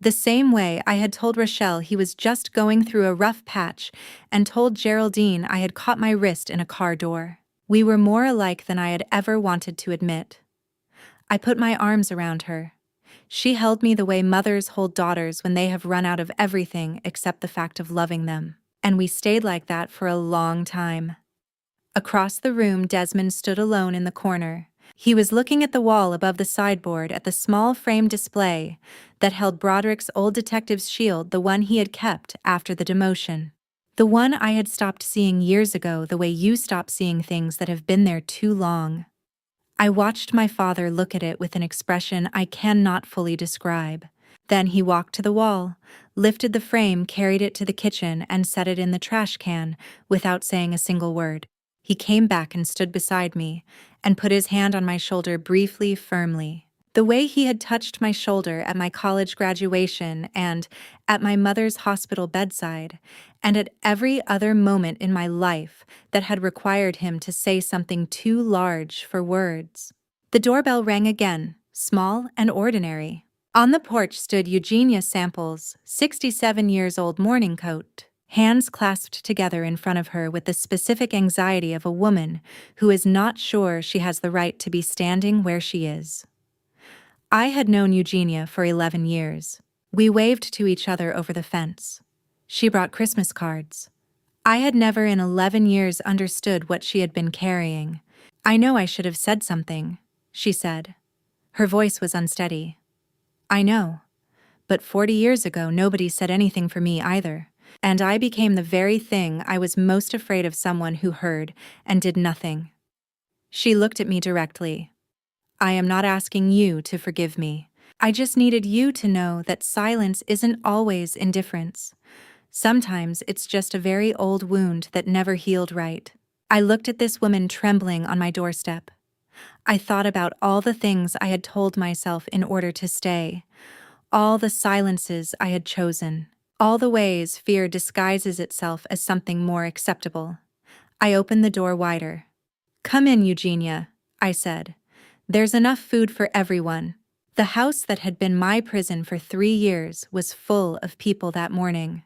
The same way I had told Rochelle he was just going through a rough patch and told Geraldine I had caught my wrist in a car door. We were more alike than I had ever wanted to admit. I put my arms around her. She held me the way mothers hold daughters when they have run out of everything except the fact of loving them. And we stayed like that for a long time. Across the room, Desmond stood alone in the corner. He was looking at the wall above the sideboard at the small frame display that held Broderick's old detective's shield, the one he had kept after the demotion. The one I had stopped seeing years ago, the way you stop seeing things that have been there too long. I watched my father look at it with an expression I cannot fully describe. Then he walked to the wall, lifted the frame, carried it to the kitchen, and set it in the trash can without saying a single word. He came back and stood beside me, and put his hand on my shoulder briefly, firmly. The way he had touched my shoulder at my college graduation and at my mother's hospital bedside, and at every other moment in my life that had required him to say something too large for words. The doorbell rang again, small and ordinary. On the porch stood Eugenia Sample's 67-years-old morning coat, hands clasped together in front of her with the specific anxiety of a woman who is not sure she has the right to be standing where she is. I had known Eugenia for 11 years. We waved to each other over the fence. She brought Christmas cards. I had never in 11 years understood what she had been carrying. "I know I should have said something," she said. Her voice was unsteady. "I know. But 40 years ago, nobody said anything for me either. And I became the very thing I was most afraid of, someone who heard and did nothing." She looked at me directly. "I am not asking you to forgive me. I just needed you to know that silence isn't always indifference. Sometimes it's just a very old wound that never healed right." I looked at this woman trembling on my doorstep. I thought about all the things I had told myself in order to stay, all the silences I had chosen, all the ways fear disguises itself as something more acceptable. I opened the door wider. "Come in, Eugenia," I said. "There's enough food for everyone." The house that had been my prison for 3 years was full of people that morning.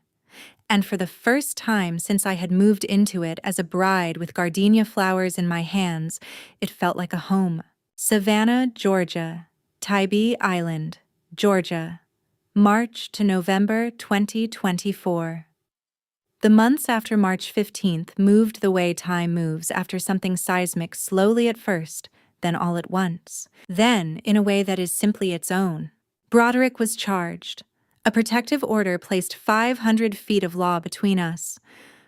And for the first time since I had moved into it as a bride with gardenia flowers in my hands, it felt like a home. Savannah, Georgia. Tybee Island, Georgia. March to November 2024. The months after March 15th moved the way time moves, after something seismic, slowly at first, then all at once, then in a way that is simply its own. Broderick was charged. A protective order placed 500 feet of law between us.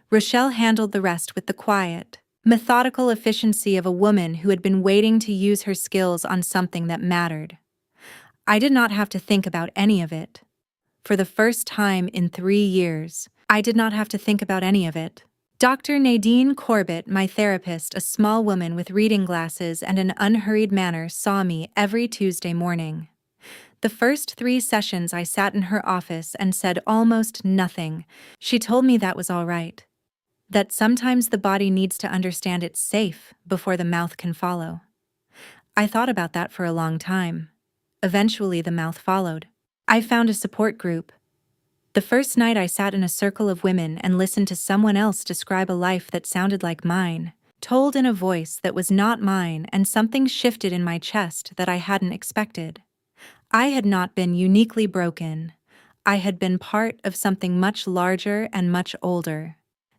Rochelle handled the rest with the quiet, methodical efficiency of a woman who had been waiting to use her skills on something that mattered. I did not have to think about any of it. For the first time in 3 years, I did not have to think about any of it. Dr. Nadine Corbett, my therapist, a small woman with reading glasses and an unhurried manner, saw me every Tuesday morning. The first 3 sessions I sat in her office and said almost nothing. She told me that was all right. That sometimes the body needs to understand it's safe before the mouth can follow. I thought about that for a long time. Eventually the mouth followed. I found a support group. The first night I sat in a circle of women and listened to someone else describe a life that sounded like mine, told in a voice that was not mine, and something shifted in my chest that I hadn't expected. I had not been uniquely broken. I had been part of something much larger and much older.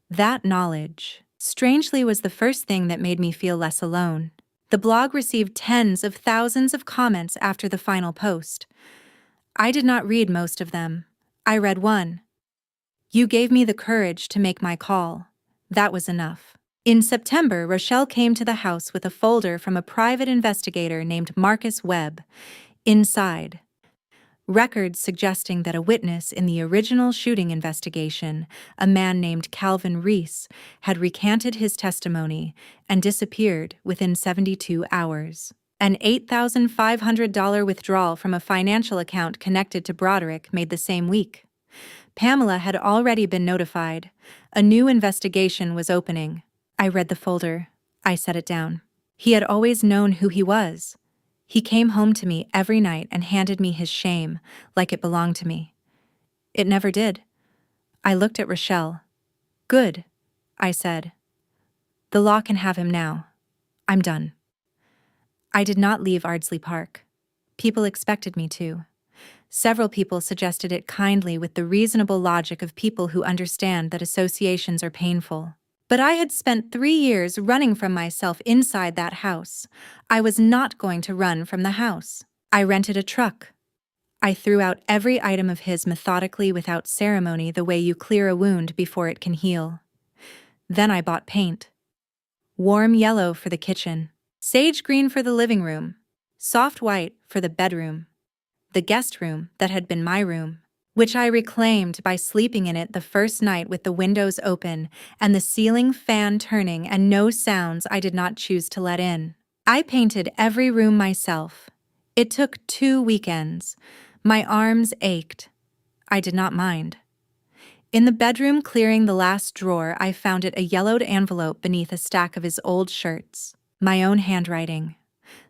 That knowledge, strangely, was the first thing that made me feel less alone. The blog received tens of thousands of comments after the final post. I did not read most of them. I read one. "You gave me the courage to make my call." That was enough. In September, Rochelle came to the house with a folder from a private investigator named Marcus Webb. Inside, records suggesting that a witness in the original shooting investigation, a man named Calvin Reese, had recanted his testimony and disappeared within 72 hours. An $8,500 withdrawal from a financial account connected to Broderick made the same week. Pamela had already been notified. A new investigation was opening. I read the folder. I set it down. He had always known who he was. He came home to me every night and handed me his shame, like it belonged to me. It never did. I looked at Rochelle. "Good," I said. "The law can have him now. I'm done." I did not leave Ardsley Park. People expected me to. Several people suggested it kindly, with the reasonable logic of people who understand that associations are painful. But I had spent 3 years running from myself inside that house. I was not going to run from the house. I rented a truck. I threw out every item of his methodically, without ceremony, the way you clear a wound before it can heal. Then I bought paint. Warm yellow for the kitchen, sage green for the living room, soft white for the bedroom, the guest room that had been my room, which I reclaimed by sleeping in it the first night with the windows open and the ceiling fan turning and no sounds I did not choose to let in. I painted every room myself. It took 2 weekends. My arms ached. I did not mind. In the bedroom, clearing the last drawer, I found it a yellowed envelope beneath a stack of his old shirts. My own handwriting.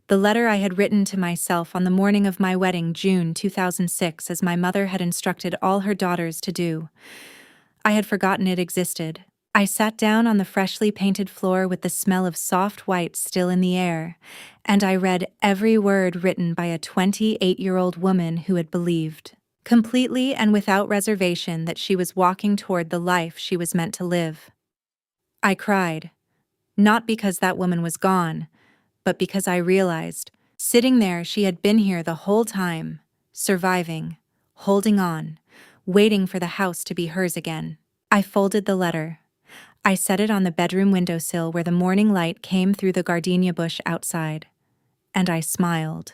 The letter I had written to myself on the morning of my wedding, June 2006, as my mother had instructed all her daughters to do. I had forgotten it existed. I sat down on the freshly painted floor with the smell of soft white still in the air, and I read every word written by a 28-year-old woman who had believed, completely and without reservation, that she was walking toward the life she was meant to live. I cried, not because that woman was gone, but because I realized, sitting there, she had been here the whole time, surviving, holding on, waiting for the house to be hers again. I folded the letter. I set it on the bedroom windowsill where the morning light came through the gardenia bush outside. And I smiled.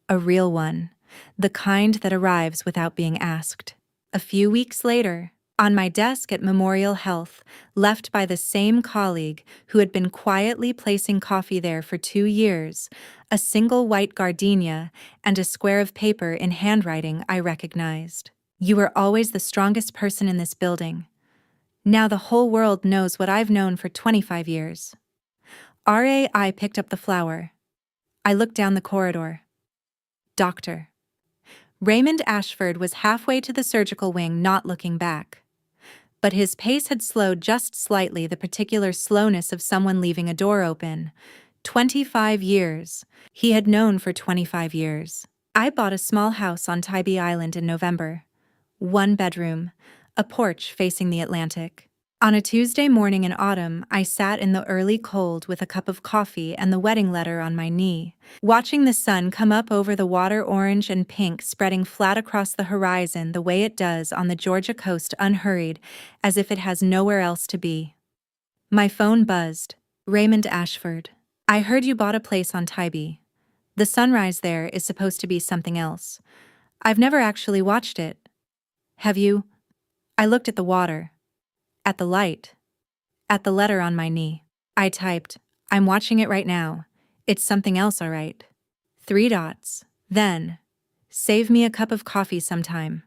A real one, the kind that arrives without being asked. A few weeks later, on my desk at Memorial Health, left by the same colleague who had been quietly placing coffee there for 2 years, a single white gardenia and a square of paper in handwriting I recognized. You were always the strongest person in this building. Now the whole world knows what I've known for 25 years. I picked up the flower. I looked down the corridor. Doctor. Raymond Ashford was halfway to the surgical wing, not looking back. But his pace had slowed just slightly, the particular slowness of someone leaving a door open. 25 years. He had known for 25 years. I bought a small house on Tybee Island in November. 1 bedroom, a porch facing the Atlantic. On a Tuesday morning in autumn, I sat in the early cold with a cup of coffee and the wedding letter on my knee, watching the sun come up over the water, orange and pink, spreading flat across the horizon the way it does on the Georgia coast, unhurried, as if it has nowhere else to be. My phone buzzed. Raymond Ashford. I heard you bought a place on Tybee. The sunrise there is supposed to be something else. I've never actually watched it. Have you? I looked at the water. At the light. At the letter on my knee. I typed, I'm watching it right now. It's something else, all right. 3 dots. Then, save me a cup of coffee sometime.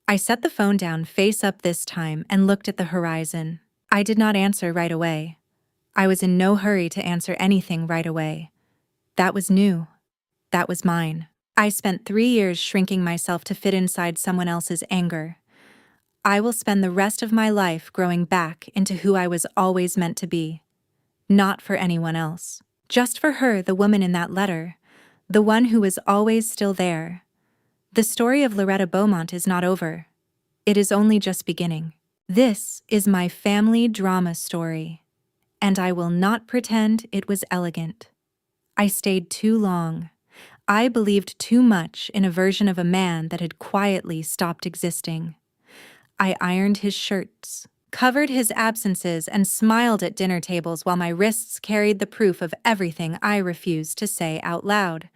I set the phone down face up this time and looked at the horizon. I did not answer right away. I was in no hurry to answer anything right away. That was new. That was mine. I spent 3 years shrinking myself to fit inside someone else's anger. I will spend the rest of my life growing back into who I was always meant to be. Not for anyone else. Just for her, the woman in that letter. The one who was always still there. The story of Loretta Beaumont is not over. It is only just beginning. This is my family drama story. And I will not pretend it was elegant. I stayed too long. I believed too much in a version of a man that had quietly stopped existing. I ironed his shirts, covered his absences, and smiled at dinner tables while my wrists carried the proof of everything I refused to say out loud.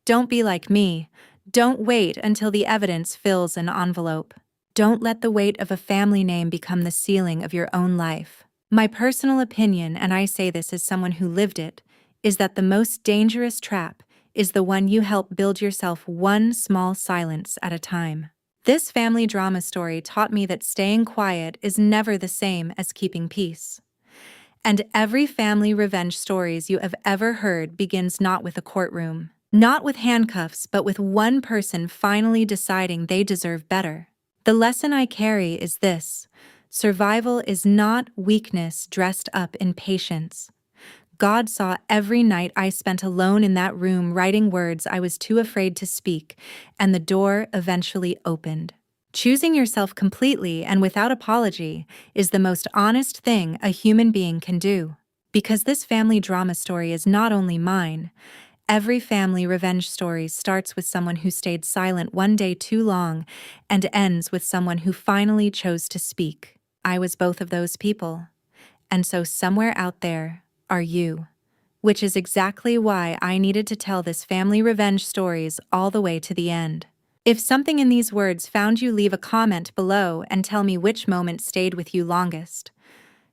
Don't be like me. Don't wait until the evidence fills an envelope. Don't let the weight of a family name become the ceiling of your own life. My personal opinion, and I say this as someone who lived it, is that the most dangerous trap is the one you help build yourself one small silence at a time. This family drama story taught me that staying quiet is never the same as keeping peace. And every family revenge stories you have ever heard begins not with a courtroom, not with handcuffs, but with one person finally deciding they deserve better. The lesson I carry is this: survival is not weakness dressed up in patience. God saw every night I spent alone in that room writing words I was too afraid to speak, and the door eventually opened. Choosing yourself completely and without apology is the most honest thing a human being can do. Because this family drama story is not only mine, every family revenge story starts with someone who stayed silent one day too long and ends with someone who finally chose to speak. I was both of those people. And so somewhere out there are you. Which is exactly why I needed to tell this family revenge stories all the way to the end. If something in these words found you, leave a comment below and tell me which moment stayed with you longest.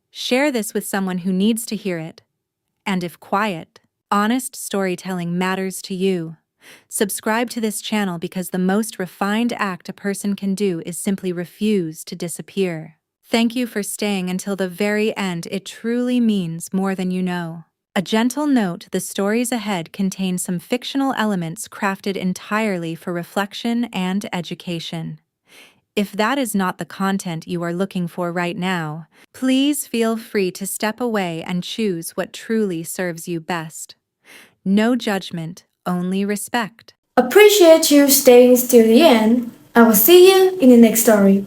Share this with someone who needs to hear it. And if quiet, honest storytelling matters to you, subscribe to this channel, because the most refined act a person can do is simply refuse to disappear. Thank you for staying until the very end. It truly means more than you know. A gentle note: the stories ahead contain some fictional elements crafted entirely for reflection and education. If that is not the content you are looking for right now, please feel free to step away and choose what truly serves you best. No judgment, only respect. Appreciate you staying till the end. I will see you in the next story.